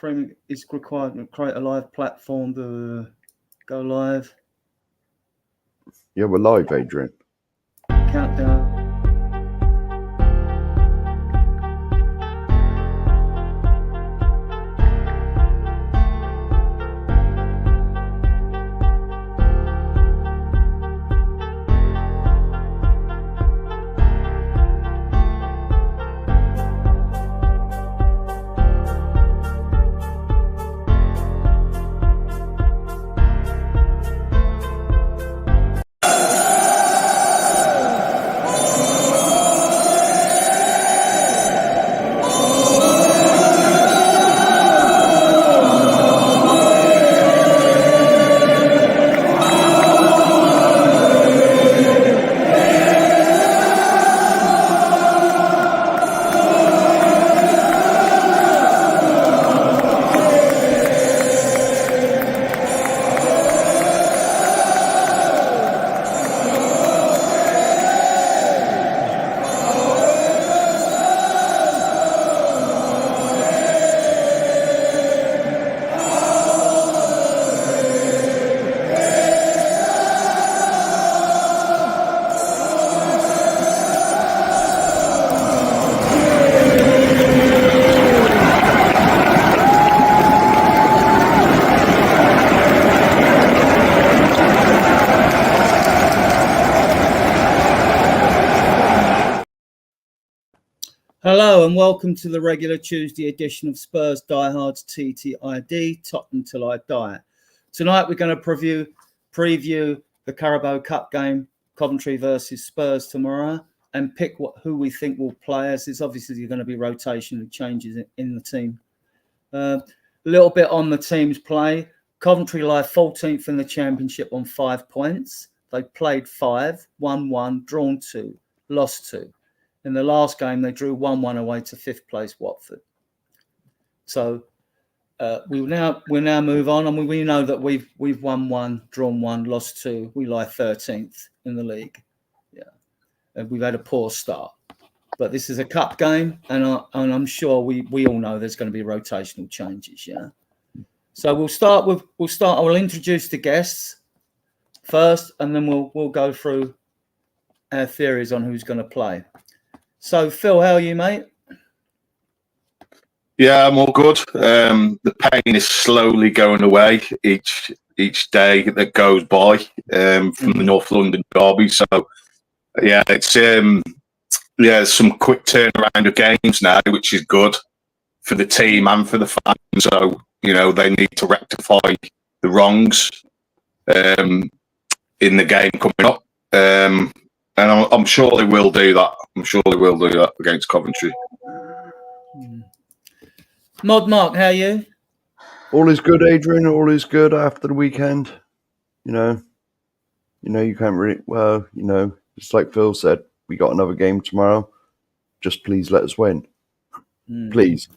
Premier is required to create a live platform to go live. Yeah, we're live, Adrian. Countdown. Hello and welcome to the regular Tuesday edition of Spurs Diehards TTID, Tottenham Till I Die. Tonight we're going to preview the Carabao Cup game, Coventry versus Spurs tomorrow, and pick who we think will play, as there's obviously going to be rotational changes in the team. A little bit on the team's play. Coventry lie 14th in the Championship on 5 points. They played 5, won 1, drawn 2, lost 2. In the last game, they drew 1-1 away to 5th place Watford. So we'll now move on, and we know that we've won 1, drawn 1, lost 2. We lie 13th in the league. Yeah, and we've had a poor start, but this is a cup game, and I'm sure we all know there's going to be rotational changes. Yeah. So I'll introduce the guests first, and then we'll go through our theories on who's going to play. So, Phil, how are you, mate? Yeah, I'm all good. The pain is slowly going away each day that goes by from the North London derby. So, yeah, it's some quick turnaround of games now, which is good for the team and for the fans. So, they need to rectify the wrongs in the game coming up. And I'm sure they will do that. I'm sure they will do that against Coventry. Mod Mark, how are you? All is good, Adrian. All is good after the weekend. You can't really. Just like Phil said, we got another game tomorrow. Just please let us win. Please.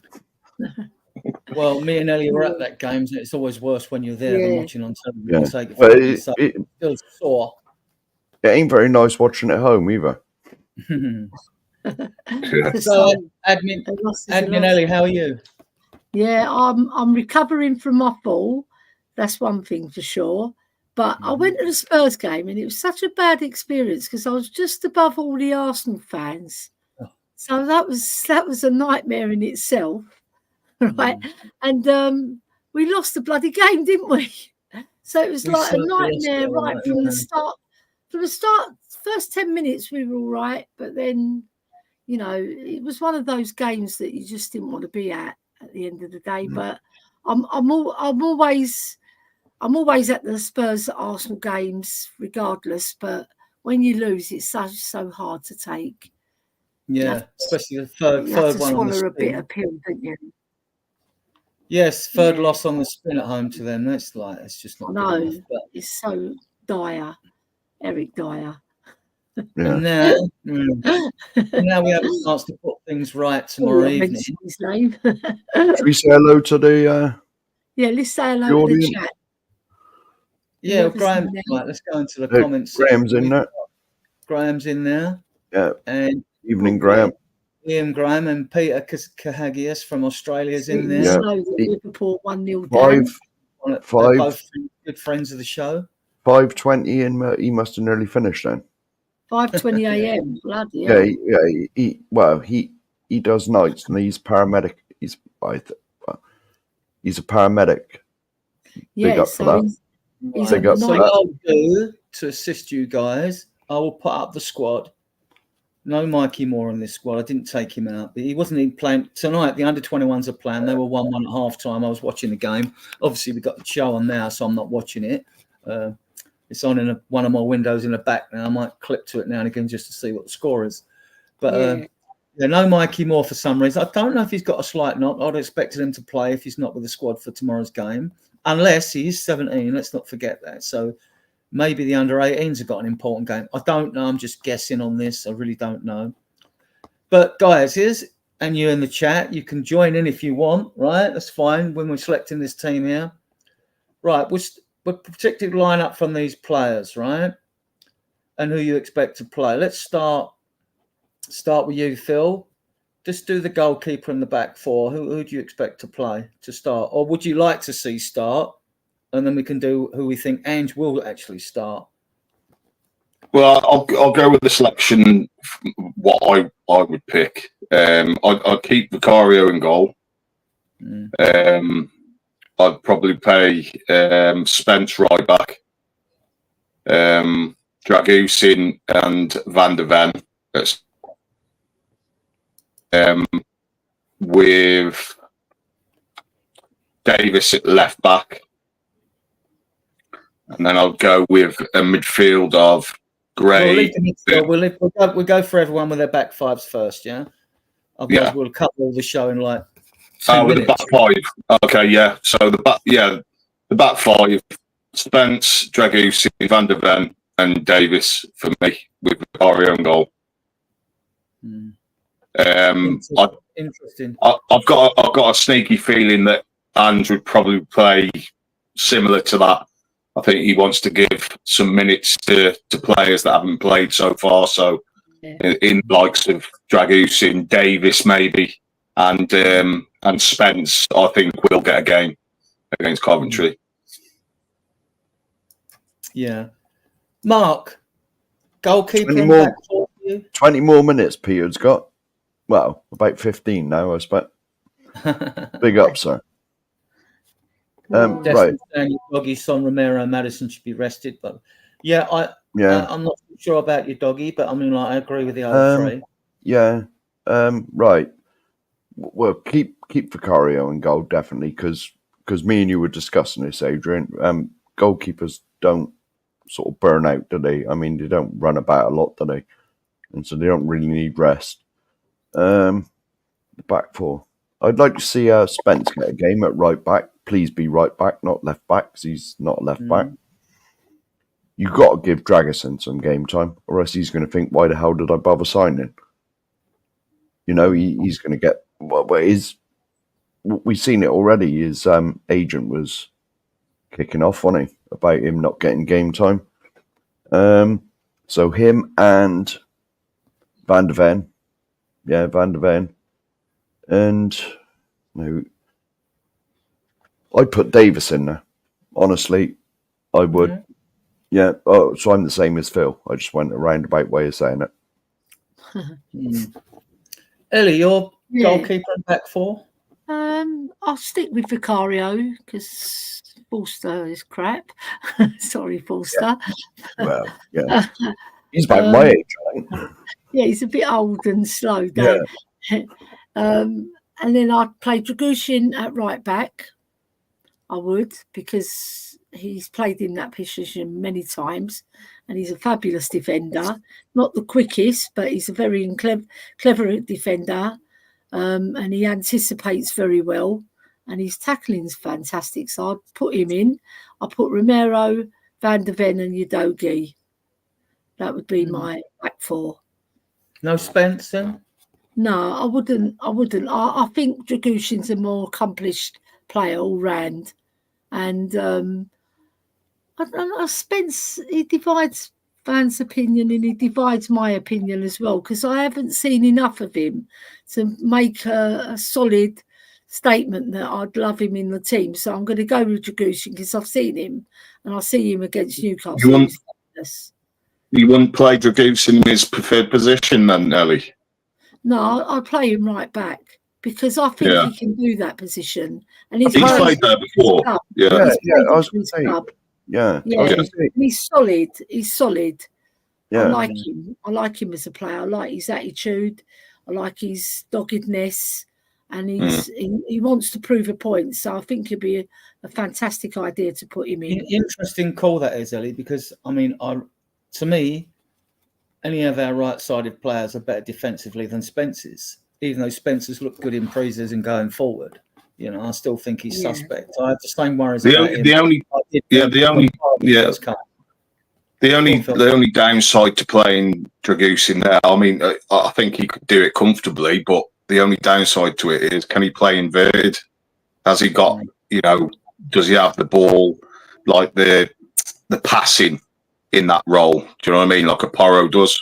Well, me and Ellie were at that game. So it's always worse when you're there than watching on television. Yeah. But it feels sore. It ain't very nice watching at home either. So, admin Ellie, how are you? Yeah, I'm recovering from my fall. That's one thing for sure. But I went to the Spurs game and it was such a bad experience because I was just above all the Arsenal fans. So that was a nightmare in itself, right? And we lost the bloody game, didn't we? So it was like a nightmare right from the start. From the start, first 10 minutes we were all right, but then, it was one of those games that you just didn't want to be at the end of the day. But I'm always at the Spurs Arsenal games, regardless. But when you lose, it's so hard to take. Yeah, especially the third one on the spin. A bit of pill, don't you? Yes, third loss on the spin at home to them. It's just not. I know. Good enough, but... It's so dire. Eric Dyer. Yeah. And now we have a chance to put things right tomorrow evening. His name. Should we say hello to the let's say hello to the chat. Yeah, Graham. Right, let's go into the comments. Graham's in there. Graham's in there. Yeah. And evening, Graham. Ian Graham and Peter Kahagias from Australia is in there. Yeah. Slow that Liverpool 1-0 down. Five. Both good friends of the show. 5:20, and he must have nearly finished then. 5:20 a.m. Bloody Yeah, hell. He does nights, and he's paramedic. He's a paramedic. Big up for that. He's Big up for What that. I'll do to assist you guys, I will put up the squad. No Mikey Moore in this squad. I didn't take him out. But he wasn't even playing tonight. The under-21s are playing. They were 1-1 at half time. I was watching the game. Obviously, we've got the show on now, so I'm not watching it. It's on in one of my windows in the back now. I might click to it now and again just to see what the score is. But no Mikey Moore for some reason. I don't know if he's got a slight knock. I'd expected him to play if he's not with the squad for tomorrow's game, unless he is 17. Let's not forget that. So maybe the under-18s have got an important game. I don't know. I'm just guessing on this. I really don't know. But guys, and you in the chat, you can join in if you want, right? That's fine when we're selecting this team here. Right, we're particularly line up from these players, right? And who you expect to play. Let's start with you, Phil. Just do the goalkeeper in the back four. Who do you expect to play to start? Or would you like to see start? And then we can do who we think Ange will actually start. Well, I'll go with the selection. What I would pick. I'd keep Vicario in goal. I'd probably play Spence right back, Dragusin and Van der Ven. With Davis at left back. And then I'll go with a midfield of Gray. We'll go for everyone with their back fives first, yeah? Otherwise, we'll cover all the show in like 2 minutes. The back five. Okay, yeah. So the back five, Spence, Dragusin, Van der Ven, and Davis for me with Vicario in goal. Interesting. I've got a sneaky feeling that Ange would probably play similar to that. I think he wants to give some minutes to players that haven't played so far. So in likes of Dragusin, Davis maybe, and Spence, I think will get a game against Coventry. Yeah. Mark, goalkeeper. 20 more minutes Peter's got. Well, about 15 now, I expect. Big up, sir. Right. Your doggy, Son, Romero, and Madison should be rested. But I'm not sure about your doggy, but I mean, I agree with the other three. Yeah. Right. Well, keep Vicario in goal, definitely, because me and you were discussing this, Adrian. Goalkeepers don't sort of burn out, do they? I mean, they don't run about a lot, do they? And so they don't really need rest. The back four. I'd like to see Spence get a game at right back. Please be right back, not left back, because he's not a left back. You've got to give Dragusin some game time, or else he's going to think, why the hell did I bother signing? You know, he's going to get... we've seen it already. His agent was kicking off, wasn't he, about him not getting game time. So him and Van der Ven. Yeah, Van der Ven. And... I'd put Davis in there. Honestly, I would. Yeah. Oh, so I'm the same as Phil. I just went a roundabout way of saying it. Ellie, your goalkeeper and back four? I'll stick with Vicario because Forster is crap. Sorry, Forster. Yeah. Well, yeah. He's about my age, I think. Yeah, he's a bit old and slow. Yeah. And then I'd play Dragusin at right back. I would, because he's played in that position many times and he's a fabulous defender. Not the quickest, but he's a very clever defender, and he anticipates very well and his tackling's fantastic. So I'd put him in. I'll put Romero, Van der Ven and Udogie. That would be my back four. No Spence then? No, I wouldn't. I think Dragusin's a more accomplished player all round, and I don't know, Spence, he divides fans' opinion and he divides my opinion as well, because I haven't seen enough of him to make a solid statement that I'd love him in the team. So I'm going to go with Dragusin because I've seen him and I see him against Newcastle. You wouldn't play Dragusin in his preferred position then, Ellie? No, I'll play him right back because I think he can do that position. And he's played there before. Yeah, I was going to say. Yeah. He's solid. He's solid. Yeah. I like him. I like him as a player. I like his attitude. I like his doggedness. And he wants to prove a point. So I think it'd be a fantastic idea to put him in. Interesting call that is, Ellie, because, I mean, to me, any of our right-sided players are better defensively than Spence's, even though Spence's looked good in pre-season going forward. You know, I still think he's suspect. I have the same worries about him. The only downside to playing Dragusin there, I mean, I think he could do it comfortably, but the only downside to it is, can he play inverted? Has he got, does he have the ball, like the passing in that role? Do you know what I mean? Like a Porro does.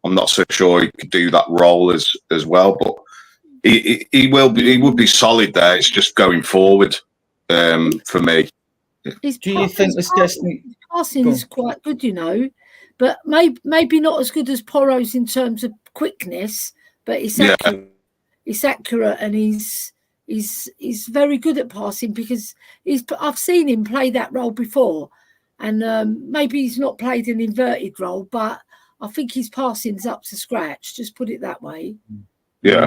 I'm not so sure he could do that role as well, but he would be solid there. It's just going forward for me. Do you think this Destiny passing is quite good, but maybe not as good as Porro's in terms of quickness, but it's accurate. It's accurate, and he's very good at passing because I've seen him play that role before, and maybe he's not played an inverted role, but I think his passing's up to scratch. Just put it that way. Yeah.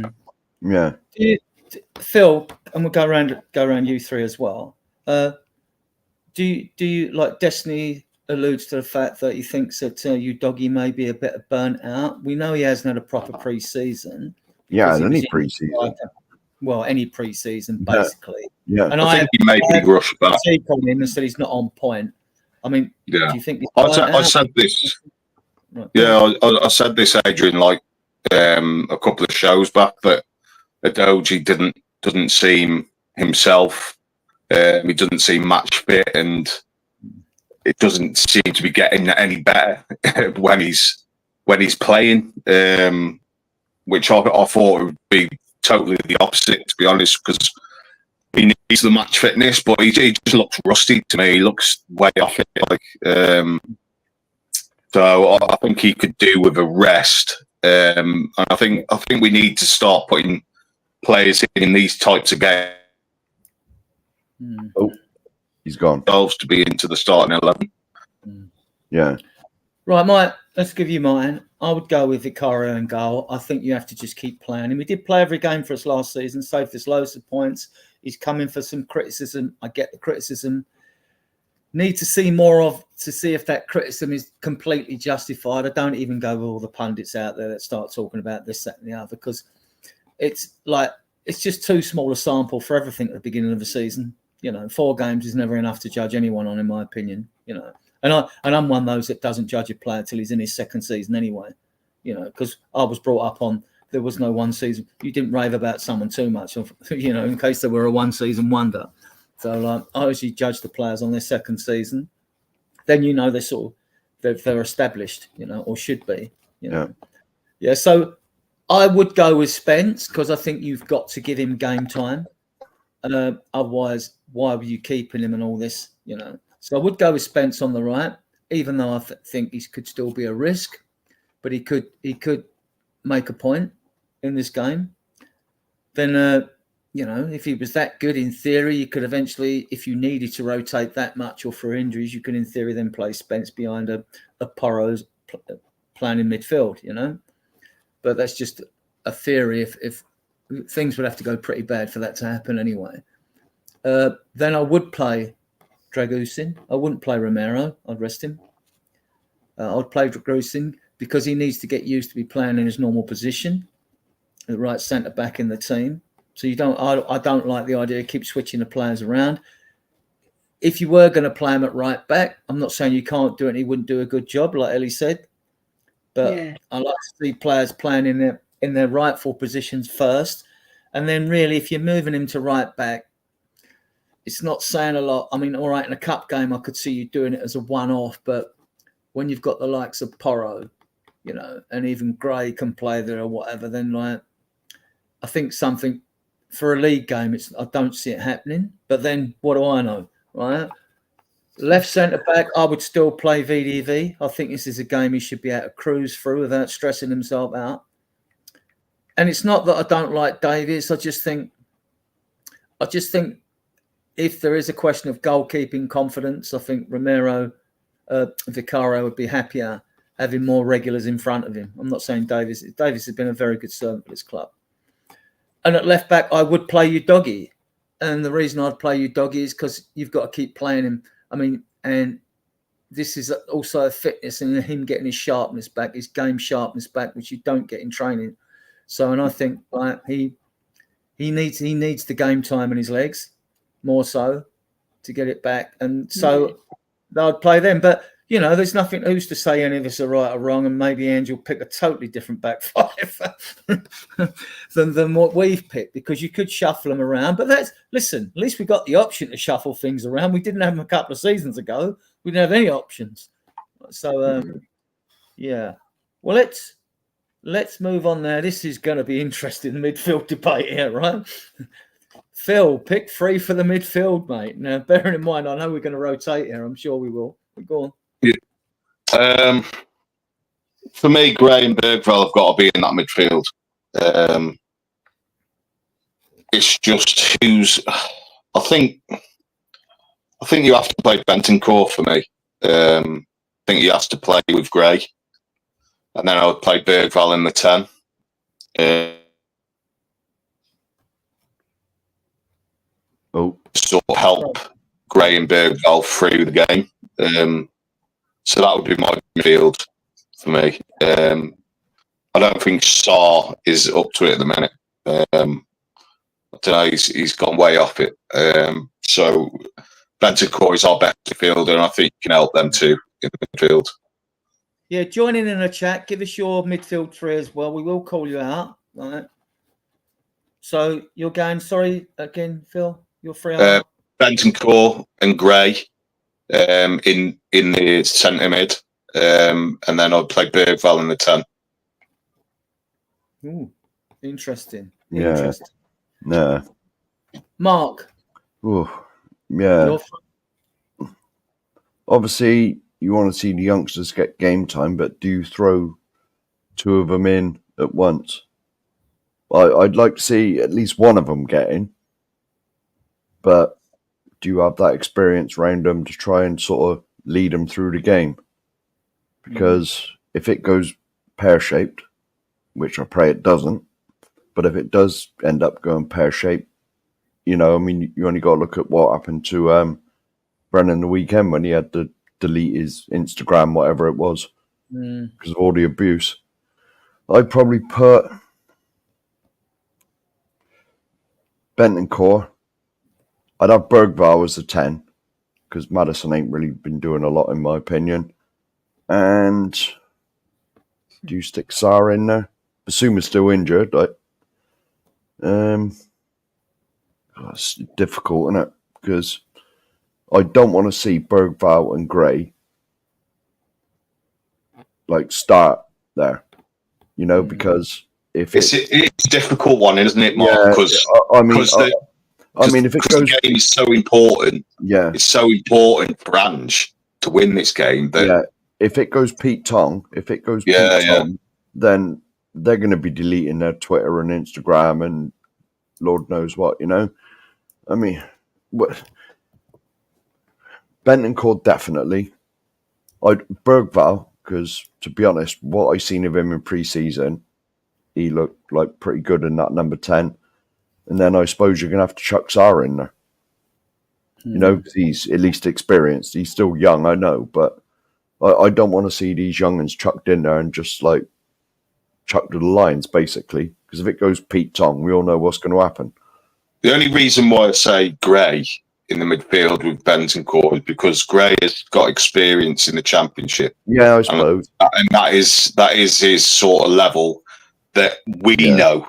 Phil, and we'll go around you three as well. Do you like Destiny alludes to the fact that he thinks that Udogie may be a bit burnt out? We know he hasn't had a proper pre-season. Yeah, any pre-season. Any pre-season, basically. Yeah. And I think he may be rushed back. On him and said he's not on point. I mean, do you think he's I said this? Yeah, I said this, Adrian, like a couple of shows back, that Udogie doesn't seem himself. He doesn't seem match fit, and it doesn't seem to be getting any better when he's playing. Which I thought would be totally the opposite, to be honest, because he needs the match fitness, but he just looks rusty to me. He looks way off it. So I think he could do with a rest. And I think we need to start putting players in these types of games. Oh, he's gone. To be into the starting 11. Yeah. Right, let's give you mine. I would go with Vicario in goal. I think you have to just keep playing him. He did play every game for us last season, saved us loads of points. He's coming for some criticism. I get the criticism. Need to see more of to see if that criticism is completely justified. I don't even go with all the pundits out there that start talking about this, that, and the other, because it's just too small a sample for everything at the beginning of the season. 4 games is never enough to judge anyone on, in my opinion. And I'm one of those that doesn't judge a player till he's in his second season anyway. Because I was brought up on there was no one season. You didn't rave about someone too much, in case they were a one season wonder. So I usually judge the players on their second season. Then they're established, or should be. Yeah. So I would go with Spence because I think you've got to give him game time. Otherwise, why were you keeping him and all this? So I would go with Spence on the right, even though I think he could still be a risk, but he could make a point in this game. Then if he was that good, in theory, you could eventually, if you needed to rotate that much or for injuries, you could in theory then play Spence behind a Porro's playing in midfield. But that's just a theory. If things would have to go pretty bad for that to happen anyway. Then I would play Dragusin. I wouldn't play Romero. I'd rest him. I'd play Dragusin because he needs to get used to be playing in his normal position, the right centre back in the team. So I don't like the idea of keep switching the players around. If you were going to play him at right back, I'm not saying you can't do it and he wouldn't do a good job, like Ellie said. But I like to see players playing in their rightful positions first. And then really, if you're moving him to right back, it's not saying a lot. I mean, all right, in a cup game, I could see you doing it as a one-off, but when you've got the likes of Porro, you know, and even Gray can play there or whatever, then like I think something for a league game, I don't see it happening. But then what do I know, right? Left centre back, I would still play VDV. I think this is a game he should be able to cruise through without stressing himself out. And it's not that I don't like Davies. I just think if there is a question of goalkeeping confidence, I think Vicario would be happier having more regulars in front of him. I'm not saying Davies has been a very good servant for this club. And at left back, I would play Udogie. And the reason I'd play Udogie is because you've got to keep playing him. I mean, and this is also a fitness and him getting his sharpness back, his game sharpness back, which you don't get in training. So, and I think he needs the game time in his legs more so to get it back. And so I'd play them. But, you know, there's nothing who's to say any of us are right or wrong, and maybe Ange will pick a totally different back five than what we've picked, because you could shuffle them around. But listen, at least we got the option to shuffle things around. We didn't have them a couple of seasons ago. We didn't have any options. So, yeah. Well, let's move on there. This is going to be interesting, the midfield debate here, right? Phil, pick 3 for the midfield, mate. Now, bearing in mind, I know we're going to rotate here. I'm sure we will. Go on. Yeah. For me, Gray and Bergvall have got to be in that midfield. It's just who's. I think you have to play Bentancur for me. I think he has to play with Gray, and then I would play Bergvall in the 10. Sort of help Gray and Bergvall through the game. So that would be my midfield for me. I don't think Sarr is up to it at the minute. I don't know, he's gone way off it. So Bentancur is our best midfielder, and I think you can help them too in the midfield. Yeah, join in the chat. Give us your midfield 3 as well. We will call you out. Right. So you're going, sorry, again, Phil? You're 3 Bentancur and Gray in the centre mid, and then I'd play Bergvall in the 10. Ooh, interesting. Yeah. Interesting. No. Mark. Ooh, yeah. Obviously, you want to see the youngsters get game time, but do you throw 2 of them in at once? I'd like to see at least one of them get in, but do you have that experience around them to try and sort of lead them through the game? Because if it goes pear-shaped, which I pray it doesn't, but if it does end up going pear-shaped, you know, I mean, you only got to look at what happened to Brennan the weekend when he had to delete his Instagram, whatever it was, because of all the abuse. I'd probably put Bentancur. I'd have Bergvall as a 10, because Maddison ain't really been doing a lot, in my opinion. And do you stick Sarr in there? Basuma's still injured. It's difficult, isn't it? Because I don't want to see Bergvall and Gray start there, you know, because if it's a difficult one, isn't it, Mark? Yeah, because if it goes, the game is so important. Yeah, it's so important for Ange to win this game. That if it goes Pete Tong, then they're going to be deleting their Twitter and Instagram and Lord knows what, you know. I mean, Bentancur definitely. Bergvall, because to be honest, what I've seen of him in pre-season, he looked like pretty good in that number 10. And then I suppose you're going to have to chuck Sarr in there. You know, because he's at least experienced. He's still young, I know, but I don't want to see these young'uns chucked in there and just chucked to the lions, basically. Because if it goes Pete Tong, we all know what's going to happen. The only reason why I say Gray in the midfield with Bentancur is because Gray has got experience in the Championship. Yeah, I suppose. And that is his sort of level that we know.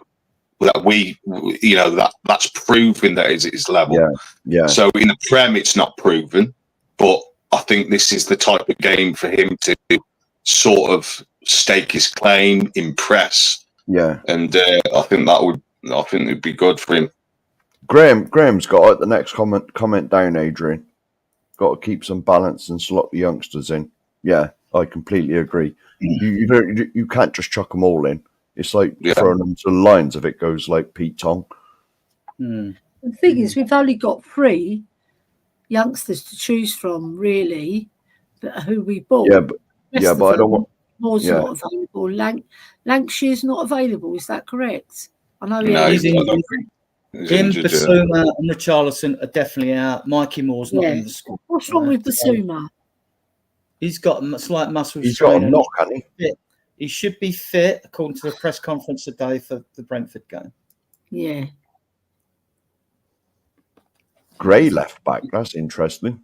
That that's proven that is his level. Yeah. So in the Prem, it's not proven, but I think this is the type of game for him to sort of stake his claim, impress. Yeah. And I think it'd be good for him. Graham's got it. The next comment down, Adrian. Got to keep some balance and slot the youngsters in. Yeah, I completely agree. You can't just chuck them all in. It's like throwing them to the lions if it goes like Pete Tong. The thing is, we've only got 3 youngsters to choose from, really, who we bought. But I don't want. Moore's not available. Lankshire's not available. Is that correct? I know he's injured. Him, Basuma, and Richarlison are definitely out. Mikey Moore's not in the squad. What's wrong with Basuma? He's got a slight muscle He's strain. got a knock, hasn't he? He should be fit, according to the press conference today for the Brentford game. Yeah. Gray left back. That's interesting.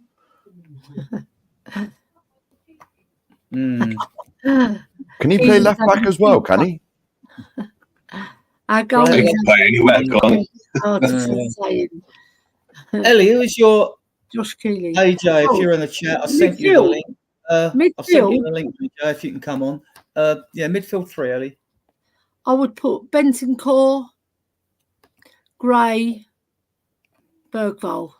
Mm. Can he play left back as well? Can he? Our goal He can play anywhere, can't he? Ellie, who is your Josh Keeley? AJ? If you're in the chat, I sent you the link. I've sent you the link, AJ, if you can come on. Midfield 3, Ellie. I would put Bentancur, Gray, Bergvall.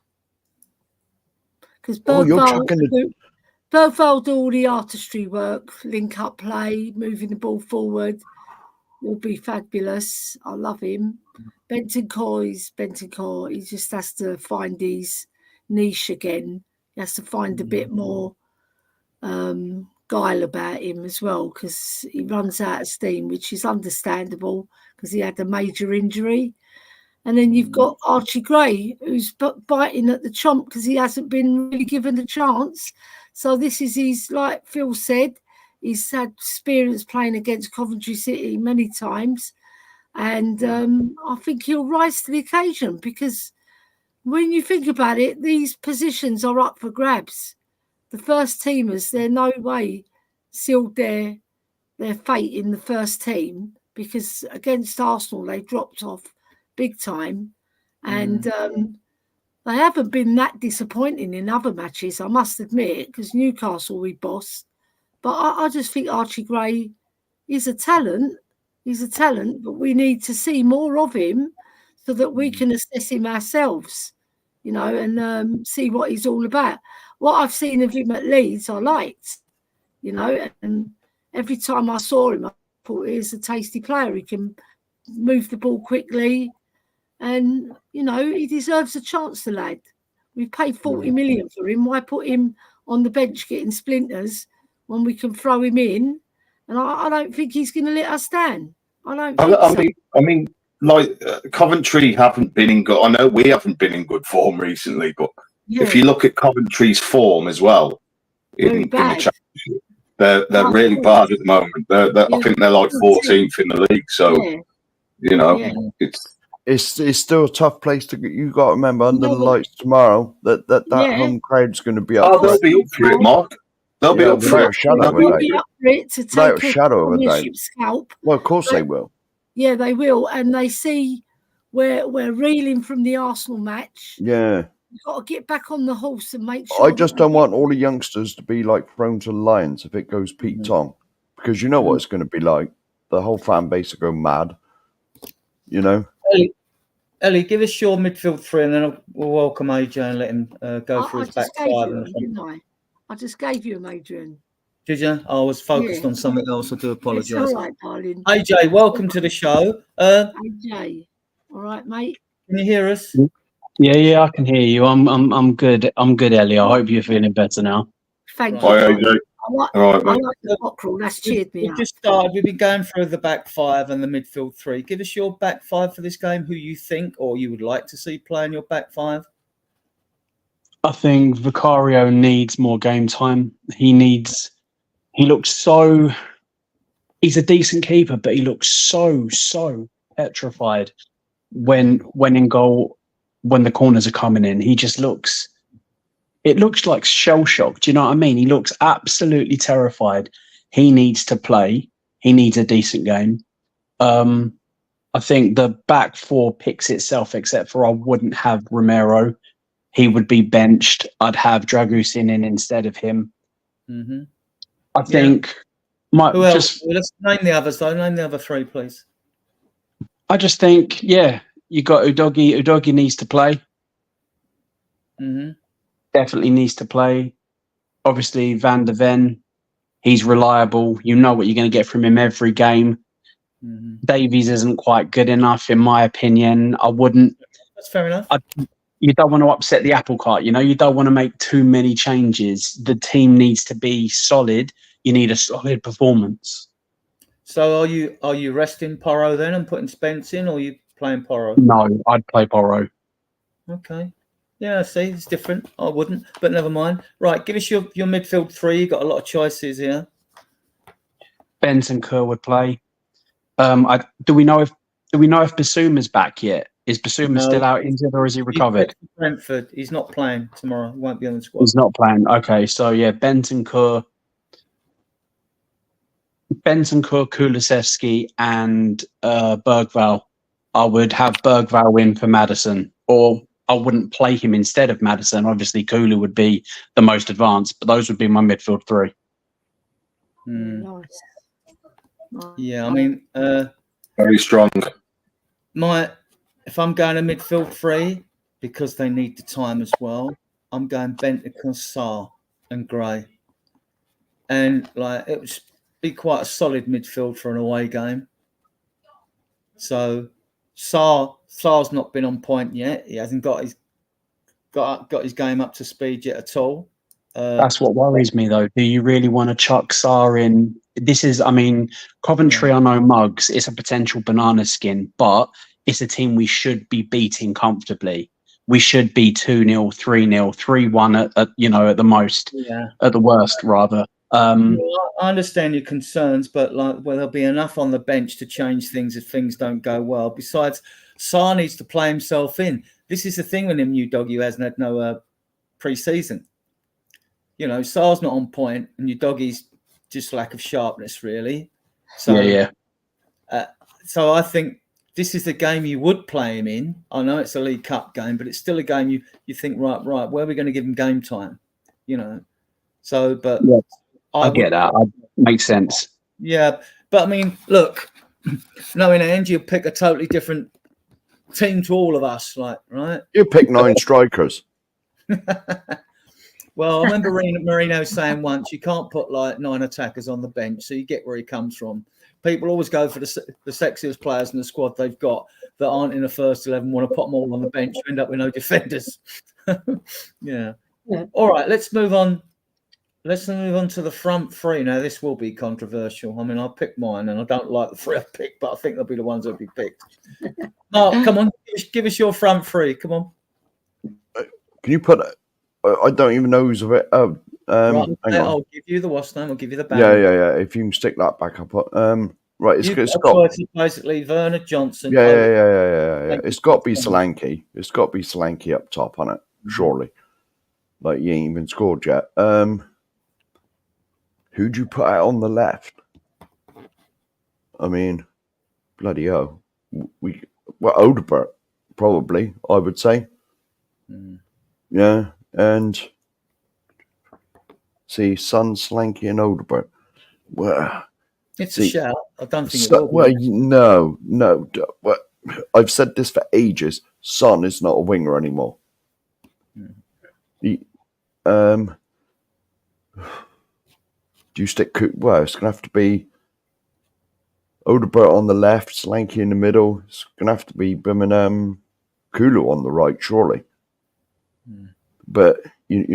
Because Bergvall do all the artistry work, link up play, moving the ball forward. Will be fabulous. I love him. Bentancur is Bentancur. He just has to find his niche again. He has to find a bit more guile about him as well, because he runs out of steam, which is understandable because he had a major injury. And then you've got Archie Gray, who's biting at the chomp because he hasn't been really given a chance. So this is his, like Phil said, he's had experience playing against Coventry City many times. And I think he'll rise to the occasion, because when you think about it, these positions are up for grabs. The first teamers, they're no way sealed their fate in the first team, because against Arsenal, they dropped off big time. And they haven't been that disappointing in other matches, I must admit, because Newcastle we bossed. But I just think Archie Gray is a talent. He's a talent, but we need to see more of him so that we can assess him ourselves, and see what he's all about. What I've seen of him at Leeds, I liked, and every time I saw him, I thought he's a tasty player. He can move the ball quickly, and, he deserves a chance, the lad. We've paid 40 million for him. Why put him on the bench getting splinters when we can throw him in? And I don't think he's going to let us down. I mean, Coventry haven't been in good. I know we haven't been in good form recently, but if you look at Coventry's form as well in the championship, they're really bad at the moment. I think they're like 14th in the league. So it's still a tough place to get. You got to remember, under the lights tomorrow, that home crowd's going to be up. They'll be up for it, Mark. They'll be up for it. They'll be up for it to take a shadow of a doubt. Scalp. Well, of course they will. Yeah, they will, and they see we're reeling from the Arsenal match. Yeah, we've got to get back on the horse and make sure. I just don't want all the youngsters to be like thrown to the lions if it goes Pete Tong, because you know what it's going to be like. The whole fan base will go mad. Ellie, give us your midfield 3, and then we'll welcome AJ and let him go through his back 5. I just gave you him, Adrian. Did you? I was focused on something else. I do apologise. It's all right, darling. AJ, welcome to the show. AJ, all right, mate. Can you hear us? Yeah, I can hear you. I'm good. I'm good, Ellie. I hope you're feeling better now. Thank you. AJ. I like the cockerel. That's cheered me up. Just started. We've been going through the back 5 and the midfield 3. Give us your back 5 for this game. Who you think or you would like to see play in your back 5? I think Vicario needs more game time. He's a decent keeper, but he looks so petrified when in goal, when the corners are coming in. It looks like shell shock. Do you know what I mean? He looks absolutely terrified. He needs to play. He needs a decent game. I think the back 4 picks itself, except for I wouldn't have Romero. he would be benched. I'd have Dragusin in instead of him. Mm-hmm. I think Who else? Let's name the others, though. Name the other three, please. I just think, you got Udogie. Udogie needs to play. Mm-hmm. Definitely needs to play. Obviously, Van der Ven, he's reliable. You know what you're going to get from him every game. Mm-hmm. Davies isn't quite good enough, in my opinion. I wouldn't. That's fair enough. You don't want to upset the apple cart. You don't want to make too many changes. The team needs to be solid. You need a solid performance. So are you resting Porro then and putting Spence in, or are you playing Porro? No, I'd play Porro. Okay. Yeah, see, it's different. I wouldn't, but never mind. Right, give us your midfield three. You've got a lot of choices here. Benton Kerr would play. Do we know if Basuma's back yet? Is Basuma still out injured, or is he recovered? Brentford. He's not playing tomorrow. He won't be on the squad. He's not playing. Okay, so Benton Kerr, Kulusevski, and Bergvall. I would have Bergvall in for Maddison, or I wouldn't play him instead of Maddison. Obviously, Kulu would be the most advanced, but those would be my midfield three. Nice. Yeah, I mean, very strong. If I'm going to midfield three, because they need the time as well, I'm going Bentancur, Sarr, and Gray, and it would be quite a solid midfield for an away game. So Sarr's not been on point yet. He hasn't got his game up to speed yet at all. That's what worries me, though. Do you really want to chuck Sarr in? Coventry are no mugs. It's a potential banana skin, but it's a team we should be beating comfortably. We should be 2-0, 3-0, 3-1 at the most, at the worst, rather. I understand your concerns, but there'll be enough on the bench to change things if things don't go well. Besides, Sarr needs to play himself in. This is the thing with him, Udogie, who hasn't had no pre-season. Sarr's not on point, and Udogie's just lack of sharpness, really. So, so I think this is the game you would play him in. I know it's a League Cup game, but it's still a game you think, right, where are we going to give him game time? So, but I get that. Makes sense. Yeah, but look, knowing Ange, you'll pick a totally different team to all of us, right? You pick 9 strikers. Well, I remember Marino saying once, you can't put 9 attackers on the bench, so you get where he comes from. People always go for the sexiest players in the squad they've got that aren't in the first 11, want to put them all on the bench, you end up with no defenders. Yeah. All right, let's move on. Let's move on to the front three. Now, this will be controversial. I'll pick mine, and I don't like the three I picked, but I think they'll be the ones that'll be picked. Mark, come on, give us your front three. Come on. Can you put? I don't even know who's of it. Right, I'll give you the what's name. I'll give you the band. Yeah. If you can stick that back up. Right, it's got basically Werner Johnson. Yeah. It's got to be Solanke. It's got to be Solanke up top on it, surely. He ain't even scored yet. Who'd you put out on the left? Bloody hell. Odebert, probably, I would say. Yeah, and see, Son, Solanke, and Odebert. Well, it's a shout. I don't think it will. Well, no. Well, I've said this for ages. Son is not a winger anymore. Do you stick? Well, it's gonna have to be Odebert on the left, Solanke in the middle. It's gonna have to be Birmingham, Kulu on the right, surely. But he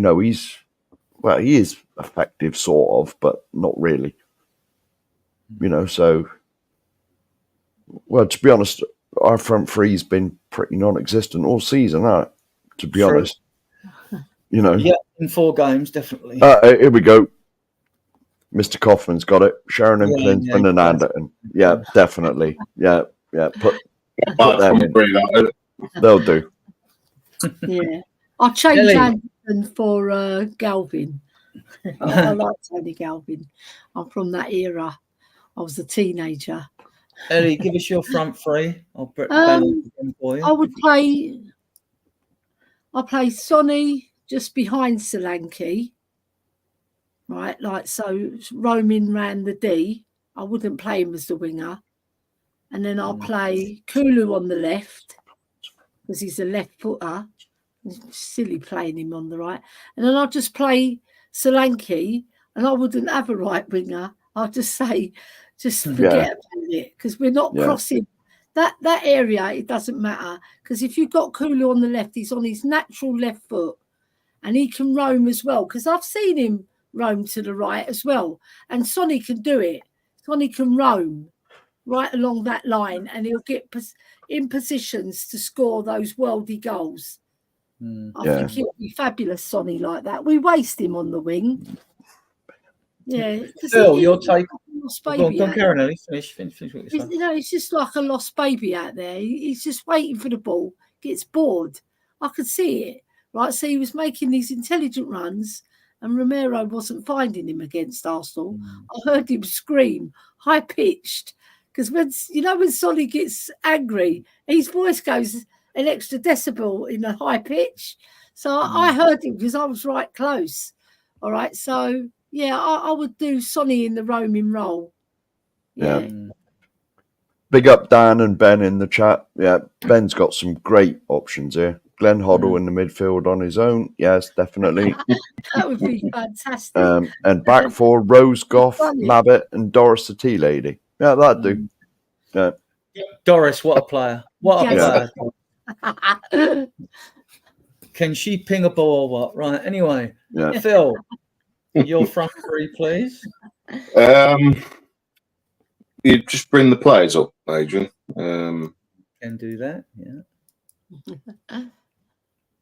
is effective, sort of, but not really. So. Well, to be honest, our front three's been pretty non-existent all season, hasn't it? To be honest, Yeah, in 4 games, definitely. Here we go. Mr. Kaufman's got it. Sharon and Klinsmann and Anderton. Yeah, definitely. Yeah. Put them in. They'll do. Yeah. I'll change Anderton for Galvin. I like Tony Galvin. I'm from that era. I was a teenager. Ellie, give us your front three. I'll put for you. I would play I play Sonny just behind Solanke, right? Like, so roaming round the D. I wouldn't play him as the winger. And then I'll play Kulu on the left because he's a left footer. It's silly playing him on the right. And then I'll just play Solanke, and I wouldn't have a right winger. I'll just say, just forget about it, because we're not crossing that area. It doesn't matter, because if you've got Kulu on the left, he's on his natural left foot, and he can roam as well, because I've seen him roam to the right as well. And Sonny can do it. Sonny can roam right along that line, and he'll get in positions to score those worldy goals. I think he'll be fabulous, Sonny, like that. We waste him on the wing. Yeah. Phil, your take. Go on, Karen. Finish what you're saying. You know, it's just like a lost baby out there. He's just waiting for the ball, gets bored. I could see it, right? So he was making these intelligent runs, and Romero wasn't finding him against Arsenal. I heard him scream, high-pitched, because when Sonny gets angry, his voice goes an extra decibel in a high pitch. So I heard him because I was right close. All right. So, yeah, I would do Sonny in the roaming role. Yeah. Big up Dan and Ben in the chat. Yeah, Ben's got some great options here. Glenn Hoddle in the midfield on his own. Yes, definitely. That would be fantastic. And back for Rose Goff, Mabbott, and Doris the Tea Lady. Yeah, that'd do. Yeah. Doris, what a player. What a player. Can she ping a ball or what? Right. Anyway, Phil, your front three, please. You just bring the players up, Adrian. Can do that. Yeah.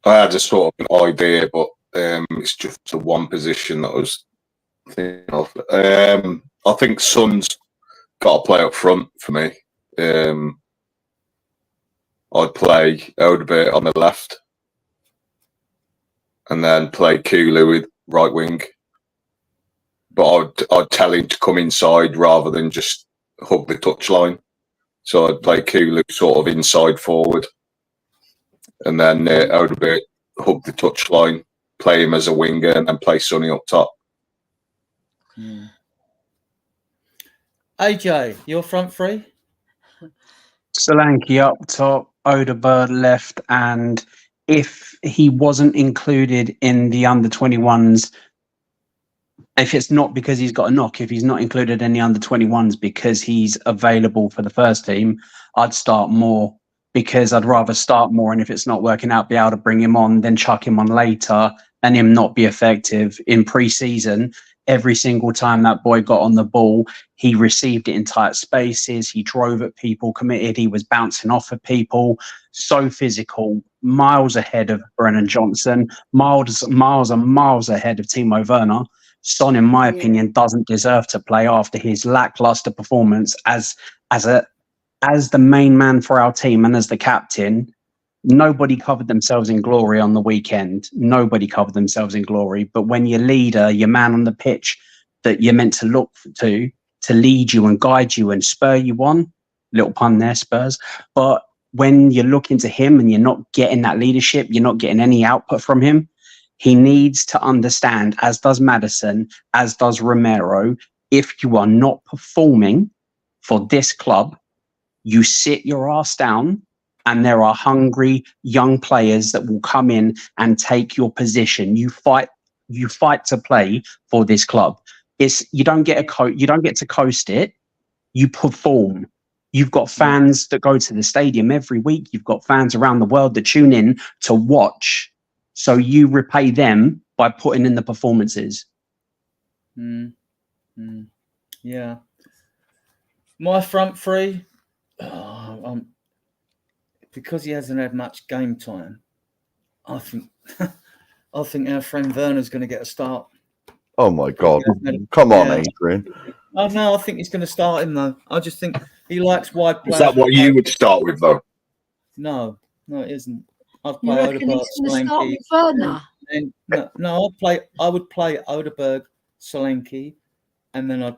I had a sort of an idea, but it's just the one position that I was thinking of. I think Son's got to play up front for me. I'd play Odebert on the left, and then play Kulu with right wing. But I'd tell him to come inside rather than just hug the touchline. So I'd play Kulu sort of inside forward, and then Odebert hug the touchline, play him as a winger, and then play Sonny up top. AJ, your front three? Solanke up top, Odebert left, and if he wasn't included in the under-21s, if it's not because he's got a knock, if he's not included in the under-21s because he's available for the first team, I'd start more, because I'd rather start more, and if it's not working out, be able to bring him on, then chuck him on later and him not be effective. In pre-season, every single time that boy got on the ball, he received it in tight spaces, he drove at people, committed, he was bouncing off of people, so physical, miles ahead of Brennan Johnson, miles and miles ahead of Timo Werner. Son, in my opinion, doesn't deserve to play after his lackluster performance as the main man for our team and as the captain. Nobody covered themselves in glory on the weekend. Nobody covered themselves in glory. But when your leader, your man on the pitch that you're meant to look to lead you and guide you and spur you on, little pun there, Spurs. But when you're looking to him and you're not getting that leadership, you're not getting any output from him, he needs to understand, as does Maddison, as does Romero, if you are not performing for this club, you sit your ass down, and there are hungry young players that will come in and take your position. You fight to play for this club. You don't get to coast it. You perform. You've got fans that go to the stadium every week. You've got fans around the world that tune in to watch. So you repay them by putting in the performances. Yeah. My front three, because he hasn't had much game time, I think our friend Werner's going to get a start. Oh my God! Come on, Adrian. Oh no, I think he's going to start him though. I just think he likes wide players. Is that what you would start with though? No, it isn't. I'd You play reckon he's going to start Solanke. with Werner? I would play Odeberg, Solanke, and then I'd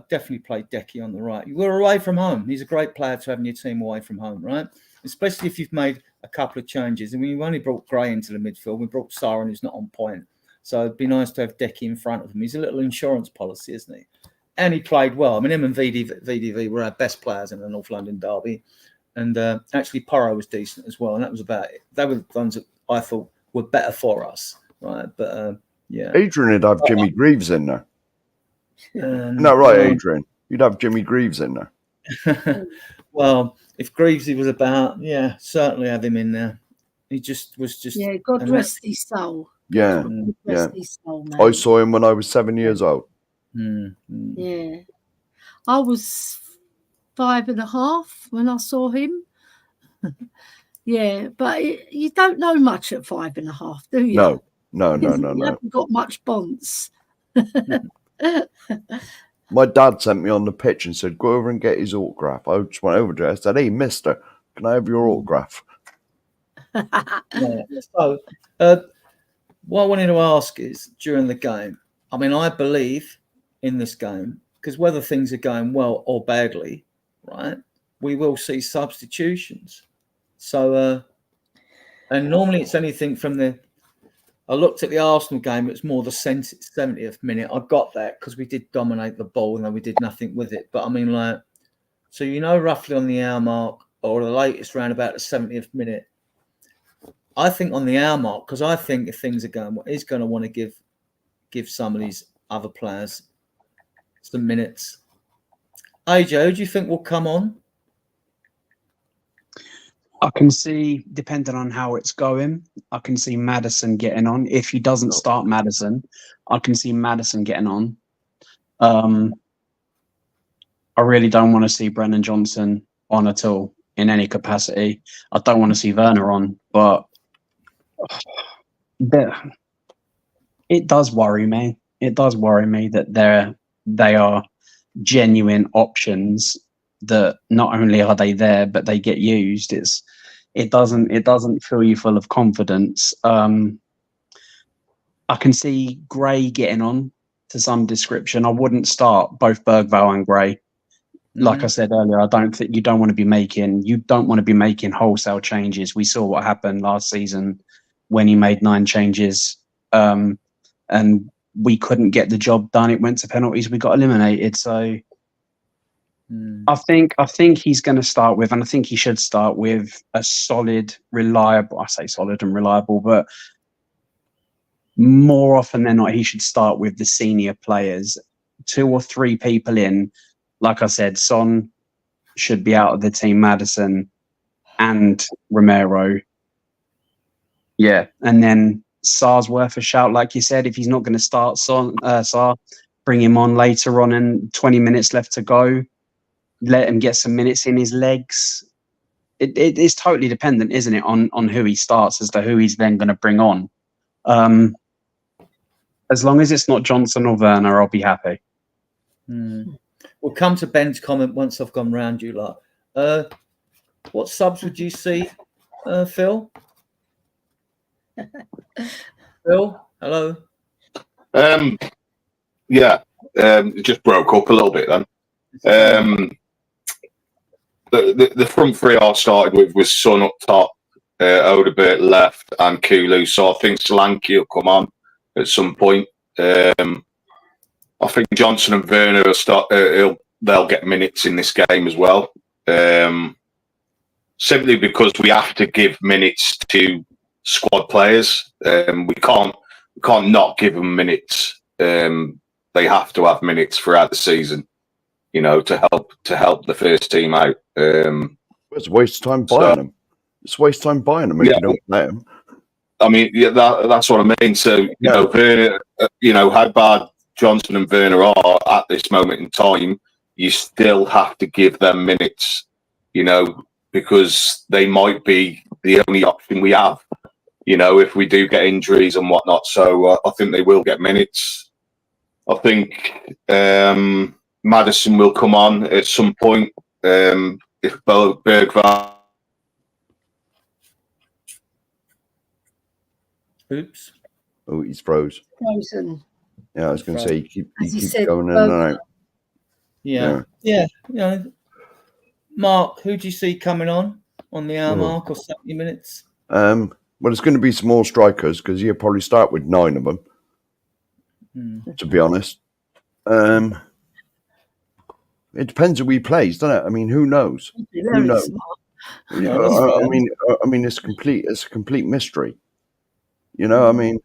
definitely play Decky on the right. We're away from home. He's a great player to have in your team away from home, right? Especially if you've made a couple of changes. I mean, we only brought Gray into the midfield. We brought Sarin, who's not on point. So it'd be nice to have Decky in front of him. He's a little insurance policy, isn't he? And he played well. I mean, him and VDV were our best players in the North London derby. And actually, Porro was decent as well. And that was about it. They were the ones that I thought were better for us, right? But, yeah. Adrian would have Jimmy Greaves in there. Isn't that right, Adrian? You'd have Jimmy Greaves in there. Well, if Greavesy was about, yeah, certainly have him in there. He just was just... Yeah, God rest his soul. Yeah, God rest his soul, man. I saw him when I was 7 years old. Yeah. I was 5.5 when I saw him. Yeah, but you don't know much at 5.5, do you? No. You haven't got much bonds. My dad sent me on the pitch and said, go over and get his autograph. I just went over to him. I said, hey, mister, can I have your autograph? Yeah. So, what I wanted to ask is, during the game, I mean, I believe in this game, because whether things are going well or badly, right, we will see substitutions. So, and normally it's anything from I looked at the Arsenal game, it's more the 70th minute. I got that because we did dominate the ball and then we did nothing with it. But I mean, like, so roughly on the hour mark or the latest round about the 70th minute, I think on the hour mark, because I think if things are going well, he's going to want to give some of these other players some minutes. AJ, who do you think will come on? I can see, depending on how it's going, I can see Maddison getting on. If he doesn't start Maddison, I can see Maddison getting on. I really don't want to see Brennan Johnson on at all in any capacity. I don't want to see Werner on, but it does worry me. It does worry me that they are genuine options that not only are they there, but they get used. It doesn't fill you full of confidence. I can see Gray getting on to some description. I wouldn't start both Bergvall and Gray. Like I said earlier, I don't think you don't want to be making wholesale changes. We saw what happened last season when he made 9 changes, and we couldn't get the job done. It went to penalties. We got eliminated. So I think he's going to start with, and I think he should start with a solid, reliable. I say solid and reliable, but more often than not, he should start with the senior players. 2 or 3 people in. Like I said, Son should be out of the team, Maddison and Romero. Yeah, and then Sar's worth a shout, like you said. If he's not going to start Sar, bring him on later on and 20 minutes left to go. Let him get some minutes in his legs. It is totally dependent, isn't it, on who he starts as to who he's then going to bring on. As long as it's not Johnson or Werner, I'll be happy. We'll come to Ben's comment once I've gone round you lot. What subs would you see, Phil? Phil, hello. It just broke up a little bit then. The front three I started with was Son up top, Odobert left, and Kulu. So I think Solanke will come on at some point. I think Johnson and Werner they'll get minutes in this game as well. Simply because we have to give minutes to squad players. We can't not give them minutes. They have to have minutes throughout the season, to help the first team out. It's a waste of time buying them. It's a waste of time buying them if you don't play them. I mean, that's what I mean. So, Werner, how bad Johnson and Werner are at this moment in time, you still have to give them minutes, because they might be the only option we have, if we do get injuries and whatnot. So I think they will get minutes. I think Maddison will come on at some point. If Bergvall. Oops. Oh, he's frozen. Yeah, I was going to say, he keeps going in and out. Yeah. Mark, who do you see coming on? on the hour mark or 70 minutes? Well, it's going to be some more strikers because you'll probably start with 9 of them. To be honest, it depends who he plays, doesn't it? I mean, who knows? Who knows? Yeah, I mean, it's a complete mystery. You know, I mean,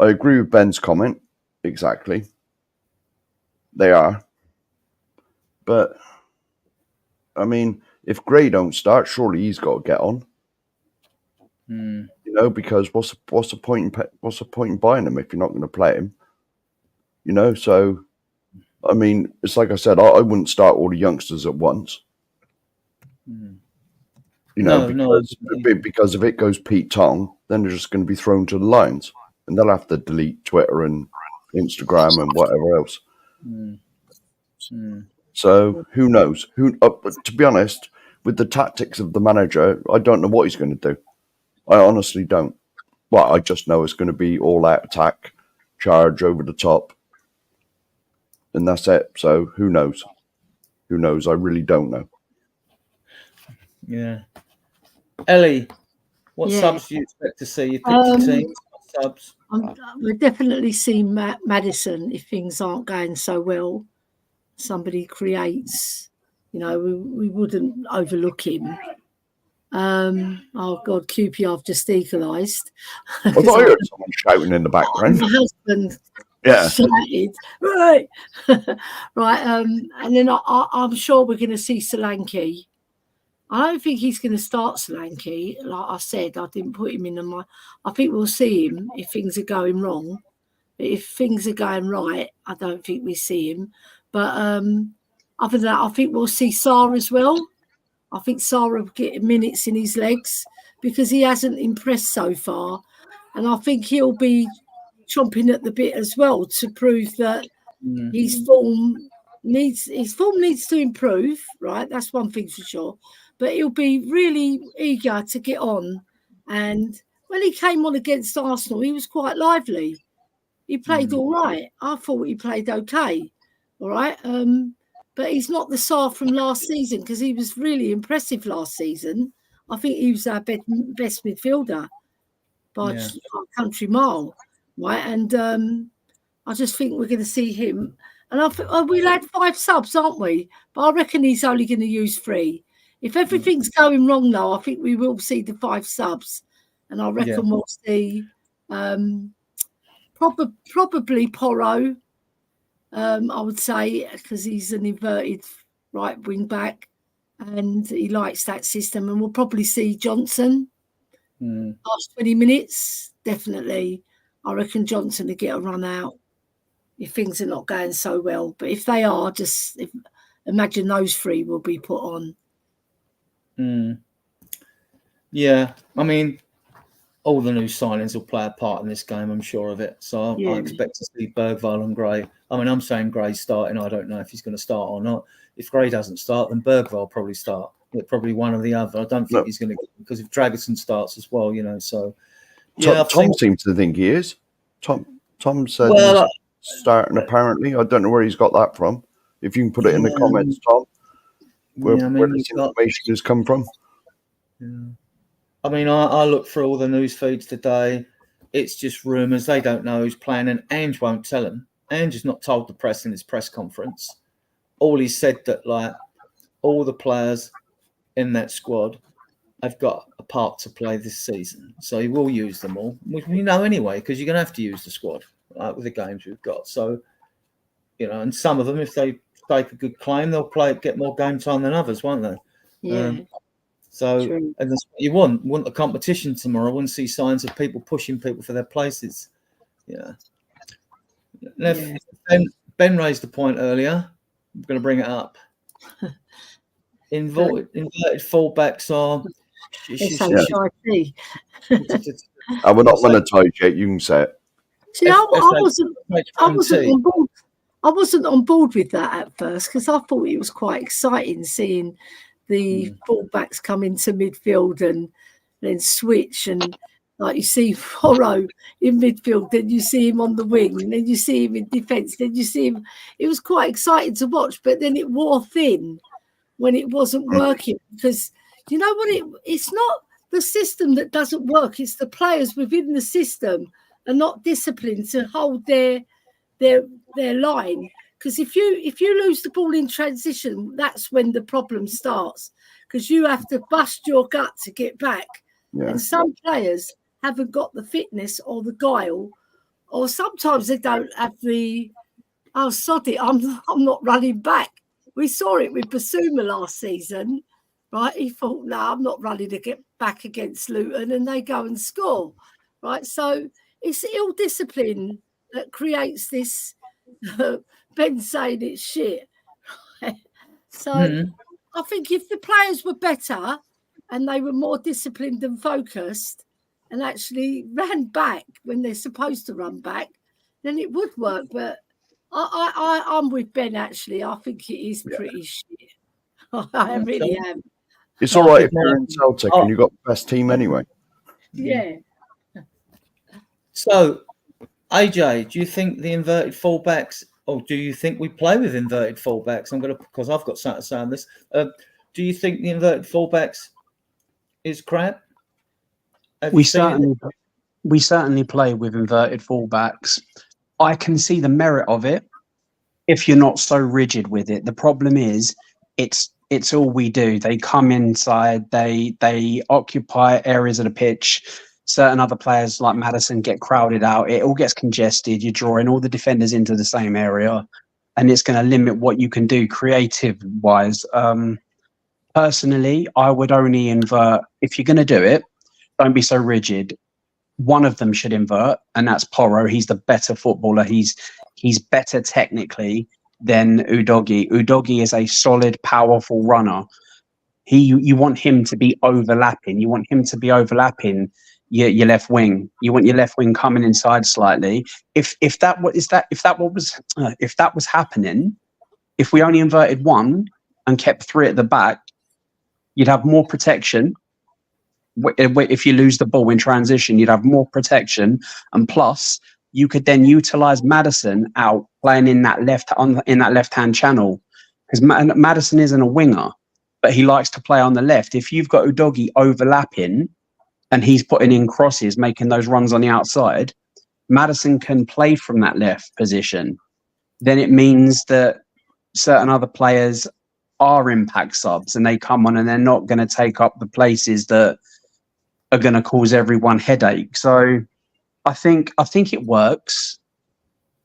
I agree with Ben's comment. Exactly, they are. But I mean, if Gray don't start, surely he's got to get on. You know, because what's the point in buying him if you're not going to play him? You know, so I mean, it's like I said, I wouldn't start all the youngsters at once. You know, because if it goes Pete Tong, then they're just going to be thrown to the lions, and they'll have to delete Twitter and Instagram and whatever else. So who knows? But to be honest, with the tactics of the manager, I don't know what he's going to do. I honestly don't. Well, I just know it's going to be all-out attack, charge over the top, and that's it. So who knows? Who knows? I really don't know. Yeah. Ellie, what subs do you expect to see? You picked your team. What subs? We've definitely seen Madison if things aren't going so well. Somebody creates, you know, we wouldn't overlook him. Oh God, QPR have just equalised. I thought I heard someone shouting in the background. My husband shouted, right, right. And then I'm sure we're going to see Solanke. I don't think he's going to start Solanke. Like I said, I didn't put him in I think we'll see him if things are going wrong. But if things are going right, I don't think we see him. But other than that, I think we'll see Sarr as well. I think Sarr will get minutes in his legs because he hasn't impressed so far. And I think he'll be chomping at the bit as well to prove that his form needs to improve, right? That's one thing for sure. But he'll be really eager to get on. And when he came on against Arsenal, he was quite lively. He played all right. I thought he played okay. All right. But he's not the Sarr from last season because he was really impressive last season. I think he was our best midfielder by a country mile, right? And I just think we're going to see him. And we'll had 5 subs, aren't we? But I reckon he's only going to use 3. If everything's going wrong, though, I think we will see the 5 subs. And I reckon we'll see probably Porro. I would say, because he's an inverted right wing back and he likes that system. And we'll probably see Johnson last 20 minutes. Definitely. I reckon Johnson will get a run out if things are not going so well. But if they are, imagine those 3 will be put on. Yeah. I mean, all the new signings will play a part in this game, I'm sure of it. So I expect to see Bergvall and Gray. I mean, I'm saying Gray's starting. I don't know if he's going to start or not. If Gray doesn't start, then Bergvall will probably start. Probably one or the other. I don't think he's going to, because if Dragerson starts as well, you know. So Tom seems to think he is. Tom said he's starting apparently. I don't know where he's got that from. If you can put it in the comments, Tom, where this information has come from. Yeah. I mean, I looked through all the news feeds today. It's just rumours. They don't know who's playing, and Ange won't tell them. Ange has not told the press in his press conference. All he said that, like, all the players in that squad have got a part to play this season. So he will use them all, which we know anyway, because you're going to have to use the squad with the games we've got. So, you know, and some of them, if they take a good claim, they'll get more game time than others, won't they? Yeah. So, and that's what you want a competition tomorrow. I want to see signs of people pushing people for their places. Yeah. Ben raised the point earlier. I'm going to bring it up. Inverted fullbacks are. We're not monetized yet. You can say it. See, I wasn't on board. I wasn't on board with that at first because I thought it was quite exciting seeing the fullbacks come into midfield and then switch, and like you see Porro in midfield, then you see him on the wing, and then you see him in defence, then you see him. It was quite exciting to watch, but then it wore thin when it wasn't working because Do you know what? It's not the system that doesn't work. It's the players within the system are not disciplined to hold their line. Because if you lose the ball in transition, that's when the problem starts. Because you have to bust your gut to get back. Yeah. And some players haven't got the fitness or the guile, or sometimes they don't have the, oh, sod it, I'm not running back. We saw it with Basuma last season, right? He thought, no, I'm not running to get back against Luton, and they go and score, right? So it's ill discipline that creates this Ben saying it's shit. So I think if the players were better and they were more disciplined and focused and actually ran back when they're supposed to run back, then it would work. But I'm with Ben, actually. I think it is pretty shit. I really am. It's all right if you're in Celtic and you've got the best team anyway. Yeah. So, AJ, do you think the inverted fullbacks, or do you think we play with inverted fullbacks? Because I've got something to say on this. Do you think the inverted fullbacks is crap? We certainly play with inverted fullbacks. I can see the merit of it if you're not so rigid with it. The problem is it's all we do. They come inside, they occupy areas of the pitch. Certain other players like Maddison get crowded out. It all gets congested. You're drawing all the defenders into the same area, and it's going to limit what you can do creative wise. Personally, I would only invert if you're going to do it. Don't be so rigid. One of them should invert, and that's Porro. He's the better footballer. He's better technically than Udogie. Udogie is a solid, powerful runner. You want him to be overlapping. You want him to be overlapping your left wing. You want your left wing coming inside slightly. If that was happening, if we only inverted one and kept three at the back, you'd have more protection. If you lose the ball in transition, you'd have more protection, and plus you could then utilize Maddison out playing in that left-hand channel, because Maddison isn't a winger, but he likes to play on the left. If you've got Udogie overlapping and he's putting in crosses, making those runs on the outside, Maddison can play from that left position. Then it means that certain other players are impact subs and they come on and they're not going to take up the places that are going to cause everyone headache. So I think it works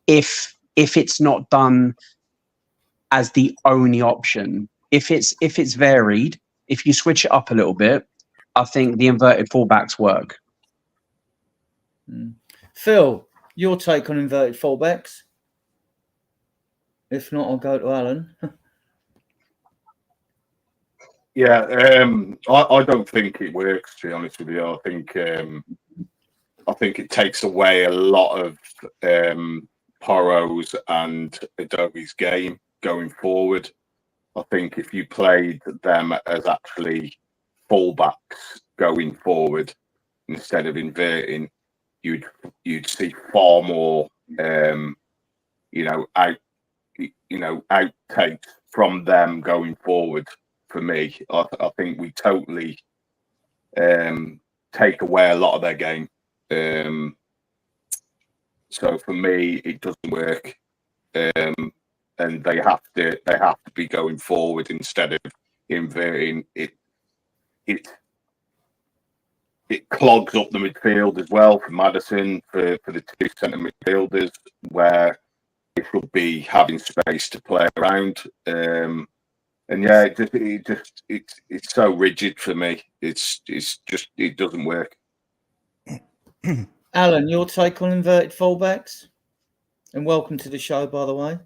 if it's not done as the only option. If it's varied, if you switch it up a little bit, I think the inverted fullbacks work. Phil, your take on inverted fullbacks? If not, I'll go to Alan. Yeah, I don't think it works, to be honest with you. I think it takes away a lot of Porro's and Adobe's game going forward. I think if you played them as actually fullbacks going forward instead of inverting, you'd see far more outtakes from them going forward. For me, I think we totally take away a lot of their game. So for me, it doesn't work, and they have to be going forward instead of inverting. It clogs up the midfield as well for Maddison, for the two centre midfielders, where they should be having space to play around. And yeah, it's so rigid for me. It's just, it doesn't work. Alan, your take on inverted fullbacks? And welcome to the show, by the way.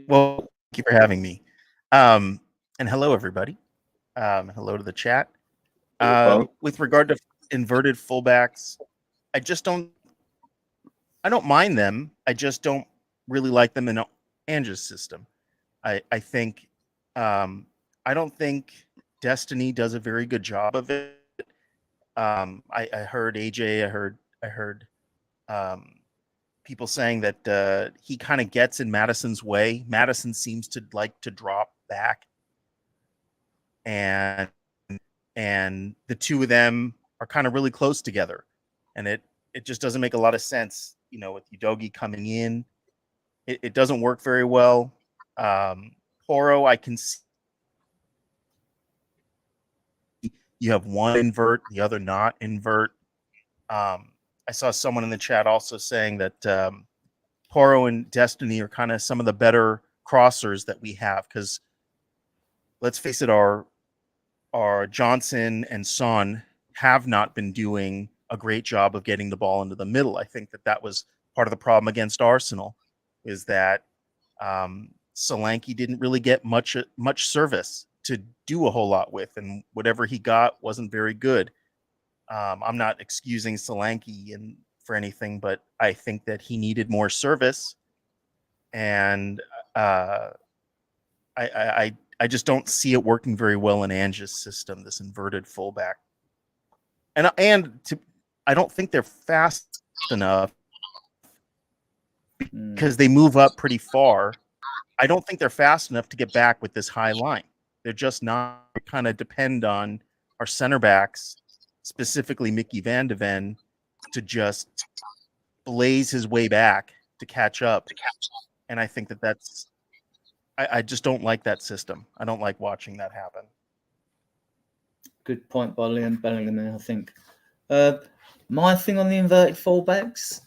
Well, thank you for having me. And hello, everybody. Hello to the chat. With regard to inverted fullbacks, I don't mind them. I just don't really like them in Ange's system. I think I don't think Destiny does a very good job of it. I heard AJ. I heard people saying that he kind of gets in Maddison's way. Maddison seems to like to drop back, and and the two of them are kind of really close together, and it just doesn't make a lot of sense. With Udogie coming in, it doesn't work very well. Poro, I can see you have one invert, the other not invert. I saw someone in the chat also saying that Poro and Destiny are kind of some of the better crossers that we have, because let's face it, our Johnson and Son have not been doing a great job of getting the ball into the middle. I think that was part of the problem against Arsenal, is that Solanke didn't really get much service to do a whole lot with, and whatever he got wasn't very good. I'm not excusing Solanke for anything, but I think that he needed more service, and I just don't see it working very well in Ange's system, this inverted fullback. And I don't think they're fast enough because they move up pretty far. I don't think they're fast enough to get back with this high line. They're just not. Kind of depend on our center backs, specifically Mickey Van de Ven, to just blaze his way back to catch up. And I think that's I just don't like that system. I don't like watching that happen. Good point by Liam Bellingham, I think. My thing on the inverted fullbacks,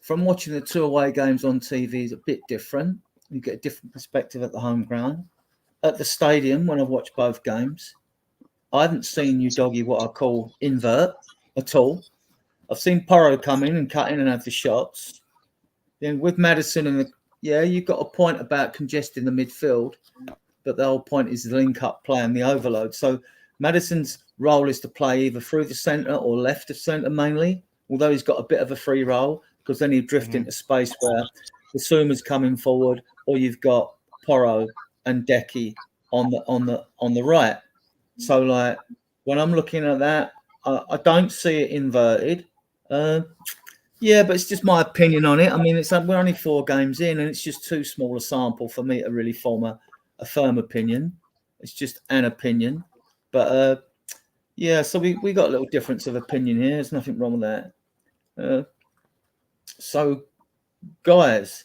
from watching the 2 away games on TV, is a bit different. You get a different perspective at the home ground. At the stadium, when I've watched both games, I haven't seen Udogie what I call invert at all. I've seen Porro come in and cut in and have the shots. Then with Maddison you've got a point about congesting the midfield, but the whole point is the link-up play and the overload. So Maddison's role is to play either through the centre or left of centre mainly, although he's got a bit of a free role, because then he'd drift into space where the Suma's coming forward, or you've got Porro and Decky on the right. So like when I'm looking at that, I don't see it inverted. Yeah, but it's just my opinion on it. I mean, we're only 4 games in, and it's just too small a sample for me to really form a firm opinion. It's just an opinion. But yeah, so we got a little difference of opinion here. There's nothing wrong with that. So, guys,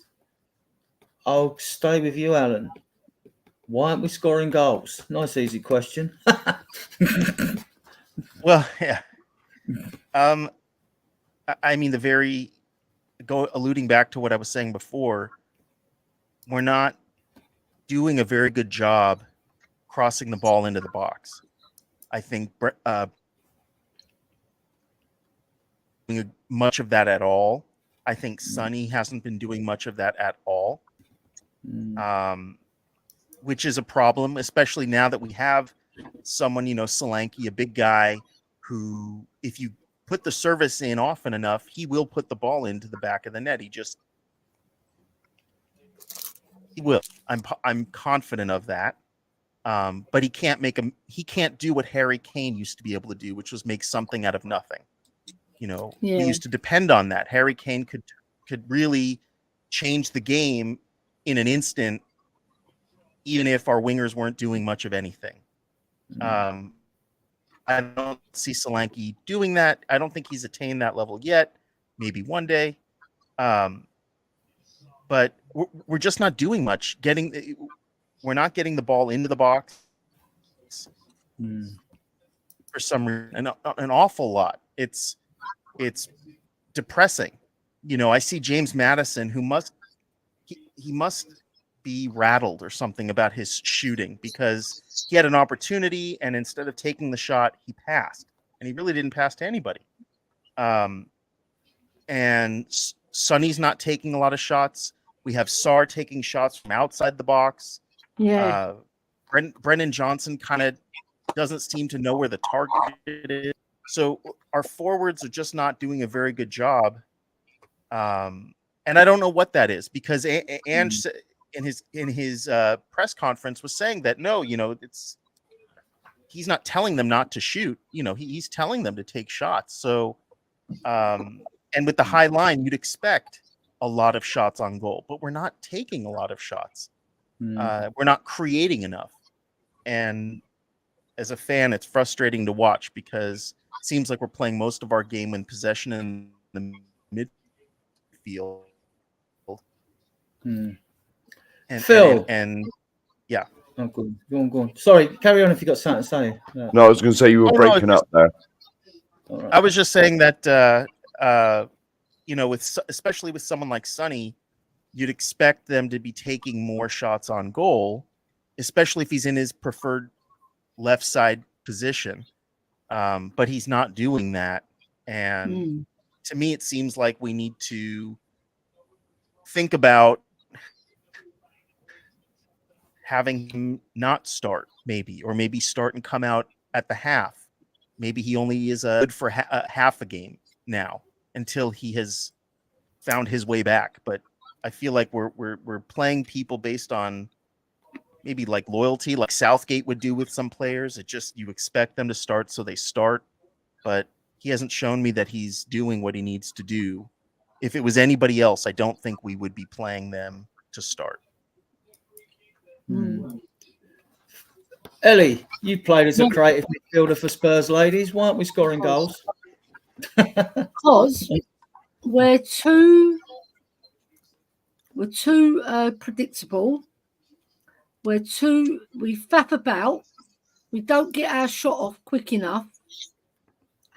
I'll stay with you, Alan. Why aren't we scoring goals? Nice, easy question. Well, yeah. I mean, alluding back to what I was saying before, we're not doing a very good job crossing the ball into the box. I think doing much of that at all. I think Sonny hasn't been doing much of that at all, which is a problem, especially now that we have someone, Solanke, a big guy who, if you put the service in often enough, he will put the ball into the back of the net. He will. I'm confident of that. But he can't do what Harry Kane used to be able to do, which was make something out of nothing. We used to depend on that. Harry Kane could really change the game in an instant, even if our wingers weren't doing much of anything. I don't see Solanke doing that. I don't think he's attained that level yet. Maybe one day. But we're just not doing much. We're not getting the ball into the box for some reason. An awful lot. It's depressing. I see James Maddison, who he must be rattled or something about his shooting, because he had an opportunity and instead of taking the shot, he passed, and he really didn't pass to anybody. And Sonny's not taking a lot of shots. We have Sarr taking shots from outside the box. Yeah. Brennan Johnson kind of doesn't seem to know where the target is. So our forwards are just not doing a very good job. And I don't know what that is, because Ange in his press conference was saying that he's not telling them not to shoot. He's telling them to take shots. So and with the high line, you'd expect a lot of shots on goal, but we're not taking a lot of shots. We're not creating enough. And as a fan, it's frustrating to watch because it seems like we're playing most of our game in possession in the midfield. Hmm. And, Phil. and yeah. Oh, go on. Sorry, carry on if you got something to say. No, I was going to say you were breaking up there. All right. I was just saying that, especially with someone like Sonny, you'd expect them to be taking more shots on goal, especially if he's in his preferred left side position. But he's not doing that. And to me, it seems like we need to think about having him not start, or maybe start and come out at the half. Maybe he only is good for half a game now until he has found his way back. But I feel like we're playing people based on maybe like loyalty, like Southgate would do with some players. It just, you expect them to start, so they start. But he hasn't shown me that he's doing what he needs to do. If it was anybody else, I don't think we would be playing them to start. Ellie, you played as a creative midfielder for Spurs ladies. Why aren't we scoring goals? Because we're too predictable. We faff about. We don't get our shot off quick enough,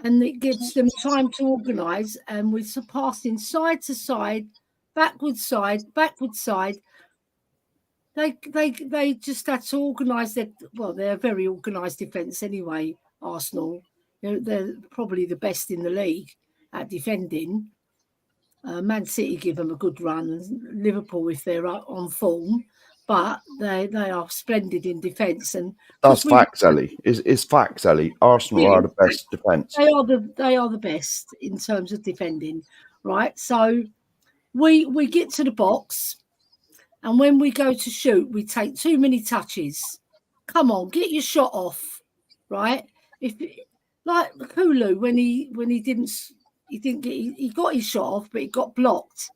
and it gives them time to organise. And we're passing side to side, backward side. They just had to organise their. Well, they're a very organised defence anyway. Arsenal, they're probably the best in the league at defending. Man City give them a good run, and Liverpool if they're on form, but they are splendid in defence. And that's facts, Ellie. It's facts, Ellie. Arsenal are the best defence. They are the best in terms of defending, right? So we get to the box. And when we go to shoot, we take too many touches. Come on, get your shot off, right? If like Kulu, when he got his shot off, but he got blocked,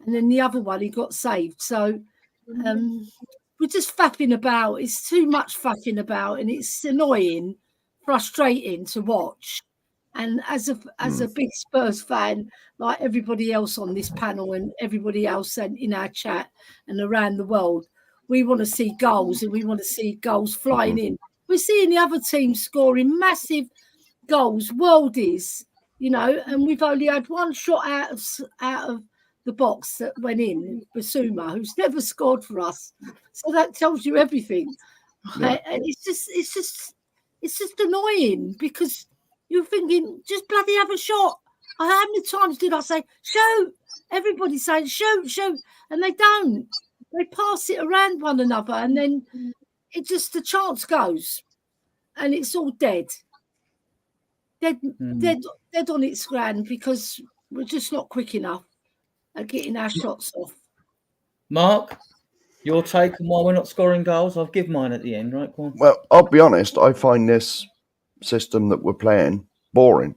and then the other one he got saved. So we're just faffing about. It's too much faffing about, and it's annoying, frustrating to watch. And as a big Spurs fan, like everybody else on this panel and everybody else in our chat and around the world, we want to see goals, and we want to see goals flying in. We're seeing the other teams scoring massive goals, worldies, and we've only had one shot out of the box that went in, Basuma, who's never scored for us. So that tells you everything. Right? And it's just annoying because you're thinking, just bloody have a shot. How many times did I say, shoot? Everybody's saying, shoot. And they don't. They pass it around one another, and then the chance goes. And it's all dead. Dead on its ground because we're just not quick enough at getting our shots off. Mark, your take on why we're not scoring goals? I'll give mine at the end, right? Go on. Well, I'll be honest. I find this system that we're playing boring.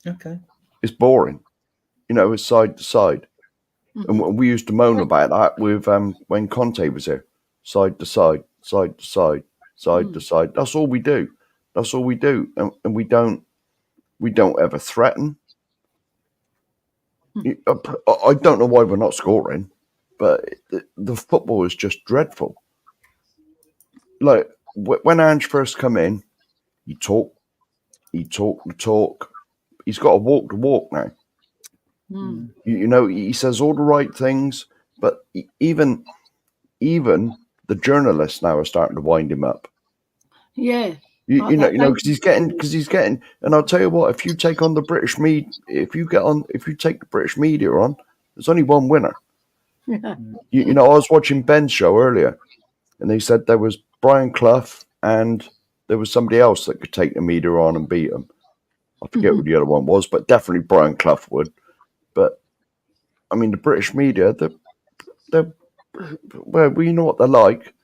Okay. It's boring. It's side to side. And we used to moan about that with when Conte was here. Side to side, side to side, side to side. That's all we do. And we don't ever threaten. I don't know why we're not scoring, but the football is just dreadful. Like when Ange first come in, he talked the talk. He's got to walk the walk now. He says all the right things, but even the journalists now are starting to wind him up. Yeah. Because he's getting, and I'll tell you what, if you take on the British media, if you take the British media on, there's only one winner. I was watching Ben's show earlier, and they said there was Brian Clough and there was somebody else that could take the media on and beat him. I forget who the other one was, but definitely Brian Clough would. But I mean, the British media, they're well, you know what they're like.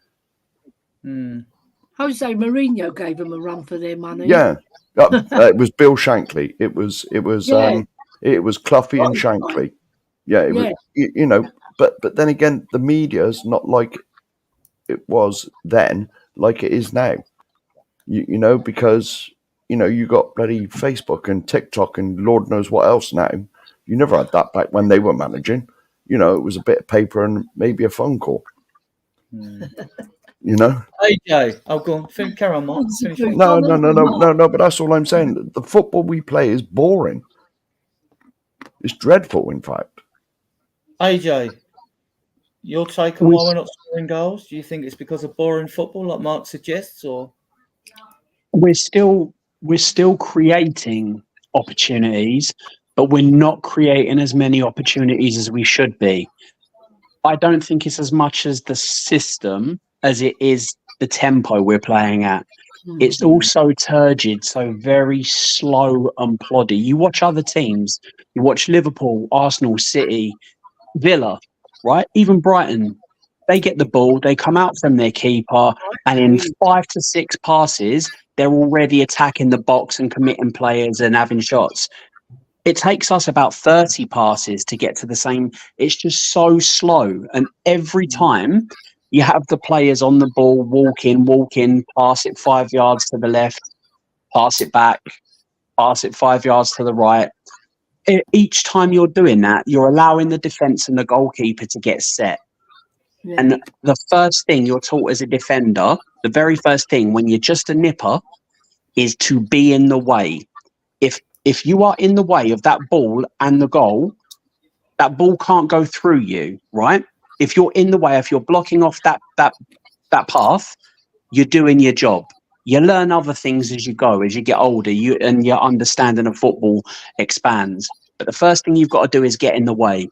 Jose Mourinho gave them a run for their money. Yeah, it was Bill Shankly. It was Cloughy and Shankly. Was, but then again, the media's not like it was then, like it is now. You know, because, you know, you got bloody Facebook and TikTok and Lord knows what else now. You never had that back when they were managing. You know, it was a bit of paper and maybe a phone call. You know? AJ, I'll go on. Carry on, Mark. Finish off. No, but that's all I'm saying. The football we play is boring. It's dreadful, in fact. AJ, your take on why we're not scoring goals? Do you think it's because of boring football, like Mark suggests, or we're still creating opportunities, but we're not creating as many opportunities as we should be. I don't think it's as much as the system as it is the tempo we're playing at. It's also turgid, so very slow and ploddy. You watch other teams, you watch Liverpool, Arsenal, City, Villa, right? Even Brighton, they get the ball, they come out from their keeper, and in 5 to 6 passes, they're already attacking the box and committing players and having shots. It takes us about 30 passes to get to the same. It's just so slow. And every time you have the players on the ball, walk in, pass it 5 yards to the left, pass it back, pass it 5 yards to the right. Each time you're doing that, you're allowing the defence and the goalkeeper to get set. Yeah. And the first thing you're taught as a defender, the very first thing when you're just a nipper, is to be in the way. If you are in the way of that ball and the goal, that ball can't go through you, right? If you're in the way, if you're blocking off that path, you're doing your job. You learn other things as you go, as you get older, and your understanding of football expands. But the first thing you've got to do is get in the way.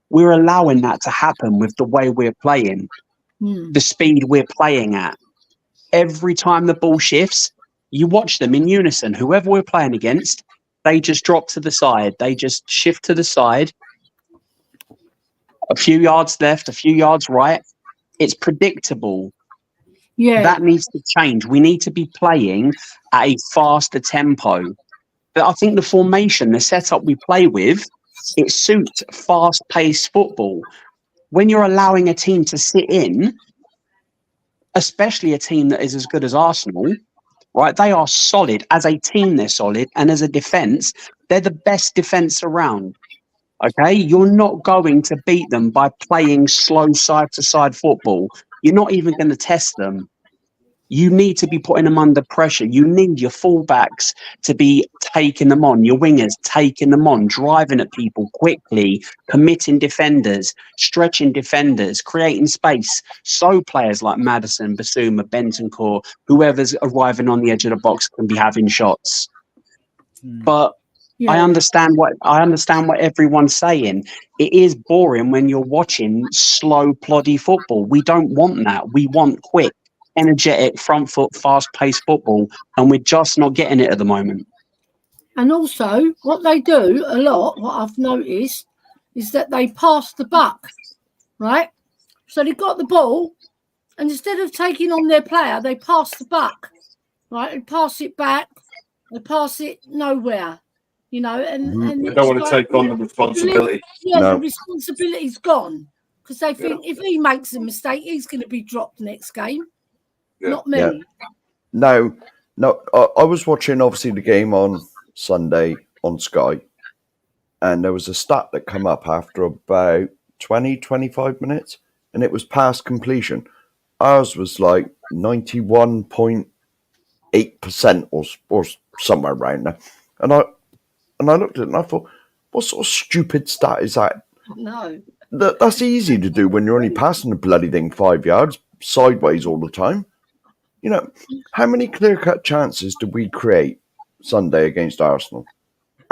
We're allowing that to happen with the way we're playing, the speed we're playing at. Every time the ball shifts, you watch them in unison. Whoever we're playing against, they just drop to the side. They just shift to the side. A few yards left, a few yards right. It's predictable. Yeah. That needs to change. We need to be playing at a faster tempo. But I think the formation, the setup we play with, it suits fast-paced football. When you're allowing a team to sit in, especially a team that is as good as Arsenal, right? They are solid. As a team, they're solid. And as a defence, they're the best defence around. Okay? You're not going to beat them by playing slow side-to-side football. You're not even going to test them. You need to be putting them under pressure. You need your fullbacks to be taking them on, your wingers taking them on, driving at people quickly, committing defenders, stretching defenders, creating space. So players like Maddison, Basuma, Bentancur, whoever's arriving on the edge of the box can be having shots. But yeah. I understand what everyone's saying. It is boring when you're watching slow, ploddy football. We don't want that. We want quick, energetic, front foot, fast-paced football, and we're just not getting it at the moment. And also, what they do a lot, what I've noticed, is that they pass the buck, right? So they got the ball, and instead of taking on their player, they pass the buck, right? They pass it back, they pass it nowhere, you know, and they don't want to take on the responsibility. Yeah, no. The responsibility's gone because they think if he makes a mistake, he's going to be dropped next game. Yeah. Not me. Yeah. No. I was watching, obviously, the game on Sunday on Sky, and there was a stat that came up after about 20, 25 minutes, and it was pass completion. Ours was like 91.8% or somewhere around there. And I looked at it and I thought, what sort of stupid stat is that? No. That's easy to do when you're only passing the bloody thing 5 yards sideways all the time. You know, how many clear-cut chances did we create Sunday against Arsenal?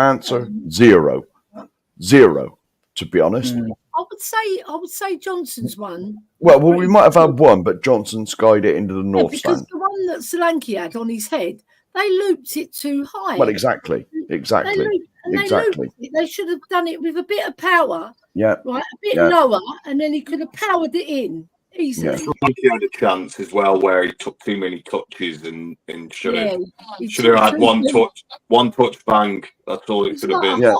Answer, 0. 0, to be honest. I would say Johnson's one. Well, we might have had one, but Johnson skied it into the north because stand. The one that Solanke had on his head, they looped it too high. Well, exactly. They should have done it with a bit of power. Yeah. Right, a bit lower, and then he could have powered it in. Easily. Yeah. He had a chance as well where he took too many touches and should have had one touch, bang. That's all it could have been. Yeah.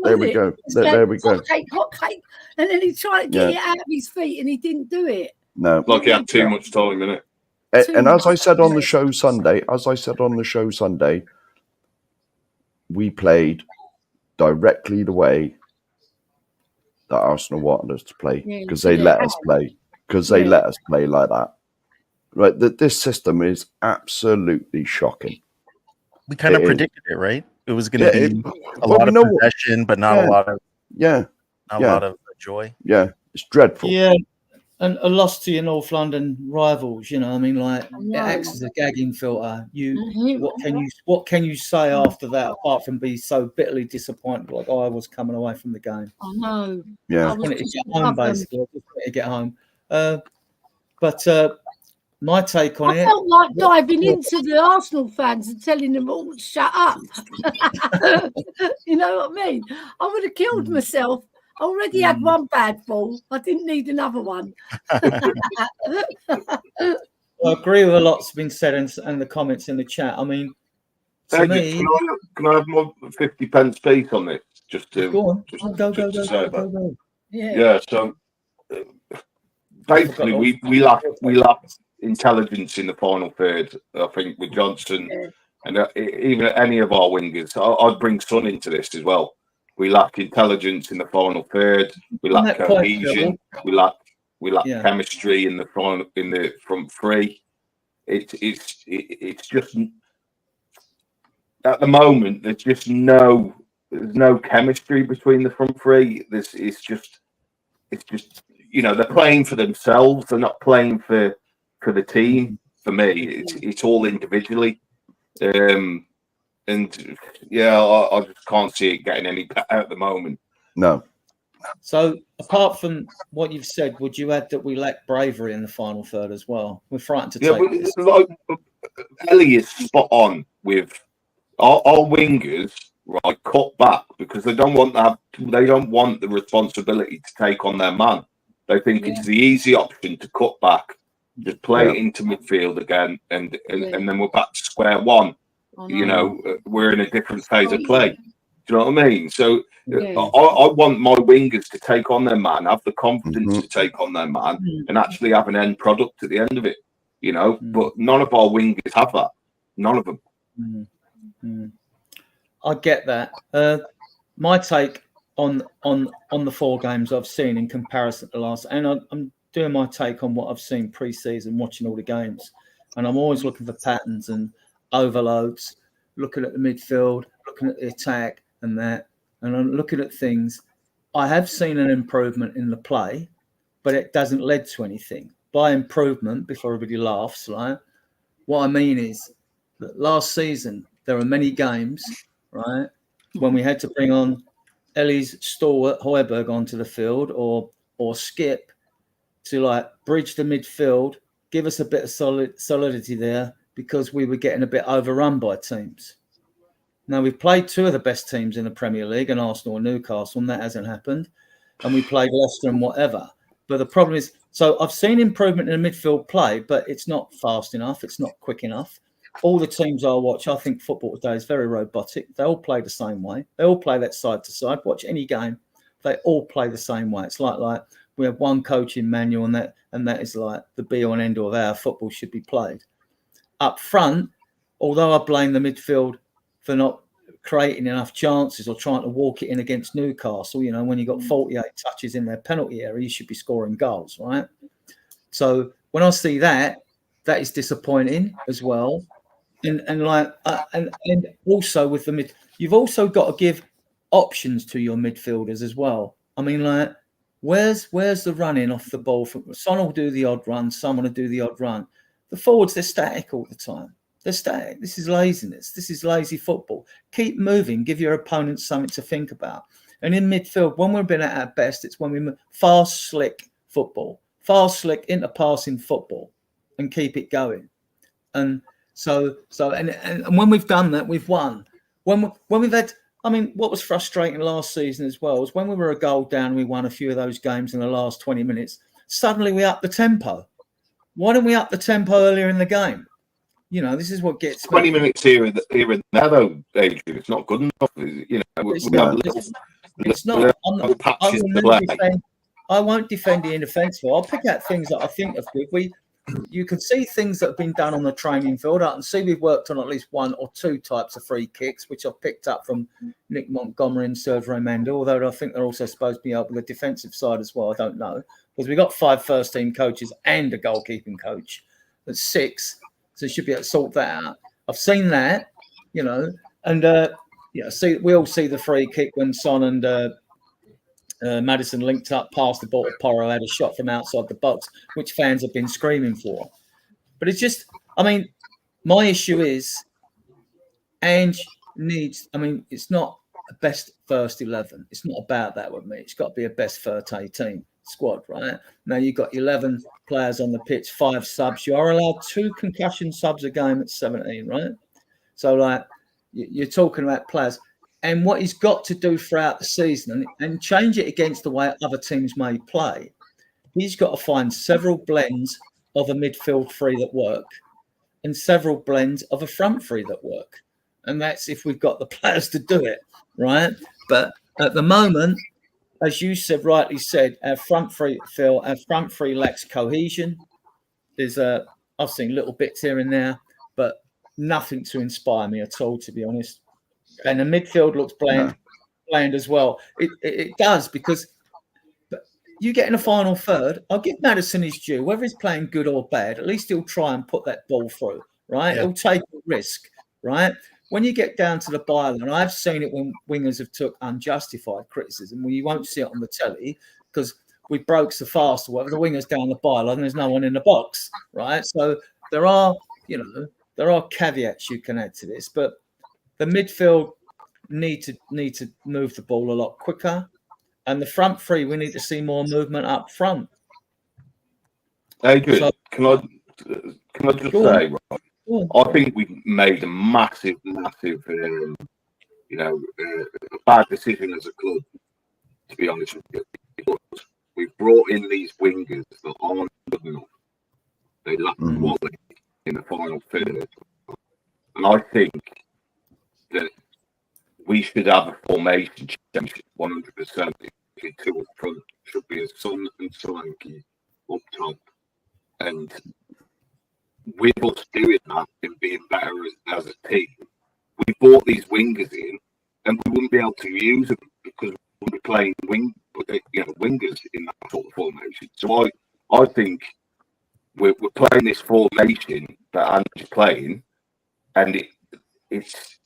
There we go. There we go. Hot cake. And then he tried to get it out of his feet and he didn't do it. No. Like he had too much time in it. And as I said on the show Sunday, we played directly the way that Arsenal wanted us to play because they let us play. Because they let us play like that. Right? This system is absolutely shocking. We kind of predicted it, right? It was going to be a lot of possession, but not a lot of a lot of joy. Yeah, it's dreadful. Yeah, and a loss to your North London rivals. You know, I mean, like it acts as a gagging filter. What can you say after that apart from be so bitterly disappointed, like I was coming away from the game? I know. Yeah, I wanted to get home basically. I just wanted to get home. But my take on it, I felt like diving into the Arsenal fans and telling them all to shut up. You know what I mean? I would have killed myself. I already had one bad fall. I didn't need another one. I agree with a lot's been said and the comments in the chat. I mean, to me, can I have my 50 pence piece on this? Just to go. Yeah. So basically, we lack intelligence in the final third. I think with Johnson and even any of our wingers, I'd bring Son into this as well. We lack intelligence in the final third. We lack cohesion. We lack chemistry in the front three. It's just at the moment there's just no chemistry between the front three. It's just they're playing for themselves. They're not playing for the team. For me, it's all individually. I just can't see it getting any better at the moment. No. So, apart from what you've said, would you add that we lack bravery in the final third as well? We're frightened to take this. Ellie is spot on with our wingers, right? Cut back because they don't want the responsibility to take on their man. They think it's the easy option to cut back, just play it into midfield again, and then we're back to square one. We're in a different phase of play. Do you know what I mean? So I want my wingers to take on their man, have the confidence to take on their man, and actually have an end product at the end of it. But none of our wingers have that. None of them. I get that. My take on the 4 games I've seen in comparison to last, and I'm doing my take on what I've seen pre-season, watching all the games, and I'm always looking for patterns and overloads, looking at the midfield, looking at the attack and that, and I'm looking at things. I have seen an improvement in the play, but it doesn't lead to anything. By improvement, before everybody laughs, right? What I mean is that last season there are many games, right, when we had to bring on Ellie's stalwart Højbjerg onto the field or Skip to like bridge the midfield, give us a bit of solidity there, because we were getting a bit overrun by teams. Now, we've played 2 of the best teams in the Premier League, and Arsenal and Newcastle, and that hasn't happened. And we played Leicester and whatever. But the problem is, so I've seen improvement in the midfield play, but it's not fast enough. It's not quick enough. All the teams I watch, I think football today is very robotic. They all play the same way. They all play that side to side. Watch any game. They all play the same way. It's like we have one coaching manual, and that is like the be-all and end-all of how football should be played. Up front, although I blame the midfield for not creating enough chances or trying to walk it in against Newcastle, when you got 48 touches in their penalty area, you should be scoring goals, right? So when I see that is disappointing as well. And also with the mid, you've also got to give options to your midfielders as well. I mean, like, where's the running off the ball? Son will do the odd run, someone will do the odd run. The forwards, they're static all the time. They're static. This is laziness. This is lazy football. Keep moving. Give your opponents something to think about. And in midfield, when we've been at our best, it's when we move fast, slick football. Fast, slick, interpassing football, and keep it going. And so when we've done that, we've won. When we've had, I mean, what was frustrating last season as well was when we were a goal down, we won a few of those games in the last 20 minutes. Suddenly we upped the tempo. Why don't we up the tempo earlier in the game? This is what gets 20 minutes here and there, though, Adrian. It's not good enough. It's not. I won't defend the inoffensive. I'll pick out things that I think are good. you can see things that have been done on the training field. I can see we've worked on at least 1 or 2 types of free kicks, which I've picked up from Nick Montgomery and Sergio Mendes, although I think they're also supposed to be able the defensive side as well. I don't know, because we've got 5 first-team coaches and a goalkeeping coach. That's 6, so you should be able to sort that out. I've seen that, and see, we all see the free kick when Son and Maddison linked up, passed the ball to Porro, had a shot from outside the box, which fans have been screaming for. But it's just, my issue is Ange needs, it's not a best first 11. It's not about that with me. It's got to be a best first 18 squad, right? Now you've got 11 players on the pitch, 5 subs. You are allowed 2 concussion subs a game at 17, right? So, you're talking about players. And what he's got to do throughout the season and change it against the way other teams may play, he's got to find several blends of a midfield three that work and several blends of a front three that work. And that's if we've got the players to do it, right? But at the moment, as you said, rightly said, our front three, Phil, our front three lacks cohesion. I've seen little bits here and there, but nothing to inspire me at all, to be honest. And the midfield looks bland as well. It does, because you get in the final third. I'll give Maddison his due. Whether he's playing good or bad, at least he'll try and put that ball through, right? Yeah. He'll take a risk, right? When you get down to the byline, I've seen it when wingers have took unjustified criticism. Well, you won't see it on the telly because we broke so fast or whatever. The winger's down the byline, there's no one in the box, right? So there are caveats you can add to this, but the midfield need to move the ball a lot quicker, and the front three, we need to see more movement up front. Adrian, can I just say, right? I think we made a massive, bad decision as a club, to be honest with you. Because we've brought in these wingers that aren't good enough. They lack quality in the final third. And I think that we should have a formation change 100%. 2 up front should be a Son and Solanke up top. And with us doing that and being better as a team, we brought these wingers in and we wouldn't be able to use them because we wouldn't be playing wingers in that sort of formation. So I think we're playing this formation that Andy's playing, and it's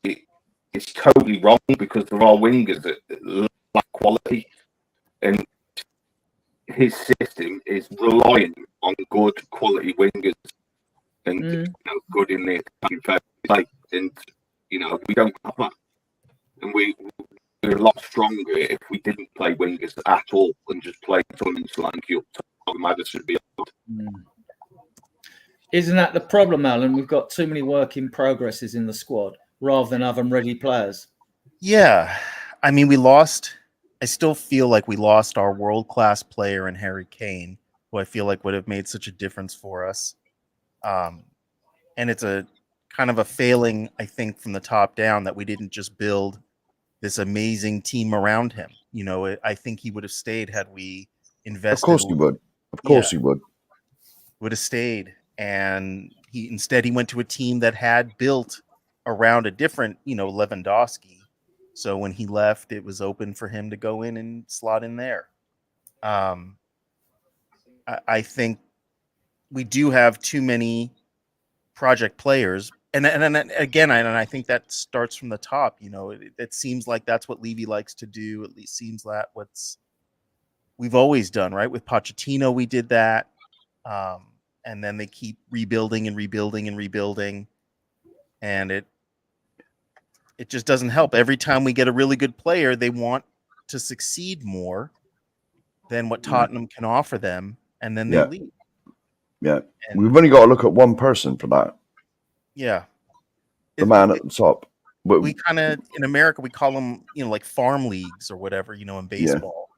totally wrong because there are wingers that lack quality, and his system is reliant on good quality wingers and good in the attacking play. And we don't have that, and we're a lot stronger if we didn't play wingers at all and just play Son and Solanke up top. Madison would be out. Isn't that the problem, Alan? We've got too many work in progresses in the squad rather than having ready players. Yeah. I still feel like we lost our world-class player in Harry Kane, who I feel like would have made such a difference for us. And it's a kind of a failing, I think, from the top down that we didn't just build this amazing team around him. I think he would have stayed had we invested. Of course he would. Of course he would. Would have stayed. And he went to a team that had built around a different, Lewandowski. So when he left, it was open for him to go in and slot in there. I think we do have too many project players. And again, I think that starts from the top. It seems like that's what Levy likes to do. At least seems that we've always done, right? With Pochettino, we did that. And then they keep rebuilding and rebuilding and rebuilding. And it just doesn't help. Every time we get a really good player, they want to succeed more than what Tottenham can offer them. And then they leave. Yeah. And we've only got to look at one person for that. Yeah. The man at the top. But we kind of, in America, we call them, like farm leagues or whatever, in baseball.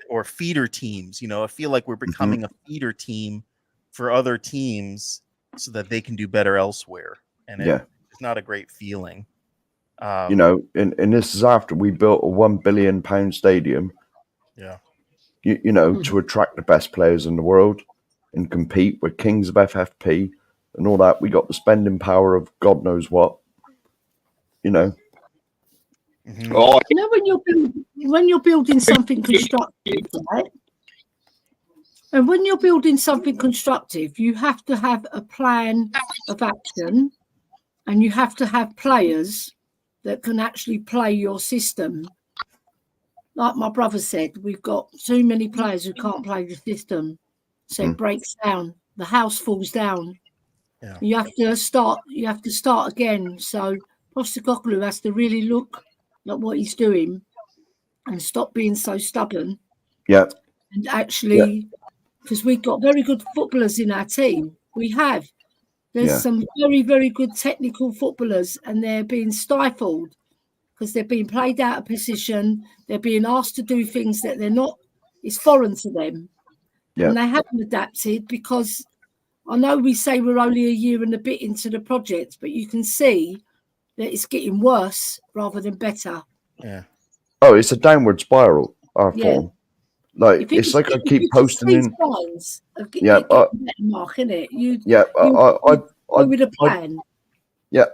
Or feeder teams. I feel like we're becoming a feeder team for other teams so that they can do better elsewhere. And it's not a great feeling. And this is after we built a £1 billion stadium. Yeah. To attract the best players in the world. and compete. We're kings of FFP and all that. We got the spending power of God knows what. You know. Mhm. Oh, You know, when you're building something constructive, right? And when you're building something constructive, you have to have a plan of action, and you have to have players that can actually play your system. Like my brother said, we've got too many players who can't play the system, so it breaks down. The house falls down. Yeah. You have to start. You have to start again. So Postecoglou has to really look at what he's doing and stop being so stubborn. Yeah. And actually, because we've got very good footballers in our team, we have. There's Yeah. some very, very good technical footballers, and they're being stifled because they're being played out of position. They're being asked to do things that they're not. It's foreign to them, Yeah. and they haven't adapted because. I know we say we're only a year and a bit into the project, but you can see that it's getting worse rather than better. Yeah. Oh, it's a downward spiral. Our Yeah. form. Like If it's like I if keep you posting see in. signs of Yeah, it getting better, Mark, innit? You I go with a plan.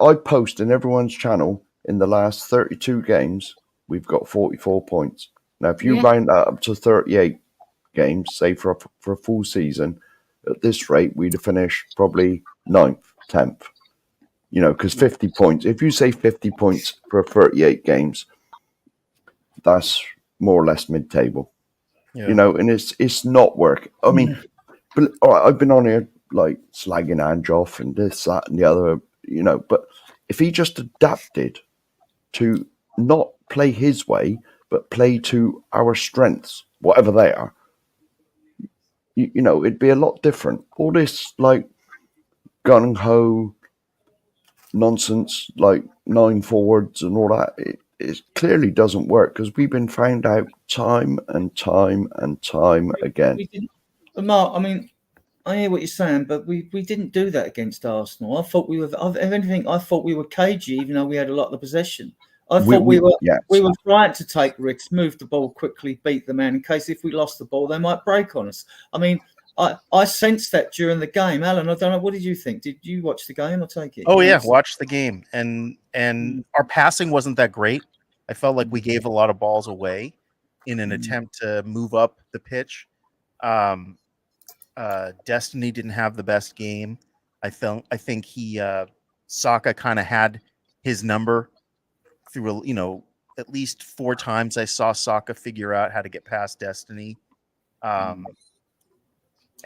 I post in everyone's channel in the last 32 games. We've got 44 points. Now, if you Yeah. round that up to 38 games, say for a full season, at this rate, we'd have finished probably 9th, 10th. You know, because 50 points. If you say 50 points for 38 games, that's more or less mid-table. Yeah. You know, and it's not work. I mean, but all right, I've been on here like slagging Ange off and this, that, and the other. You know, but if he just adapted to not play his way, but play to our strengths, whatever they are, you know, it'd be a lot different. All this like gung ho nonsense, like 9 forwards and all that, it clearly doesn't work because we've been found out time and time and time again. We didn't, Mark, I mean, I hear what you're saying, but we didn't do that against Arsenal. I thought we were, if anything, I thought we were cagey, even though we had a lot of the possession. I thought we were trying to take risks, move the ball quickly, beat the man in case if we lost the ball, they might break on us. I mean, I sensed that during the game. Alan, I don't know, what did you think? Did you watch the game or take it? Oh yeah, watch the game, and our passing wasn't that great. I felt like we gave a lot of balls away in an attempt to move up the pitch. Destiny didn't have the best game. I think Saka kind of had his number through, at least 4 times I saw Saka figure out how to get past Destiny.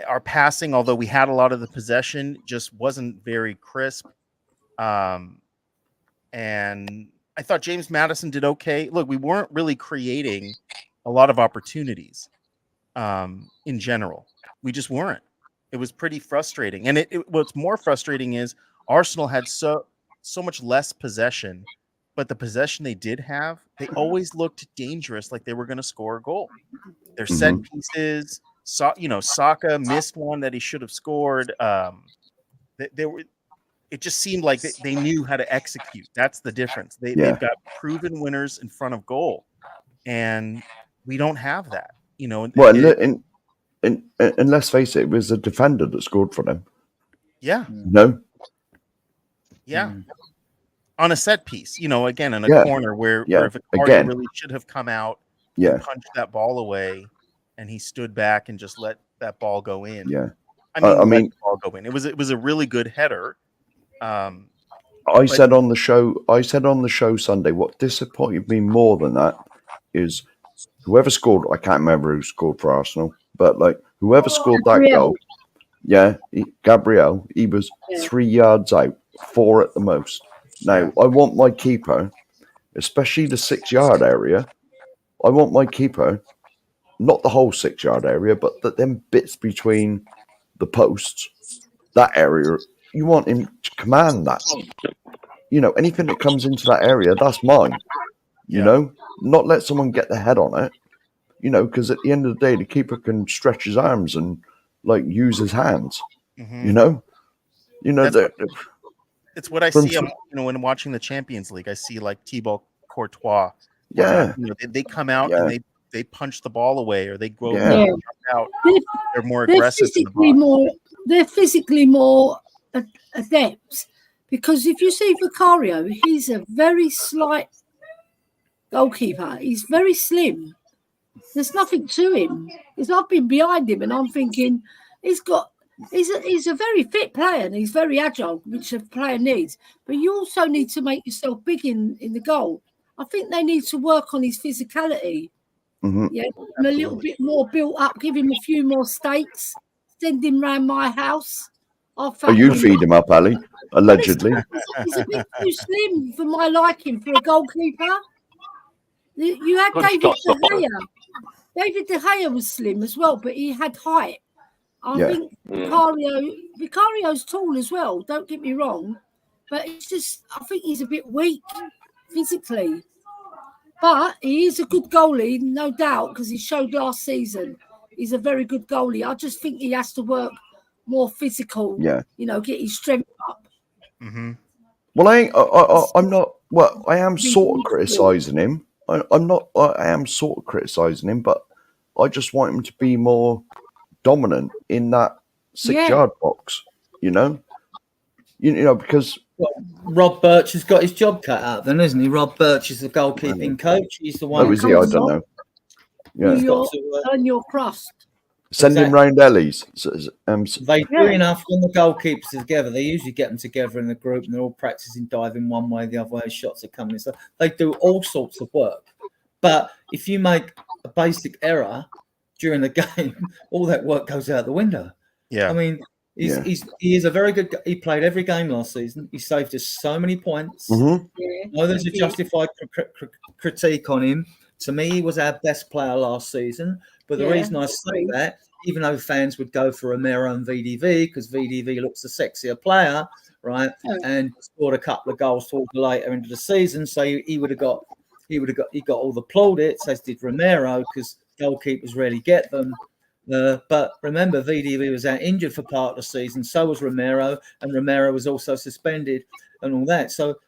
Our passing, although we had a lot of the possession, just wasn't very crisp. And I thought James Maddison did okay. Look, we weren't really creating a lot of opportunities in general. We just weren't. It was pretty frustrating. And what's more frustrating is Arsenal had so much less possession, but the possession they did have, they always looked dangerous, like they were going to score a goal. Their set pieces, Saka missed one that he should have scored. It just seemed like they knew how to execute. That's the difference. They've got proven winners in front of goal, and we don't have that. Well, and let's face it, it was a defender that scored for them. Yeah. No. Yeah. On a set piece, again, in a corner where Vicario really should have come out and punched that ball away, and he stood back and just let that ball go in. Yeah. I mean, ball go in. It was a really good header. I said on the show Sunday, what disappointed me more than that is whoever scored. I can't remember who scored for Arsenal, but like whoever scored that goal, Gabriel, he was 3 yards out, 4 at the most. Now I want my keeper, especially the 6-yard area. I want my keeper, not the whole 6-yard area, but them bits between the posts, that area. You want him to command that. Anything that comes into that area, that's mine. Not let someone get their head on it. Because at the end of the day, the keeper can stretch his arms and like use his hands. It's what I see. When watching the Champions League, I see like Thibaut Courtois. Yeah, they come out and they punch the ball away or they go Yeah. out. They're more They're aggressive. physically more adept, because if you see Vicario, he's a very slight goalkeeper. He's very slim. There's nothing to him. Because I've been behind him and I'm thinking he's a very fit player and he's very agile, which a player needs. But you also need to make yourself big in the goal. I think they need to work on his physicality. Mm-hmm. Yeah, and a little bit more built up, give him a few more steaks, send him round my house. Oh, you feed him up, Ali, allegedly. He's a bit too slim for my liking for a goalkeeper. You had David De Gea. David De Gea was slim as well, but he had height. I think Vicario's tall as well, don't get me wrong, but it's just, I think he's a bit weak physically. But he is a good goalie, no doubt, because he showed last season he's a very good goalie. I just think he has to work more physical, get his strength up. Mm-hmm. Well, I'm not. Well, I am sort of criticising him. I am sort of criticising him, but I just want him to be more dominant in that 6-yard box. You know, because Rob Birch has got his job cut out, then, isn't he? Rob Birch is the goalkeeping coach. He's the one. Oh, is he? I don't know. Yeah, Earn your crust. Send him round Ellie's. They do enough when the goalkeepers are together. They usually get them together in the group and they're all practicing diving one way, the other way, shots are coming. So they do all sorts of work. But if you make a basic error during the game, all that work goes out the window. Yeah. I mean, he is a very good. He played every game last season. He saved us so many points. Mm-hmm. No, there's a justified critique on him. To me, he was our best player last season. But the reason I say that, even though fans would go for Romero and VDV because VDV looks the sexier player, right, and scored a couple of goals towards the later into the season, so he got all the plaudits, as did Romero, because goalkeepers rarely get them. But remember, VDV was out injured for part of the season. So was Romero, and Romero was also suspended and all that. So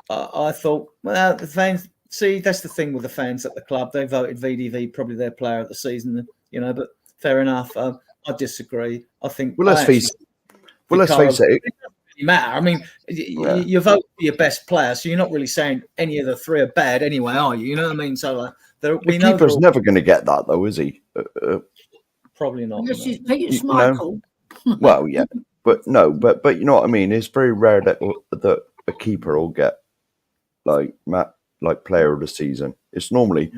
I thought, well, the fans. See, that's the thing with the fans at the club. They voted VDV probably their player of the season, but fair enough. I disagree. I think. Well, let's face it. It doesn't really matter. I mean, you vote for your best player, so you're not really saying any of the three are bad anyway, are you? You know what I mean? So the keeper's never going to get that, though, is he? Probably not. Unless he's Peter Schmeichel. Well, yeah, but you know what I mean. It's very rare that a keeper will get like player of the season. It's normally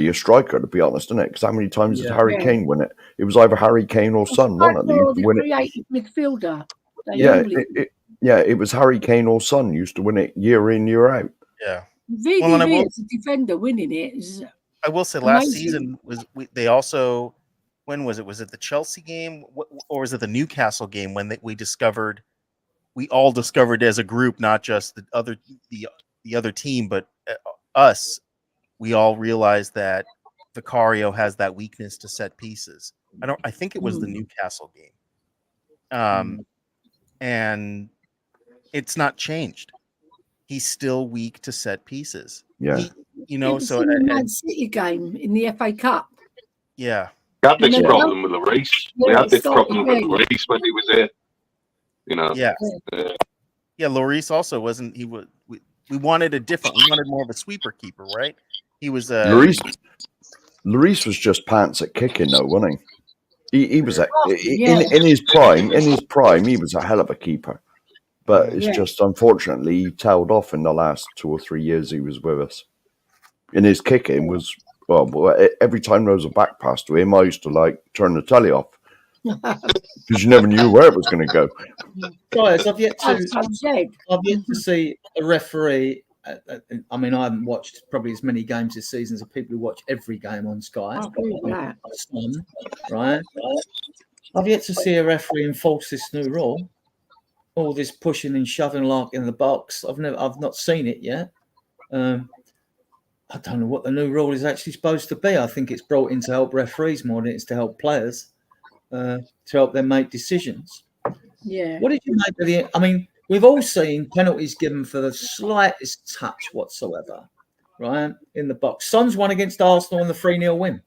a striker, to be honest, isn't it? Because how many times did Harry Kane win it? It was either Harry Kane or Son, wasn't it? The creative midfielder. It was Harry Kane or Son used to win it year in, year out. Yeah. VDV as a defender winning it is I will say last season they also, when was it? Was it the Chelsea game or was it the Newcastle game when we all discovered as a group, not just the other team, but us, we all realized that Vicario has that weakness to set pieces. I think it was the Newcastle game. And it's not changed. He's still weak to set pieces. Yeah. So in the Man City game in the FA Cup. Yeah. We had this problem with Lloris. We had this problem with Lloris when he was here. Yeah. Yeah, Lloris also wasn't. We wanted we wanted more of a sweeper keeper, right? He was Lloris was just pants at kicking, though, wasn't he? He was in his prime. In his prime, he was a hell of a keeper, but it's just unfortunately he tailed off in the last 2 or 3 years he was with us. And his kicking was every time there was a back pass to him, I used to turn the telly off because you never knew where it was going to go. Guys, I've yet to see a referee. I mean, I haven't watched probably as many games this season as the people who watch every game on Sky. Right? I've yet to see a referee enforce this new rule. All this pushing and shoving in the box. I've not seen it yet. I don't know what the new rule is actually supposed to be. I think it's brought in to help referees more than it's to help players, to help them make decisions. Yeah. What did you make of I mean, we've all seen penalties given for the slightest touch whatsoever, right, in the box. Son's won against Arsenal on the 3-0 win,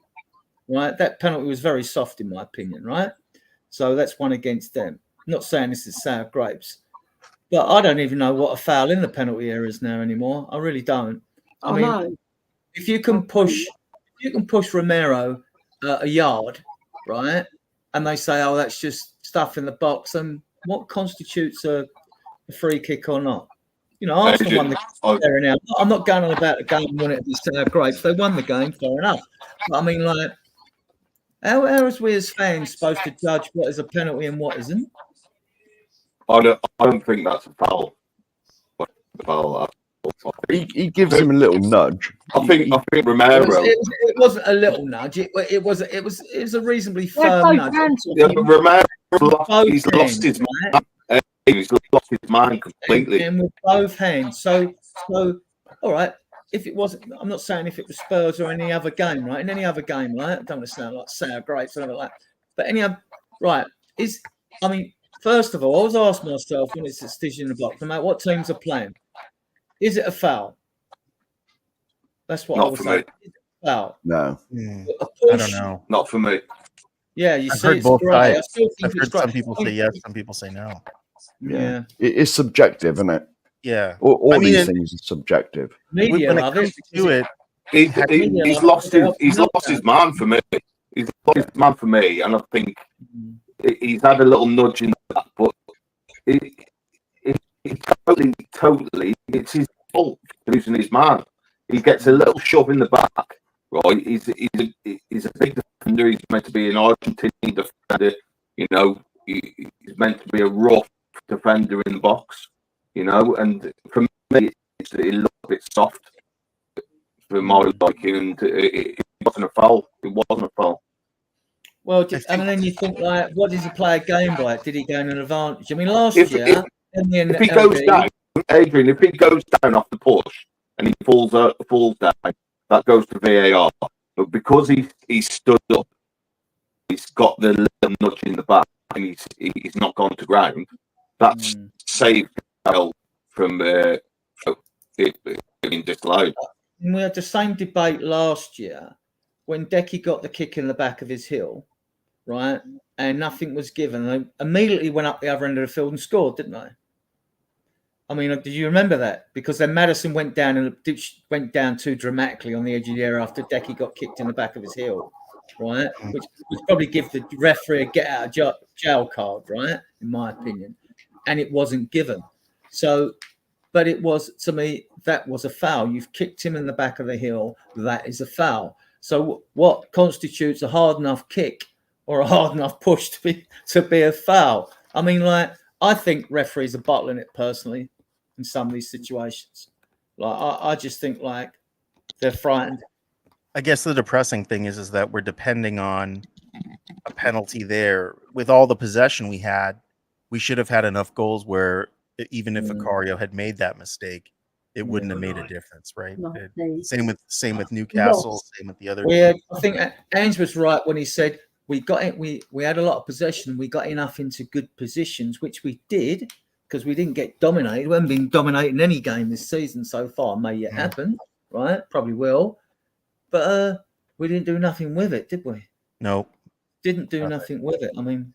right? That penalty was very soft in my opinion, right? So that's one against them. Not saying this is sour grapes, but I don't even know what a foul in the penalty area is now anymore. I really don't. I mean, know. if you can push Romero a yard, right, and they say, oh, that's just stuff in the box, and what constitutes a free kick or not? You know, Arsenal won the game fair enough. I'm not going on about the game and won it this grapes. They won the game, fair enough. But I mean, like, how is we as fans supposed to judge what is a penalty and what isn't? I don't think that's a foul. He gives him a little nudge. I think Romero. It wasn't a little nudge. It was a reasonably They're firm both nudge. hands off Yeah, him. but Romero Both lost hands, his right? mind. He's lost his mind completely. And with both hands. So all right. If it wasn't, I'm not saying if it was Spurs or any other game, right? In any other game, right? I don't want to sound like sour grapes or anything like that. But any other, right? First of all, I was asking myself when it's a decision in the box, no matter what teams are playing, is it a foul? That's what I Not was for saying. me. Is it a foul? No. A push, I don't know. Not for me. Yeah, you I've see, heard it's both great. I sides. still think I've it's heard great. some people say yes, some people say no. Yeah. It's subjective, isn't it? Yeah. All I mean, these things are subjective. Media when it love comes it. to it, He's lost his mind for me. He's lost his mind for me, and I think he's had a little nudge in that, but he totally, it's his fault for losing his mind. He gets a little shove in the back, right? He's a big defender. He's meant to be an Argentinian defender. You know, he's meant to be a rough defender in the box. You know, and for me, it's a little bit soft for my liking, and it wasn't a foul. It wasn't a foul. Well, and then you think, like, what does he play a game by? Did he gain an advantage? I mean, last If year, if he goes down, Adrian, if he goes down off the push and he falls down, that goes to VAR. But because he stood up, he's got the little nudge in the back, and he's not gone to ground. That's saved from it being disallowed. We had the same debate last year when Decky got the kick in the back of his heel, right? And nothing was given. They immediately went up the other end of the field and scored, didn't they? I mean, did you remember that? Because then Maddison went down too dramatically on the edge of the area after Decky got kicked in the back of his heel, right? Which would probably give the referee a get out of jail card, right? In my opinion. And it wasn't given. So, but it was, to me, that was a foul. You've kicked him in the back of the heel. That is a foul. So what constitutes a hard enough kick or a hard enough push to be a foul? I mean, like, I think referees are bottling it personally in some of these situations. Like, I just think, like, they're frightened. I guess the depressing thing is that we're depending on a penalty there. With all the possession we had, we should have had enough goals where even if Vicario had made that mistake, it wouldn't have made a difference, right? Same with Newcastle, same with the other. I think Ange was right when he said we had a lot of possession. We got enough into good positions, which we did because we didn't get dominated. We haven't been dominating any game this season so far. May yet happen, right? Probably will, but we didn't do nothing with it, did we? No, didn't do nothing with it. I mean.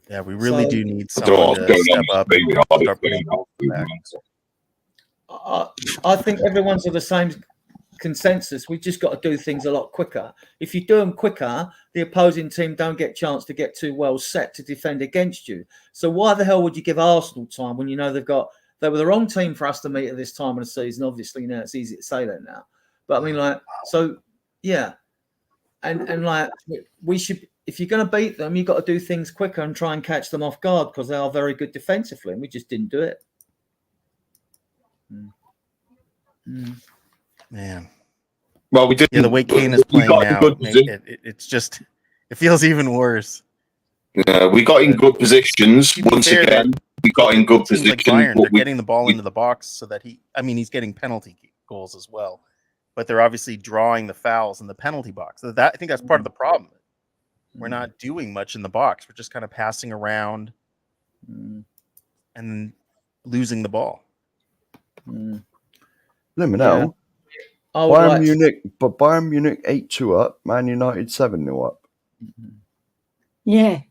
Yeah, we really do need someone to step up and start putting back. I think everyone's of the same consensus. We've just got to do things a lot quicker. If you do them quicker, the opposing team don't get a chance to get too well set to defend against you. So why the hell would you give Arsenal time when you know they were the wrong team for us to meet at this time of the season? Obviously, now it's easy to say that now. But I mean, like, so yeah. And like, we should, if you're going to beat them, you've got to do things quicker and try and catch them off guard because they are very good defensively, and we just didn't do it. Man. Well, we did. Yeah, the way Kane is playing now, it's just, it feels even worse. Yeah, we got in good positions once again. We got in good positions. Like they're getting the ball into the box so that he's getting penalty goals as well. But they're obviously drawing the fouls in the penalty box. So I think that's part of the problem. We're not doing much in the box. We're just kind of passing around and losing the ball. Let me Yeah. know. I would Bayern like to- Munich, but Bayern Munich 8-2 up, Man United 7-0 up. Yeah,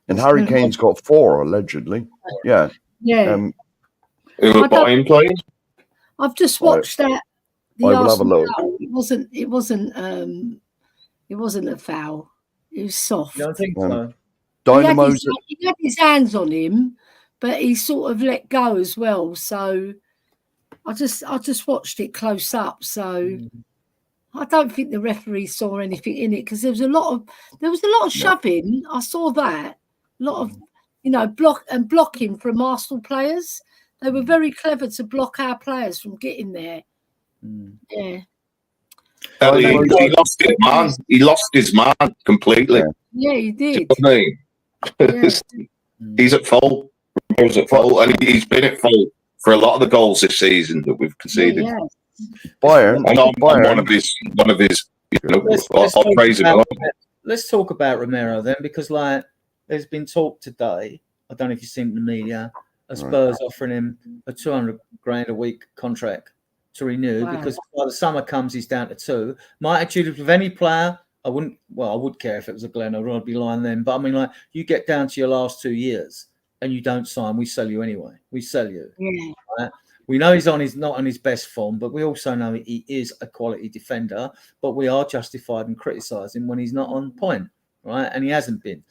And It's Harry gonna- Kane's got 4 allegedly. Yeah. yeah. Who I are don't- Bayern playing? I've just I- watched that. The I will have a Arsenal look. goal. It wasn't a foul. It was soft. I don't think so. Dynamo's He had his hands on him, but he sort of let go as well. So I just watched it close up. So I don't think the referee saw anything in it because there was a lot of shoving. I saw that. A lot of blocking from Arsenal players. They were very clever to block our players from getting there. Yeah. He lost his man. He lost his man completely. Yeah, he did. Do you know what I mean? Yeah. He's at fault. He's at fault, and he's been at fault for a lot of the goals this season that we've conceded. Yeah. Bayern. And I'm Bayern. one of his. Let's I'll praise him. Let's talk about Romero then, because like there's been talk today. I don't know if you've seen the media. Spurs offering him a 200 grand a week contract to renew because by the summer comes he's down to 2. My attitude is with any player, I would care if it was a Glenn or I'd be lying then. But I mean, like you get down to your last 2 years and you don't sign, we sell you anyway. We sell you. Yeah. Right? We know he's not on his best form, but we also know he is a quality defender. But we are justified in criticising when he's not on point, right? And he hasn't been.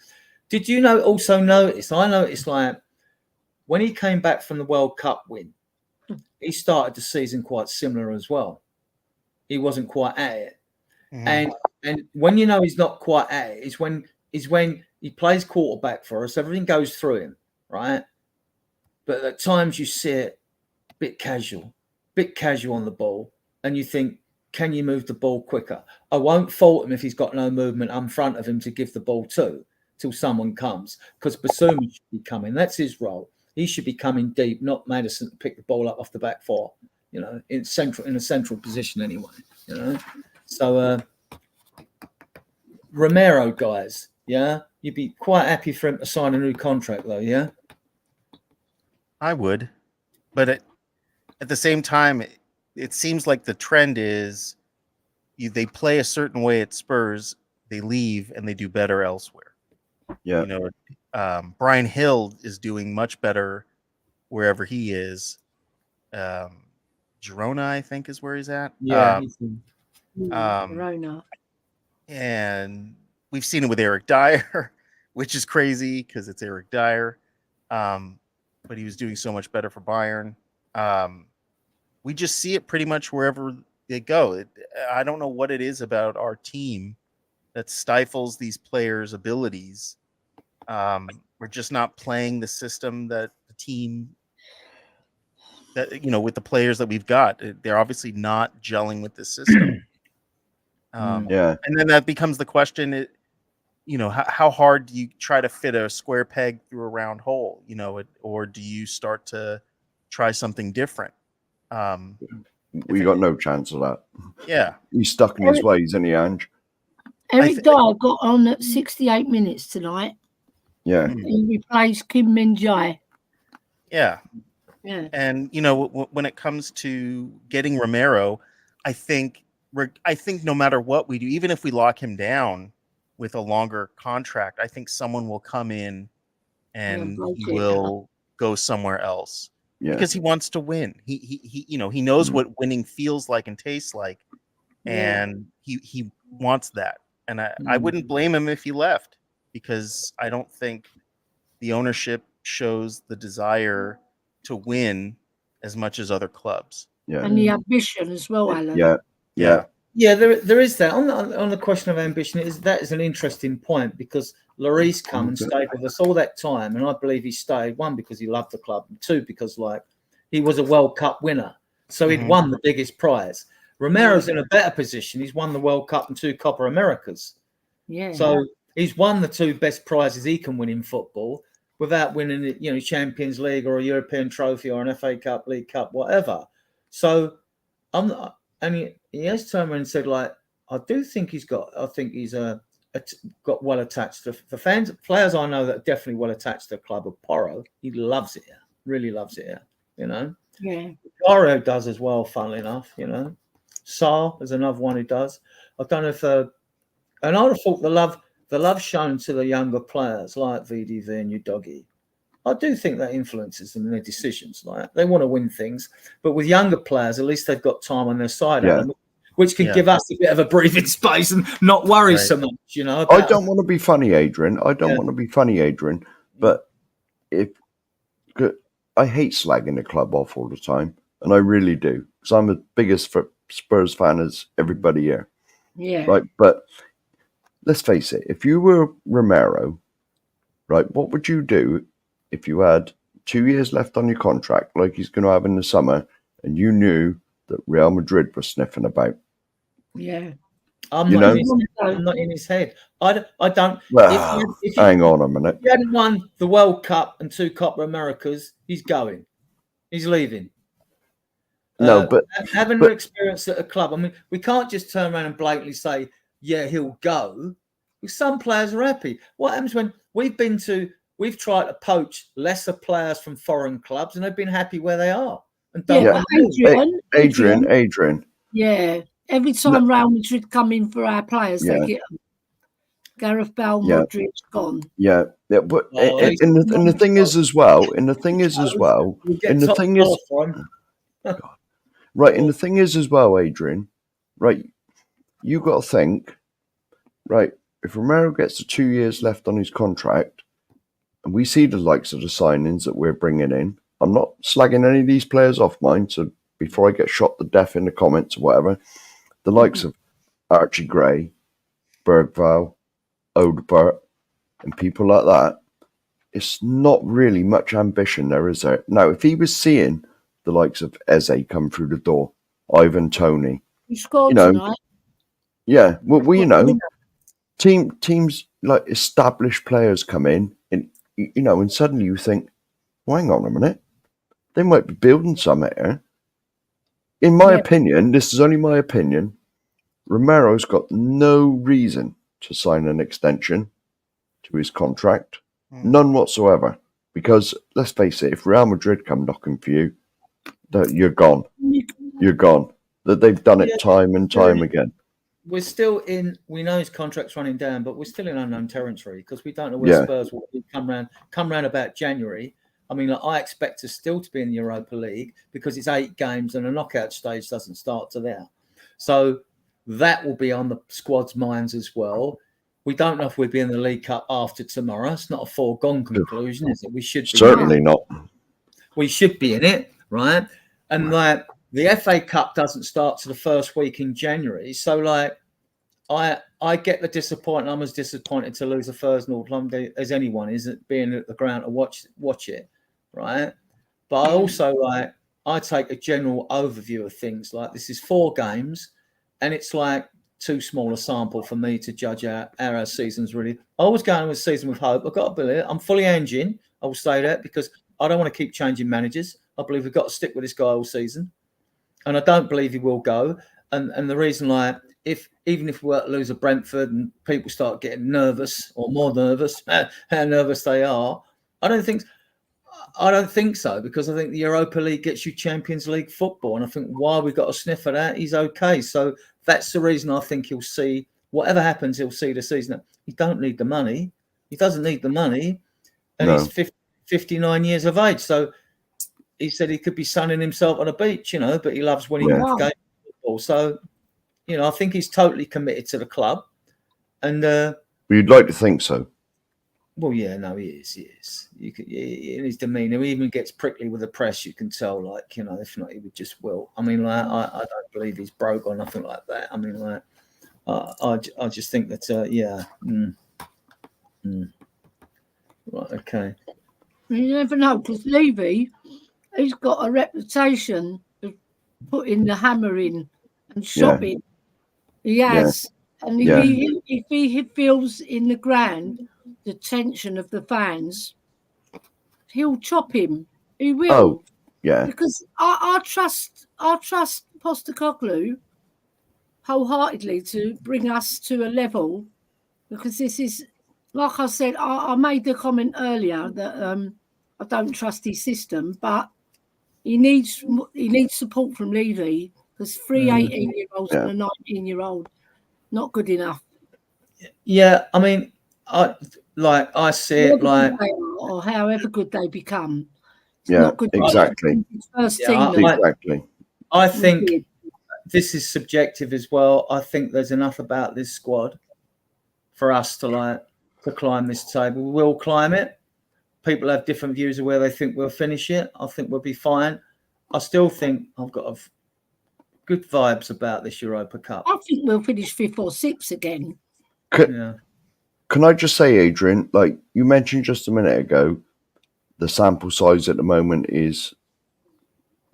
Did you also notice? I noticed like when he came back from the World Cup win, he started the season quite similar as well. He wasn't quite at it, and when you know he's not quite at it, is when he plays quarterback for us. Everything goes through him, right? But at times you see it a bit casual on the ball, and you think, can you move the ball quicker? I won't fault him if he's got no movement in front of him to give the ball to till someone comes, because Basuma should be coming. That's his role. He should be coming deep, not Madison to pick the ball up off the back four, in a central position anyway, So Romero, guys, yeah? You'd be quite happy for him to sign a new contract though, yeah? I would. But at the same time, it seems like the trend is they play a certain way at Spurs, they leave and they do better elsewhere. Yeah. Brian Hill is doing much better wherever he is. Girona, I think, is where he's at. Yeah. Corona. And we've seen it with Eric Dyer, which is crazy because it's Eric Dyer. But he was doing so much better for Bayern. We just see it pretty much wherever they go. I don't know what it is about our team that stifles these players' abilities. We're just not playing the system that the team that with the players that we've got. They're obviously not gelling with the system. And then that becomes the question: how hard do you try to fit a square peg through a round hole? Or do you start to try something different? We got no chance of that. Yeah, he's stuck in his ways, isn't he, Ange? Eric Dyer got on at 68 minutes tonight. Yeah. He replaced Kim Min-jae. Yeah. Yeah. And when it comes to getting Romero, I think no matter what we do, even if we lock him down with a longer contract, I think someone will come in and he will go somewhere else because he wants to win. He knows what winning feels like and tastes like, and he wants that. And I wouldn't blame him if he left, because I don't think the ownership shows the desire to win as much as other clubs. Yeah. And the ambition as well, Alan. Yeah. There is that. On the question of ambition, that is an interesting point, because Lloris come and stayed with us all that time, and I believe he stayed, 1, because he loved the club, and 2, because he was a World Cup winner, so he'd won the biggest prize. Romero's in a better position. He's won the World Cup and 2 Copa Americas. Yeah. So he's won the 2 best prizes he can win in football without winning, Champions League or a European trophy or an FA Cup, League Cup, whatever. So he has turned around and said, I do think he's got well attached to the fans. Players I know that are definitely well attached to the club of Porro. He loves it here, really loves it here, Yeah. Dario does as well, funnily enough, you know. Saar is another one who does. I don't know if and I would have thought the love shown to the younger players like VDV and Udogie, I do think that influences them in their decisions. Like they want to win things, but with younger players, at least they've got time on their side, Yeah. which can give us a bit of a breathing space and not worry so much, you know. I don't want to be funny, Adrian. But I hate slagging the club off all the time, and I really do, because I'm the biggest Spurs fan as everybody here. Yeah. Right, but let's face it, if you were Romero, right, what would you do if you had 2 years left on your contract, like he's going to have in the summer, and you knew that Real Madrid was sniffing about? Yeah. I'm not in his head. I don't. Well, hang on a minute. If he hadn't won the World Cup and 2 Copa Americas, he's going. He's leaving. No, but having an experience at a club, I mean, we can't just turn around and blatantly say, yeah, he'll go. Some players are happy. What happens when we've tried to poach lesser players from foreign clubs and they've been happy where they are? And Adrian. Yeah. Every time Real Madrid come in for our players, they get them. Gareth Bale, Modric, gone. Yeah. But and the thing is as well, Adrian, right, you got to think, right, if Romero gets the 2 years left on his contract, and we see the likes of the signings that we're bringing in, I'm not slagging any of these players off, mine, so before I get shot to death in the comments or whatever, the likes of Archie Gray, Bergvall, Odebert, and people like that, it's not really much ambition there, is there? Now, if he was seeing the likes of Eze come through the door, Ivan Toney, he scored tonight. Yeah, well, teams like established players come in, and and suddenly you think, well, hang on a minute, they might be building something here. In my opinion, this is only my opinion, Romero's got no reason to sign an extension to his contract. None whatsoever. Because, let's face it, if Real Madrid come knocking for you, you're gone. You're gone. That they've done it time and time again. We're still we know his contract's running down, but we're still in unknown territory because we don't know where Spurs will come round about January. I mean, I expect us still to be in the Europa League because it's 8 games and the knockout stage doesn't start till there. So that will be on the squad's minds as well. We don't know if we'll be in the League Cup after tomorrow. It's not a foregone conclusion, is it? We should be. Certainly not. We should be in it, right? And like the FA Cup doesn't start to the first week in January. So like I get the disappointment. I'm as disappointed to lose the first North London as anyone is at being at the ground to watch it, right? But I also I take a general overview of things. Like this is 4 games, and it's like too small a sample for me to judge our season's really. I was going with season with hope. I've got to believe it. I'm fully engine. I will say that because I don't want to keep changing managers. I believe we've got to stick with this guy all season, and I don't believe he will go. And the reason, even if we were to lose a Brentford and people start getting nervous or more nervous, how nervous they are, I don't think so, because I think the Europa League gets you Champions League football, and I think while we've got a sniff of that, he's okay. So that's the reason I think he'll see whatever happens. He'll see the season. He don't need the money. He doesn't need the money, and he's 59 years of age. So he said he could be sunning himself on a beach, but he loves winning games of football. So, I think he's totally committed to the club, and you'd like to think so. Well, yeah, no, he is. In his demeanour, he even gets prickly with the press. You can tell, if not, he would just wilt. I mean, I don't believe he's broke or nothing like that. I mean, I just think that, Right, okay. You never know, because Levy, he's got a reputation of putting the hammer in and shopping. He has. And if he feels in the ground the tension of the fans, he'll chop him. He will. Oh, yeah. Because I trust Postecoglou wholeheartedly to bring us to a level, because this is, like I said, I made the comment earlier that I don't trust his system, but He needs support from Levy, because three 18-year-olds and a 19-year-old, not good enough. Yeah, I mean, I see it like, or however good they become. It's Yeah, not good exactly. First Yeah, team. Exactly. I think this is subjective as well. I think there's enough about this squad for us to climb this table. We'll climb it. People have different views of where they think we'll finish it. I think we'll be fine. I still think I've got good vibes about this Europa Cup. I think we'll finish 5th or 6th again. Can I just say, Adrian, like you mentioned just a minute ago, the sample size at the moment is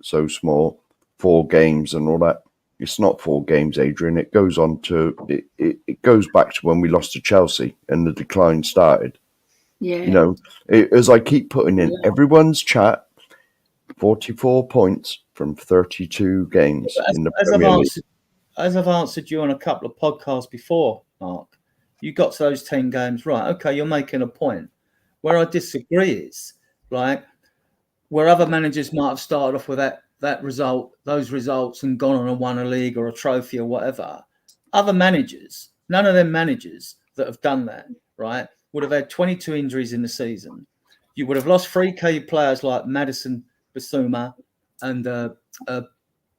so small, 4 games and all that. It's not 4 games, Adrian. It goes on to it goes back to when we lost to Chelsea and the decline started. Yeah. You know, as I keep putting in everyone's chat, 44 points from 32 games in the Premier League. As I've answered you on a couple of podcasts before, Mark, you got to those 10 games right. Okay, you're making a point. Where I disagree is where other managers might have started off with those results and gone on and won a league or a trophy or whatever. Other managers, none of them managers that have done that, right, would have had 22 injuries in the season. You would have lost 3 key players like Madison, Basuma, and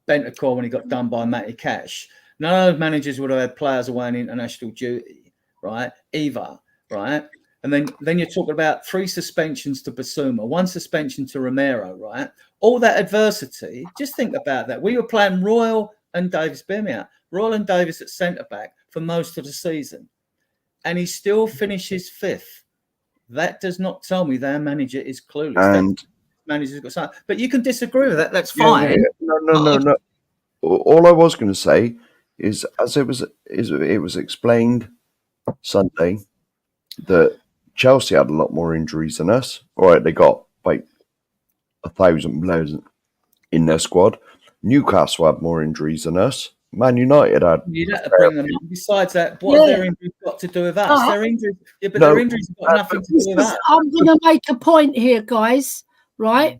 Bentancur when he got done by Matty Cash. None of those managers would have had players away on international duty, right? Either, right? And then you're talking about 3 suspensions to Basuma, 1 suspension to Romero, right? All that adversity. Just think about that. We were playing Royal and Davis, bear me out, Royal and Davis at centre back for most of the season, and he still finishes 5th. That does not tell me their manager is clueless. And manager's got something, but you can disagree with that. That's fine. Yeah. No. All I was going to say is, as it was explained Sunday, that Chelsea had a lot more injuries than us. All right, they got like 1,000 players in their squad. Newcastle had more injuries than us. Man United had. You'd have to bring them up. Besides that, what have their injuries got to do with us? Their injuries, their injuries have got nothing to do with us. I'm going to make a point here, guys. Right?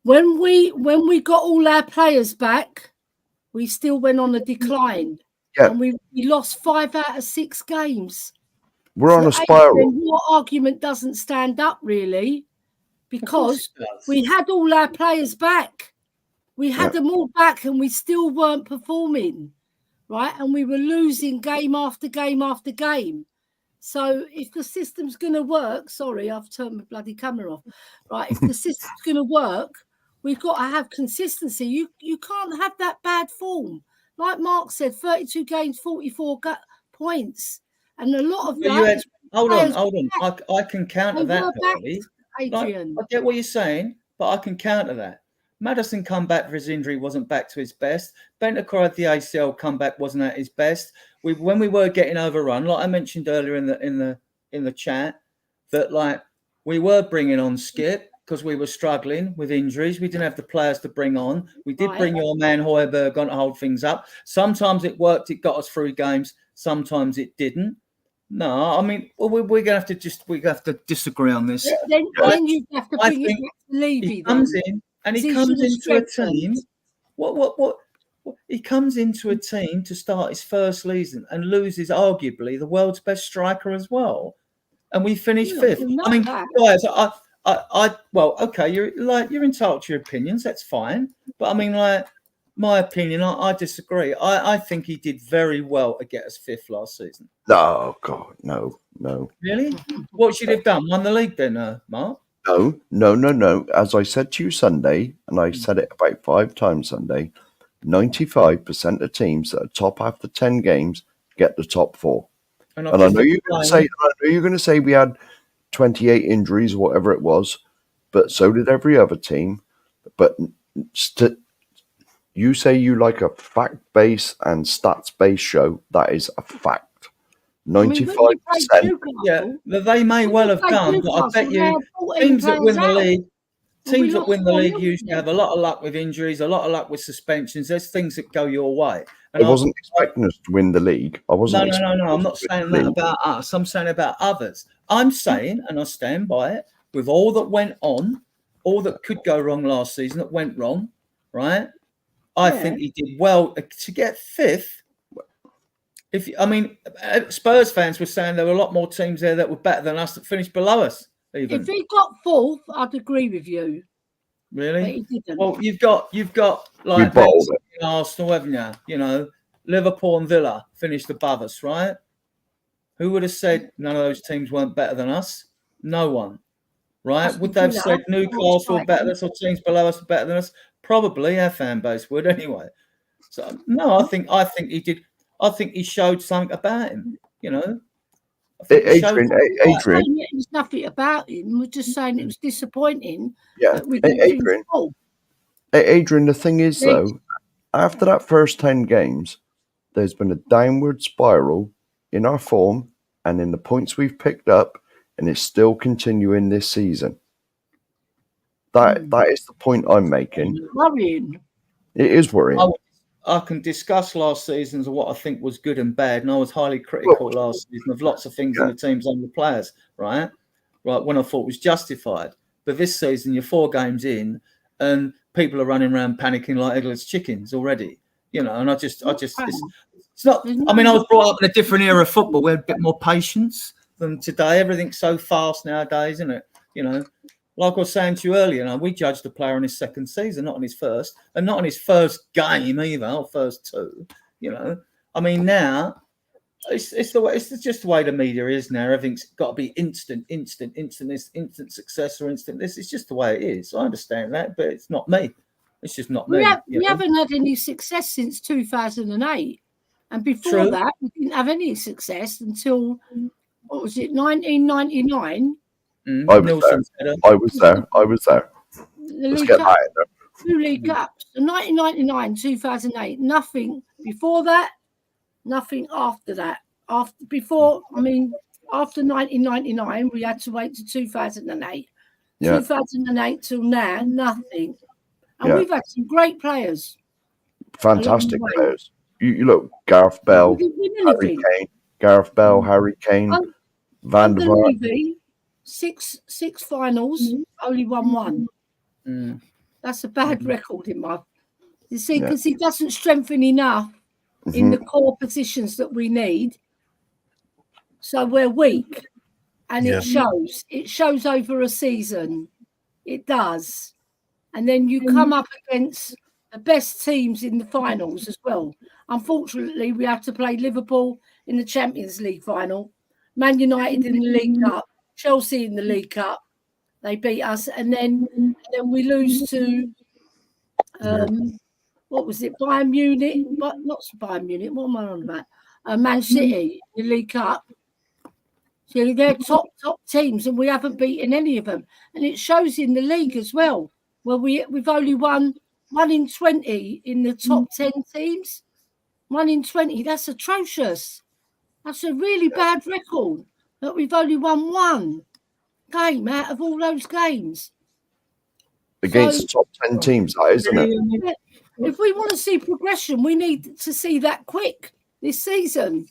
When we got all our players back, we still went on a decline. Yeah. And we lost 5 out of 6 games. We're on a spiral. Your argument doesn't stand up, really, because we had all our players back. We had them all back and we still weren't performing, right? And we were losing game after game after game. So if the system's going to work, sorry, I've turned my bloody camera off, right? If the system's going to work, we've got to have consistency. You can't have that bad form. Like Mark said, 32 games, 44 points. And a lot of that... Hold on. I can counter that, Adrian. I get what you're saying, but I can counter that. Maddison come back for his injury, wasn't back to his best. Bentancur had the ACL comeback, wasn't at his best. When we were getting overrun, like I mentioned earlier in the chat, that we were bringing on Skip because we were struggling with injuries. We didn't have the players to bring on. We did bring your man Højbjerg on to hold things up. Sometimes it worked; it got us through games. Sometimes it didn't. No, I mean, we're going to have to disagree on this. Then you have to bring it back to Levy. He comes in. And he comes into a team. What? He comes into a team to start his first season and loses arguably the world's best striker as well. And we finished 5th. I mean, guys, okay, you're entitled to your opinions. That's fine. But I mean, my opinion, I disagree. I think he did very well to get us 5th last season. Oh God, no. Really? What should he have done? Won the league then, Mark? No. As I said to you Sunday, and I said it about 5 times Sunday, 95% of teams that are top after 10 games get the top 4. And I know you're going to say we had 28 injuries or whatever it was, but so did every other team. But you say you like a fact-based and stats-based show. That is a fact. 95%. Yeah, they may well have done, but I bet you teams that win the league usually have a lot of luck with injuries, a lot of luck with suspensions. There's things that go your way. And I wasn't expecting us to win the league. I wasn't. No. I'm not saying that about us. I'm saying about others. I'm saying, and I stand by it, with all that went on, all that could go wrong last season that went wrong, right? I think he did well to get 5th. Spurs fans were saying there were a lot more teams there that were better than us that finished below us. Even if he got 4th, I'd agree with you. Really? But he didn't. Well, you've got like Arsenal, haven't you? You know, Liverpool and Villa finished above us, right? Who would have said none of those teams weren't better than us? No one, right? That's would they have said Newcastle were better than us or teams below us were better than us? Probably our fan base would anyway. So no, I think he did. I think he showed something about him. You know, Adrian, there's nothing about him. We're just saying it was disappointing. Yeah, Adrian. The thing is, though, after that first 10 games, there's been a downward spiral in our form and in the points we've picked up, and it's still continuing this season. That is the point I'm making. It's worrying. It is worrying. I can discuss last season's what I think was good and bad, and I was highly critical last season of lots of things in the teams and the players, right? When I thought was justified. But this season, you're 4 games in, and people are running around panicking like headless chickens already, you know. And it's not. I mean, I was brought up in a different era of football. We had a bit more patience than today. Everything's so fast nowadays, isn't it? You know. Like I was saying to you earlier, we judged the player on his second season, not on his first, and not on his first game either, or first 2. You know, I mean, now it's just the way the media is now. Everything's got to be instant success or instant this. It's just the way it is. I understand that, but it's not me. It's just not me. We haven't had any success since 2008, and before that, we didn't have any success until 1999. I was there. Let's get that in there. 2 League Cups. 1999, 2008. Nothing before that. Nothing after that. After 1999, we had to wait to 2008. Yeah. 2008 till now, nothing. And we've had some great players. Fantastic players. You look, Gareth Bell, Harry Kane. Harry Kane, Van der Vaart. 6 finals, only won 1. That's a bad record in my. You see, because he doesn't strengthen enough in the core positions that we need, so we're weak, and it shows. It shows over a season. It does, and then you come up against the best teams in the finals as well. Unfortunately, we have to play Liverpool in the Champions League final, Man United in the League Cup. Chelsea in the League Cup, they beat us, and then we lose to what was it? Bayern Munich, but not Bayern Munich. What am I on about? Man City in the League Cup. So they're top teams, and we haven't beaten any of them, and it shows in the league as well. Where we've only won 1 in 20 in the top 10 teams. 1 in 20. That's atrocious. That's a really bad record. That we've only won 1 game out of all those games against the top 10 teams, isn't it? If we want to see progression, we need to see that quick this season.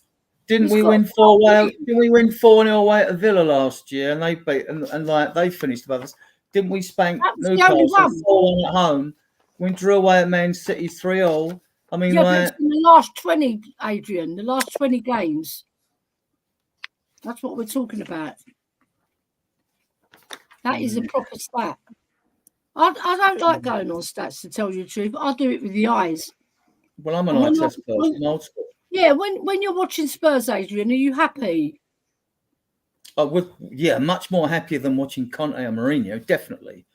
Didn't we win 4-0 away at Villa last year, and they beat and like they finished above us? Didn't we spank Newcastle 4-1 at home? We drew away at Man City 3-0. I mean, but it's in the last 20, Adrian, the last 20 games. That's what we're talking about. That is a proper stat. I don't like going on stats, to tell you the truth. I do it with the eyes. Well, I'm an eye test person. Yeah, when you're watching Spurs, Adrian, are you happy? Much more happier than watching Conte and Mourinho, definitely.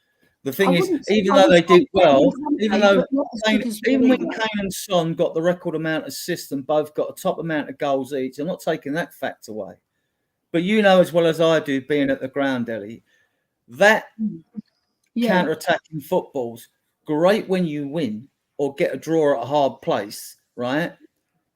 The thing is, even though they did well, even when Kane and Son got the record amount of assists and both got a top amount of goals each, I'm not taking that fact away. But you know as well as I do, being at the ground, Ellie, that counter-attacking football's great when you win or get a draw at a hard place, right?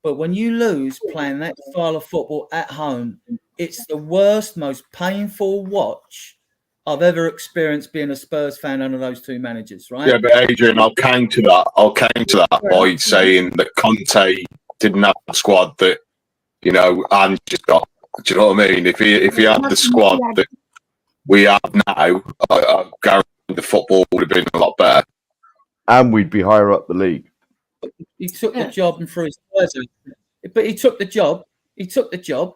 But when you lose playing that style of football at home, it's the worst, most painful watch I've ever experienced being a Spurs fan under those 2 managers, right? Yeah, but Adrian, I'll counter that by saying that Conte didn't have a squad that, and just got. Do you know what I mean? If he had the squad that we have now, I guarantee the football would have been a lot better. And we'd be higher up the league. He took the job and threw his toys out. But he took the job. He took the job.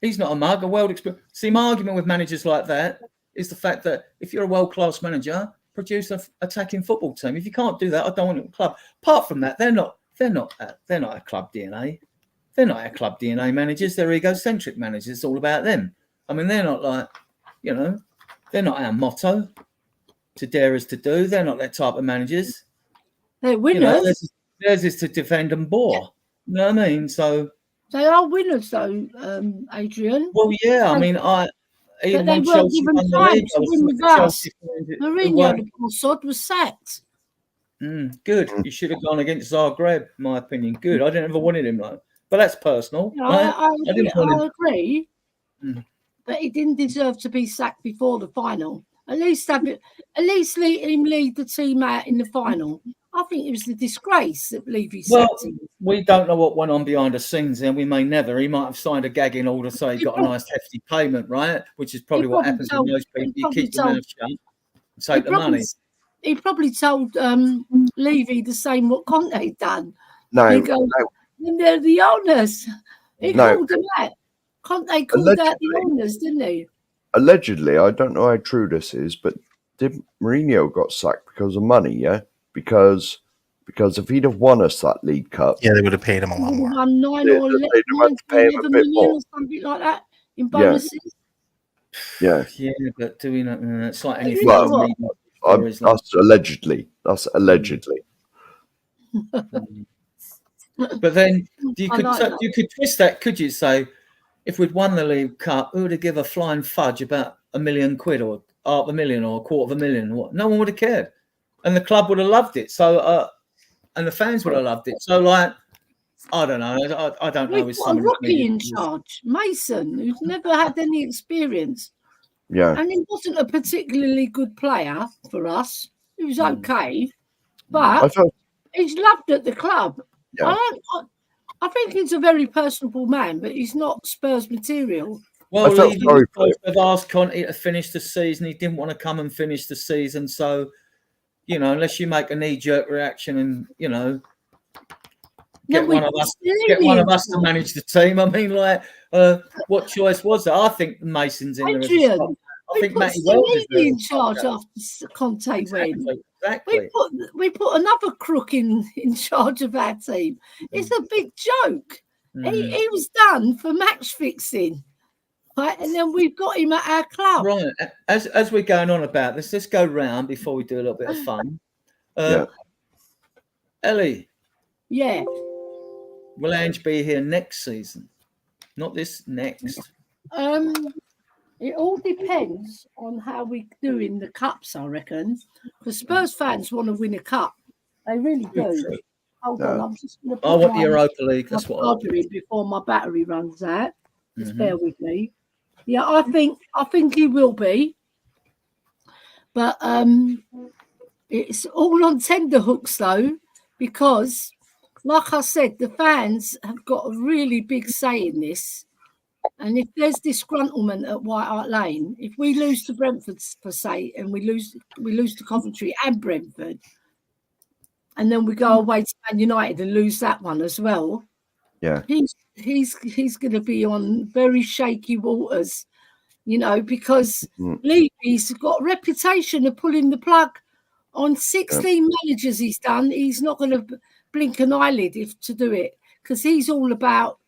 He's not a mug, a world experience. See, my argument with managers like that is the fact that if you're a world-class manager, produce an attacking football team. If you can't do that, I don't want a club. Apart from that, they're not a club DNA. They're not our club DNA managers. They're egocentric managers. It's all about them. I mean, they're not like, they're not our motto to dare us to do. They're not that type of managers. They're winners. Theirs is to defend and bore. You know what I mean? So they are winners, though, Adrian. Well, yeah. I mean, even they when weren't Chelsea given won the time league, to win with us. Mourinho, the poor sod, was sacked. Good. You should have gone against Zagreb, in my opinion. Good. I didn't ever wanted him though, but that's personal. Right? I agree. But he didn't deserve to be sacked before the final. At least let him lead the team out in the final. I think it was a disgrace that Levy sacked him. We don't know what went on behind the scenes, and we may never. He might have signed a gagging order, so he got a nice hefty payment, right? Which is probably what happens with most people. You keep your mouth shut and take the money. He probably told Levy the same what Conte done. No, and they're the owners. He called them out. Conte called out the owners, didn't he? Allegedly, I don't know how true this is, but did Mourinho got sacked because of money? Yeah, because if he'd have won us that League Cup, they would have paid him a lot more. Won 9 or 11 million or something like that in bonuses. Yeah, but do we not? It's like anything. That's allegedly. That's allegedly. But then you could twist that, could you? Say, if we'd won the League Cup, who would have given a flying fudge about £1 million or $500,000 or $250,000? What? No one would have cared, and the club would have loved it. So, and the fans would have loved it. So, like, I don't know. I don't know. We've got a rookie in charge, Mason, who's never had any experience. Yeah, and he wasn't a particularly good player for us. He was okay, but he's loved at the club. Yeah. I think he's a very personable man, but he's not Spurs material. Well, Levy was supposed to have asked Conte to finish the season. He didn't want to come and finish the season. So, unless you make a knee-jerk reaction and, get one of us to manage the team. I mean, like, what choice was there? I think Mason's in there. I think Matty Wells is in charge after Conte win. Exactly. We put another crook in charge of our team. It's a big joke. He was done for match fixing, right? And then we've got him at our club. Right. As we're going on about this, let's go round before we do a little bit of fun. Ellie. Yeah. Will Ange be here next season? Not this next. It all depends on how we do in the cups, I reckon. Because Spurs fans want to win a cup. They really do. Hold on, I'm just going to I want the Europa League. That's what I'll do before my battery runs out. Just bear with me. Yeah, I think he will be. But it's all on tenterhooks though, because like I said, the fans have got a really big say in this. And if there's disgruntlement at White Hart Lane, if we lose to Brentford, per se, and we lose to Coventry and Brentford, and then we go away to Man United and lose that one as well, he's going to be on very shaky waters, because Levy's got a reputation of pulling the plug on 16 managers he's done. He's not going to blink an eyelid to do it, because he's all about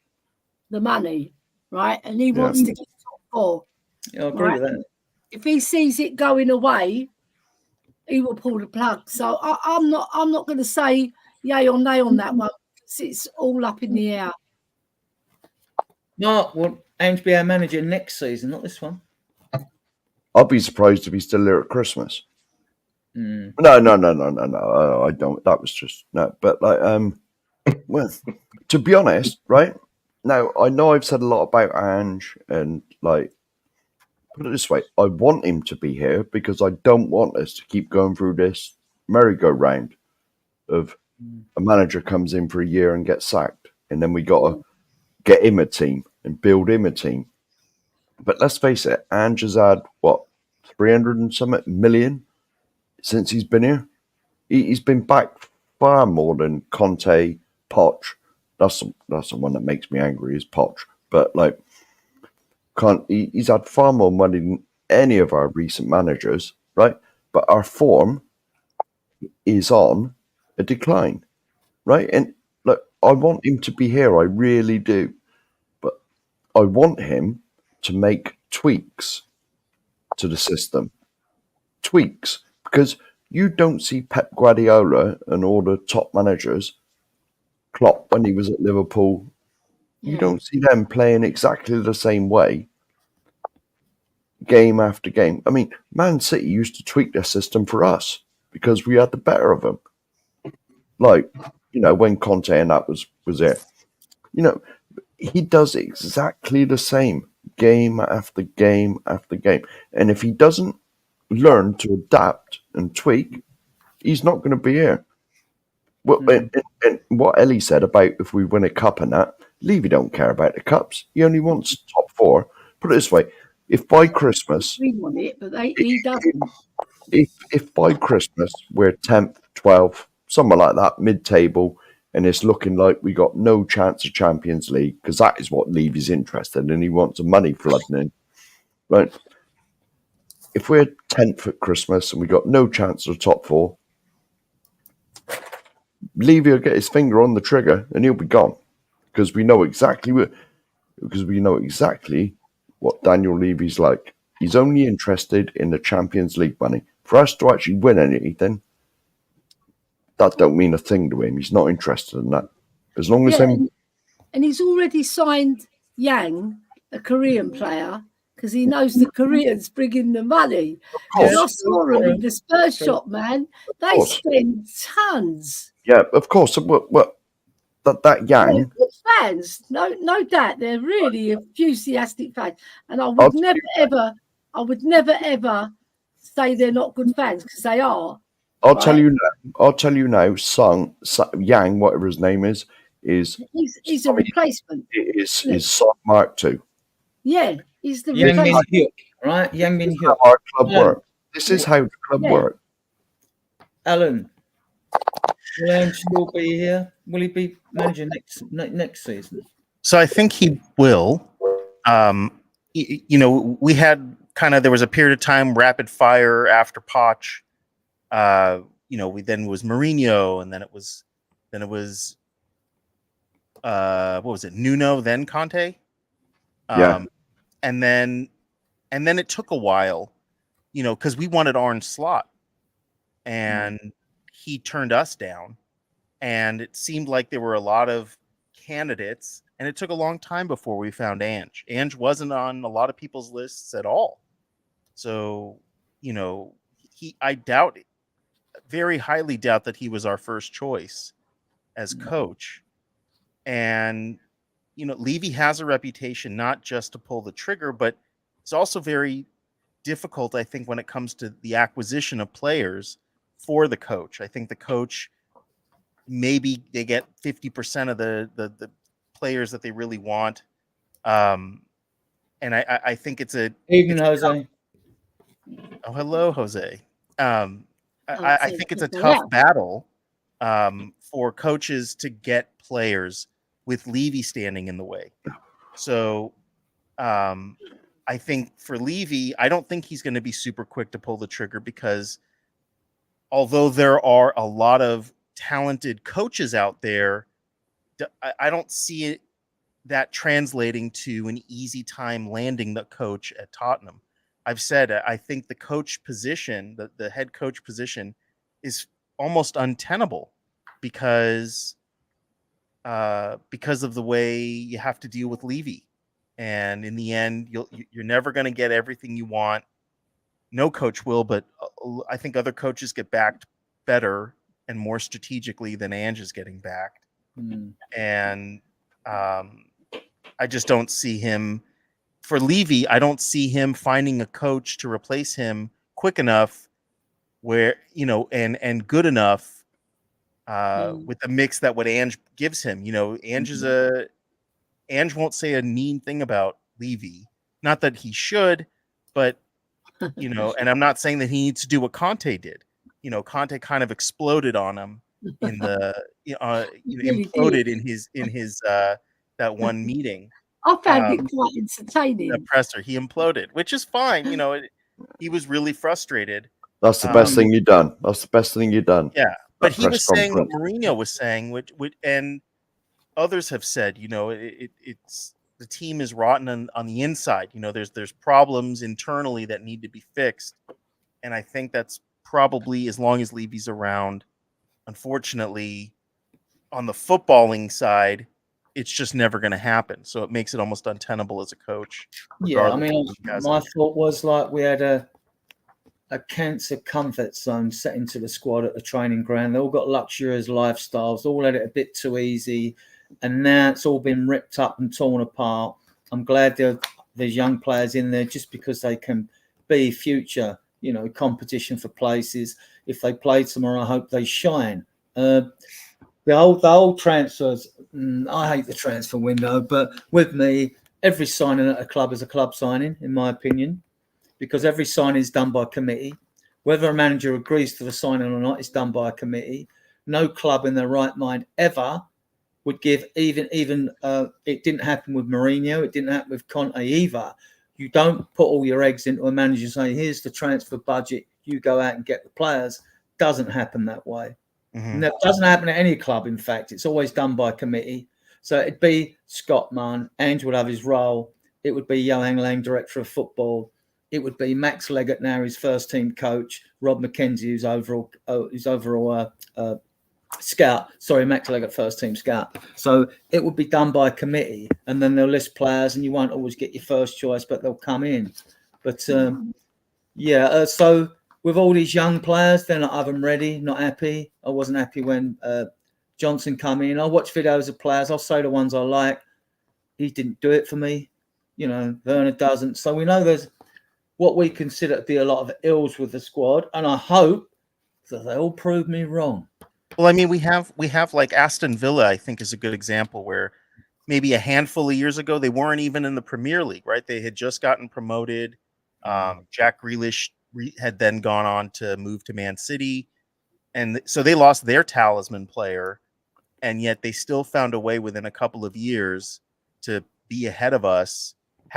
the money. Right, and he wants to get top 4. Yeah, I agree with that. If he sees it going away, he will pull the plug. So I'm not going to say yay or nay on that one, because it's all up in the air. Mark, will Ange be our manager next season, not this one? I'll be surprised if he's still there at Christmas. No. I don't. That was just no. But well, to be honest, right. Now, I know I've said a lot about Ange and, put it this way, I want him to be here because I don't want us to keep going through this merry-go-round of a manager comes in for a year and gets sacked, and then we got to get him a team and build him a team. But let's face it, Ange has had, 300 and something million since he's been here. He's been back far more than Conte, Poch. That's the one that makes me angry is Poch. But like, he's had far more money than any of our recent managers, right? But our form is on a decline, right? And look, I want him to be here. I really do. But I want him to make tweaks to the system. Tweaks. Because you don't see Pep Guardiola and all the top managers, Klopp when he was at Liverpool, you don't see them playing exactly the same way game after game. I mean, Man City used to tweak their system for us because we had the better of them. Like, when Conte and that was there. He does exactly the same game after game after game. And if he doesn't learn to adapt and tweak, he's not going to be here. Well, and what Ellie said about if we win a cup and that, Levy don't care about the cups. He only wants top four. Put it this way: if by Christmas, We want it, but he doesn't. if by Christmas we're 10th, 12th, somewhere like that, mid-table, and it's looking like we got no chance of Champions League, because that is what Levy's interested in. He wants the money flooding in, right? If we're 10th at Christmas and we got no chance of the top four, Levy will get his finger on the trigger and he'll be gone, because we know exactly what Daniel Levy's like. He's only interested in the Champions League money. For us to actually win anything, that don't mean a thing to him. He's not interested in that. As long as and he's already signed Yang, a Korean player, because he knows the Koreans bring in the money. Because I saw them in the Spurs shop, man. They spend tons. Yeah, of course. That Yang. They're fans, no doubt. They're really enthusiastic fans, and I would never ever say they're not good fans, because they are. I'll tell you now. Yang, whatever his name is he's a replacement. Is Son Mark II. Yeah, he's the Yang Min replacement. Hyuk, right? Yang Min Hyuk. How our club works. This is how the club works. Alan, will Ange still be here? Will he be manager next season? So I think he will. We had there was a period of time rapid fire after Poch. Then was Mourinho, and then it was what was it? Nuno, then Conte. Yeah. And then it took a while, because we wanted Arne Slot, and he turned us down, and it seemed like there were a lot of candidates, and it took a long time before we found Ange. Ange wasn't on a lot of people's lists at all. So, I very highly doubt that he was our first choice as coach. And, Levy has a reputation not just to pull the trigger, but it's also very difficult, I think, when it comes to the acquisition of players for the coach. I think the coach, maybe they get 50% of the players that they really want. And I think it's Jose. Oh, hello, Jose. I think it's a tough battle for coaches to get players with Levy standing in the way. So I think for Levy, I don't think he's going to be super quick to pull the trigger, because although there are a lot of talented coaches out there, I don't see that translating to an easy time landing the coach at Tottenham. I've said I think the coach position, the head coach position, is almost untenable because of the way you have to deal with Levy, and in the end, you're never going to get everything you want. No coach will, but I think other coaches get backed better and more strategically than Ange is getting backed. And I just don't see him. For Levy, I don't see him finding a coach to replace him quick enough, where and good enough with the mix that what Ange gives him. Ange won't say a mean thing about Levy. Not that he should, but and I'm not saying that he needs to do what Conte did, Conte kind of exploded on him in the Really imploded did. in his that one meeting. I found it Um, quite the entertaining. presser, he imploded, which is fine. He was really frustrated. That's the best thing you've done. That's the best thing you've done. Yeah, but That he press was saying what conference. Mourinho was saying, which and others have said. It's the team is rotten on the inside. There's problems internally that need to be fixed, and I think that's probably, as long as Levy's around. Unfortunately, on the footballing side, it's just never going to happen. So it makes it almost untenable as a coach. Yeah, I regardless mean, of who has my it. thought was like we had a cancer comfort zone set into the squad at the training ground. They all got luxurious lifestyles, all had it a bit too easy, and now it's all been ripped up and torn apart. I'm glad there's young players in there just because they can be future, competition for places. If they play tomorrow, I hope they shine. The old transfers, I hate the transfer window, but with me, every signing at a club is a club signing, in my opinion, because every signing is done by a committee. Whether a manager agrees to the signing or not, it's done by a committee. No club in their right mind ever would give even it didn't happen with Mourinho, it didn't happen with Conte either. You don't put all your eggs into a manager and say, here's the transfer budget, you go out and get the players. Doesn't happen that way. Mhm. It doesn't happen at any club, in fact. It's always done by committee. So it'd be Scott Munn, Ange would have his role. It would be Johan Lang, director of football. It would be Max Leggett, now his first team coach. Rob McKenzie, who's overall scout. Sorry, Max Leggett, first team scout. So it would be done by a committee, and then they'll list players, and you won't always get your first choice, but they'll come in. But so with all these young players, they're not having ready, not happy. I wasn't happy when Johnson come in. I watch videos of players. I'll say the ones I like. He didn't do it for me. Werner doesn't. So we know there's what we consider to be a lot of ills with the squad, and I hope that they all prove me wrong. Well, I mean, we have like Aston Villa, I think, is a good example where maybe a handful of years ago they weren't even in the Premier League, right? They had just gotten promoted. Jack Grealish had then gone on to move to Man City, and so they lost their talisman player, and yet they still found a way within a couple of years to be ahead of us.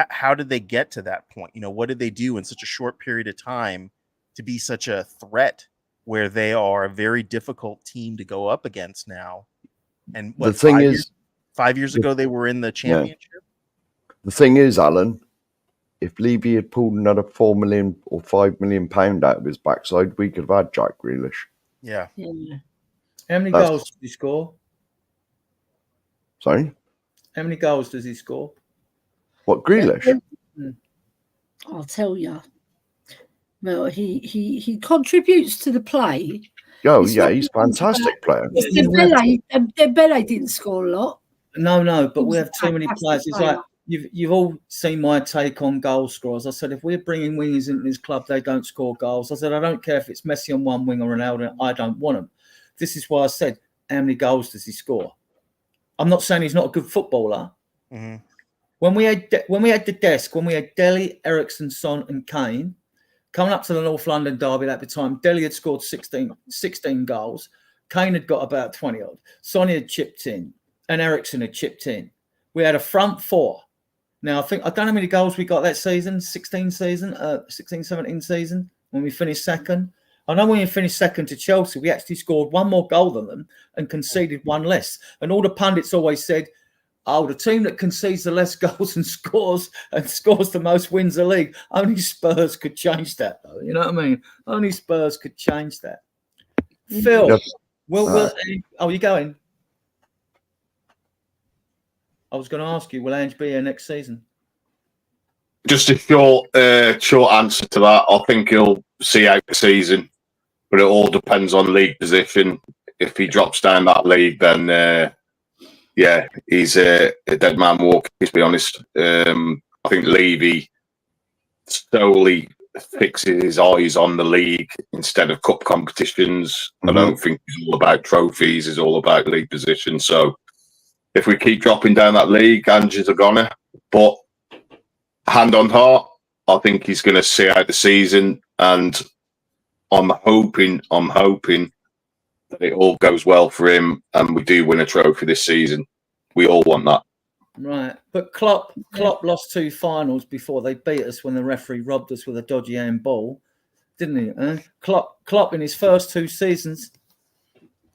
How did they get to that point? What did they do in such a short period of time to be such a threat where they are a very difficult team to go up against now? And The thing is, 5 years ago they were in the championship. the thing is, Alan, if Levy had pulled another £4 million or £5 million out of his backside, we could have had Jack Grealish. Yeah. How many That's- goals did he score? Sorry? How many goals does he score? What, Grealish? I'll tell you. Well, he contributes to the play. Oh, It's yeah, not he's a ones fantastic player. Dembele didn't score a lot. No, but He we was have a too many fantastic players. It's player. like you've all seen my take on goal scorers. I said if we're bringing wingers into this club, they don't score goals. I said I don't care if it's Messi on one wing or Ronaldo. I don't want them. This is why I said how many goals does he score? I'm not saying he's not a good footballer. Mm-hmm. When we had the desk, when we had Dele, Ericsson, Son, and Kane coming up to the North London derby at the time, Dele had scored 16 goals. Kane had got about 20 odd. Son had chipped in, and Ericsson had chipped in. We had a front four. Now, I don't know how many goals we got that season, 17 season, when we finished second. I know when we finished second to Chelsea, we actually scored one more goal than them and conceded one less. And all the pundits always said, oh, the team that concedes the less goals and scores the most wins the league. Only Spurs could change that, though. You know what I mean? Only Spurs could change that. Phil, Yes. you going? I was going to ask you, will Ange be here next season? Just a short answer to that. I think he'll see out the season, but it all depends on league position. If he drops down that league, then he's a dead man walking, to be honest. I think Levy solely fixes his eyes on the league instead of cup competitions. I don't think it's all about trophies, it's all about league position. So if we keep dropping down that league, Ange's a goner. But hand on heart, I think he's going to see out the season. And I'm hoping that it all goes well for him and we do win a trophy this season. We all want that. Right, but Klopp lost 2 finals before they beat us when the referee robbed us with a dodgy handball, didn't he? Klopp in his first 2 seasons,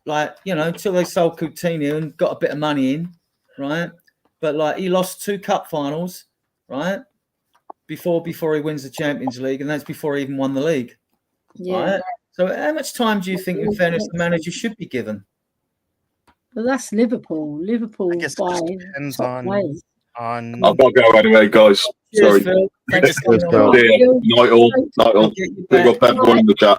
like, you know, until they sold Coutinho and got a bit of money in, right? But like, he lost 2 cup finals, right? Before he wins the Champions League, and that's before he even won the league. Yeah. Right? So how much time do you think, in fairness, the manager should be given? But that's Liverpool. Liverpool I guess it buy just depends top players. on I've got to go anyway, guys. Cheers, Sorry. Phil. Thanks for Cheers, coming on. Phil. Yeah, night all. I'll get you Big back. up everyone in the chat.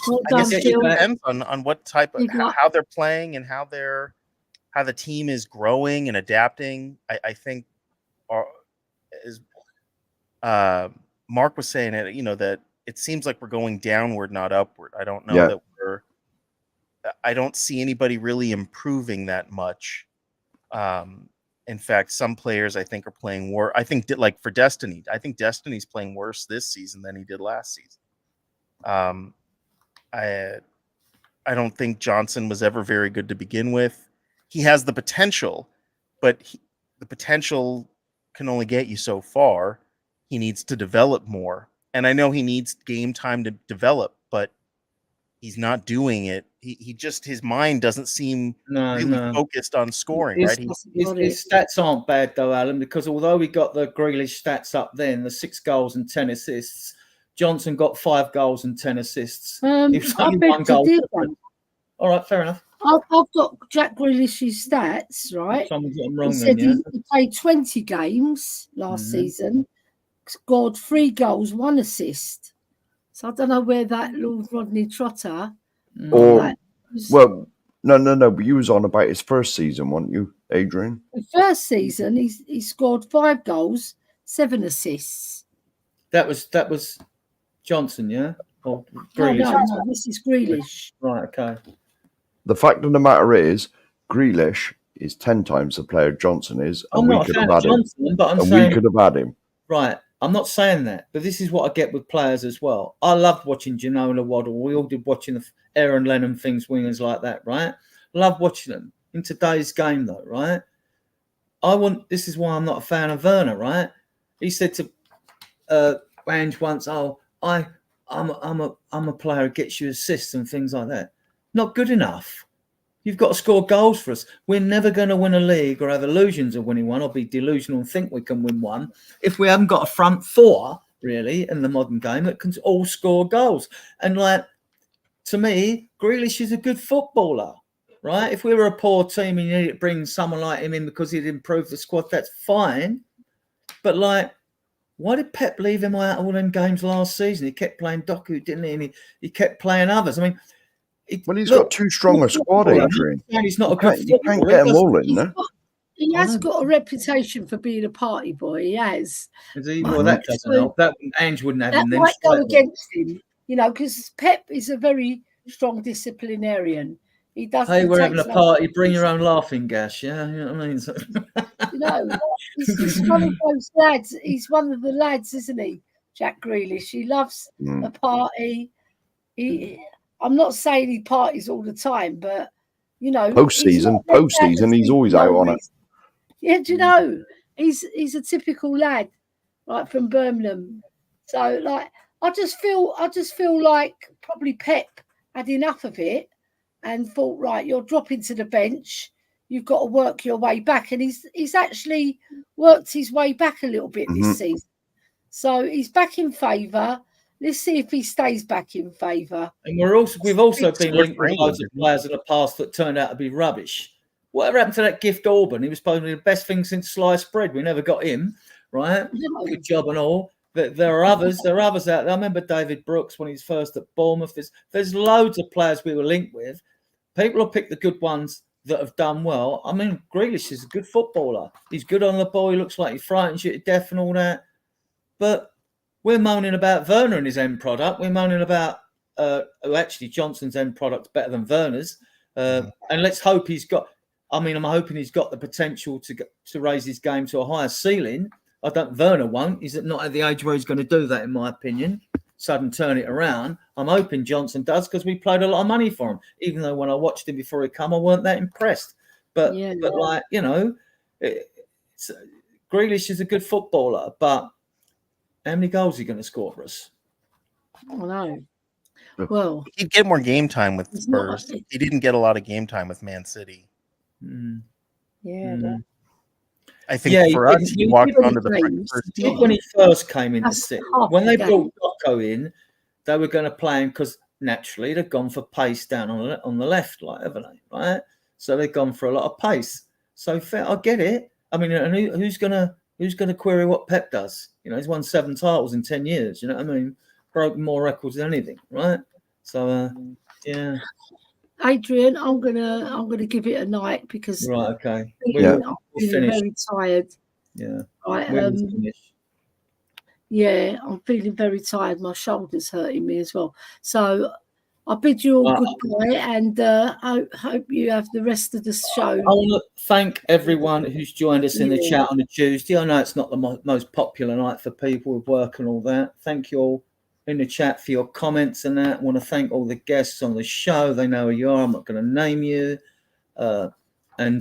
Well I done, guess it Phil. just depends on what type of Big luck. how they're playing and how the team is growing and adapting. I think, as Mark was saying, it, you know, that it seems like we're going downward, not upward. I don't know that I don't see anybody really improving that much. In fact, some players I think are playing worse. I think like for Destiny, I think Destiny's playing worse this season than he did last season. I don't think Johnson was ever very good to begin with. He has the potential, but the potential can only get you so far. He needs to develop more. And I know he needs game time to develop, but he's not doing it. He just, his mind doesn't seem really focused on scoring, right? His stats aren't bad though, Alan, because although we got the Grealish stats up then, the 6 goals and 10 assists, Johnson got 5 goals and 10 assists. He was only 1 goal. All right, fair enough. I've got Jack Grealish's stats, right? Someone's got them wrong. He said then, he played 20 games last season, scored 3 goals, 1 assist. So I don't know where that Lord Rodney Trotter. Or, well, no. But you was on about his first season, weren't you, Adrian? The first season, he scored 5 goals, 7 assists. That was Johnson, yeah? Or Grealish? No, this is Grealish. Right, okay. The fact of the matter is, Grealish is 10 times the player Johnson is, and we could have had him. We could have had him. Right, I'm not saying that, but this is what I get with players as well. I loved watching Ginola Waddle. We all did watching the Aaron Lennon things, wingers like that, right? Love watching them. In today's game, though, right? This is why I'm not a fan of Werner, right? He said to Ange once, "Oh, I'm a player who gets you assists and things like that." Not good enough. You've got to score goals for us. We're never going to win a league or have illusions of winning one or be delusional and think we can win one if we haven't got a front 4, really, in the modern game that can all score goals. And, like, to me, Grealish is a good footballer, right? If we were a poor team and you needed to bring someone like him in because he'd improve the squad, that's fine. But, like, why did Pep leave him out all them games last season? He kept playing Doku, didn't he? And he kept playing others. I mean, he's got too strong a squad, Adrian. He's not a good You can't get him all in, no? He has got a reputation for being a party boy. He has. Well, that doesn't help. That Ange wouldn't have him. That might go against him, you know, because Pep is a very strong disciplinarian. He doesn't. Hey, we're having a party. Bring your own laughing gas. Yeah, you know what I mean. You know, he's one of those lads. He's one of the lads, isn't he, Jack Grealish? He loves a party. I'm not saying he parties all the time, but you know, post season, he's always out on it. Yeah, do you know, he's a typical lad, like from Birmingham. So, like, I just feel like probably Pep had enough of it and thought, right, you're dropping to the bench. You've got to work your way back, and he's actually worked his way back a little bit this season. So he's back in favour. Let's see if he stays back in favour. And we've also been linked with loads of players in the past that turned out to be rubbish. Whatever happened to that Gift Orban? He was supposed to be the best thing since sliced bread. We never got him, right? Good job and all. There are others. There are others out there. I remember David Brooks when he was first at Bournemouth. There's loads of players we were linked with. People will pick the good ones that have done well. I mean, Grealish is a good footballer. He's good on the ball. He looks like he frightens you to death and all that. But we're moaning about Werner and his end product. We're moaning about actually Johnson's end product's better than Werner's. And let's hope he's got. I mean, I'm hoping he's got the potential to raise his game to a higher ceiling. I don't. Werner won't. He's not at the age where he's going to do that, in my opinion. sudden turn it around. I'm hoping Johnson does, because we paid a lot of money for him. Even though when I watched him before he come, I weren't that impressed. But like, you know, Grealish is a good footballer, but how many goals are he going to score for us? I know. Well, he'd get more game time with Spurs. He didn't get a lot of game time with Man City. I think for us, he walked onto the first team. When he first came into City, when they brought Doco in, they were going to play him because naturally they've gone for pace down on the left, like, haven't they? Right, so they've gone for a lot of pace. So fair, I get it. I mean, and who's gonna query what Pep does? You know, he's won 7 titles in 10 years. You know what I mean? Broken more records than anything, right? So yeah. Adrian, I'm gonna give it a night because right, okay, I'm feeling very tired. Yeah, I'm feeling very tired. My shoulder's hurting me as well. So I bid you all goodbye, and I hope you have the rest of the show. I want to thank everyone who's joined us in the chat on a Tuesday. I know it's not the most popular night for people with work and all that. Thank you all in the chat for your comments and that. I want to thank all the guests on the show. They know who you are. I'm not going to name you. And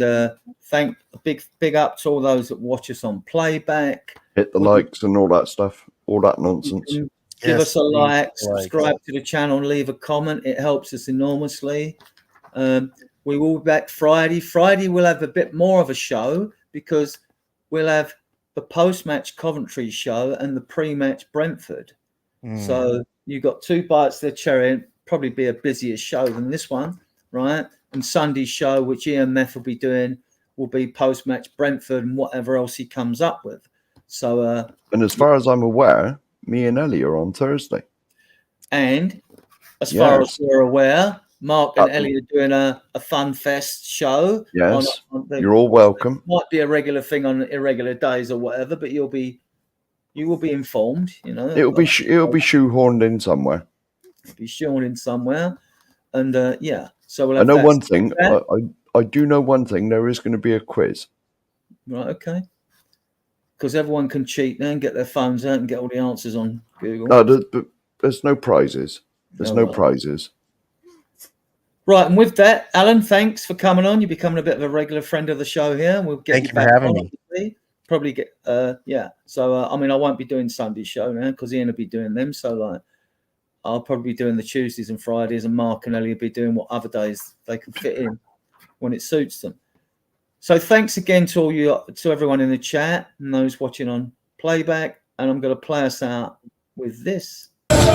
thank a big up to all those that watch us on playback. Hit the likes and all that stuff, all that nonsense. Give us a like, subscribe to the channel, and leave a comment. It helps us enormously. We will be back Friday. Friday we'll have a bit more of a show because we'll have the post-match Coventry show and the pre-match Brentford. So you got 2 bites of the cherry, and probably be a busier show than this one, right? And Sunday's show, which Ian Meth will be doing, will be post-match Brentford and whatever else he comes up with. So, and as far as I'm aware, me and Ellie are on Thursday. And as far as we're aware, Mark and Ellie are doing a Fun Fest show. Yes, you're all welcome. It might be a regular thing on irregular days or whatever, but you will be informed. You know, it'll be shoehorned in somewhere. Be shoehorned in somewhere, and So we'll I know one thing. I do know one thing. There is going to be a quiz. Right. Okay. Because everyone can cheat now and get their phones out and get all the answers on Google. No, there's no prizes. There's no prizes. Right, and with that, Alan, thanks for coming on. You're becoming a bit of a regular friend of the show here. We'll get Thank you for having me. Probably get So I mean, I won't be doing Sunday show now because Ian will be doing them. So like, I'll probably be doing the Tuesdays and Fridays, and Mark and Ellie will be doing what other days they can fit in when it suits them. So thanks again to everyone in the chat and those watching on playback. And I'm going to play us out with this. This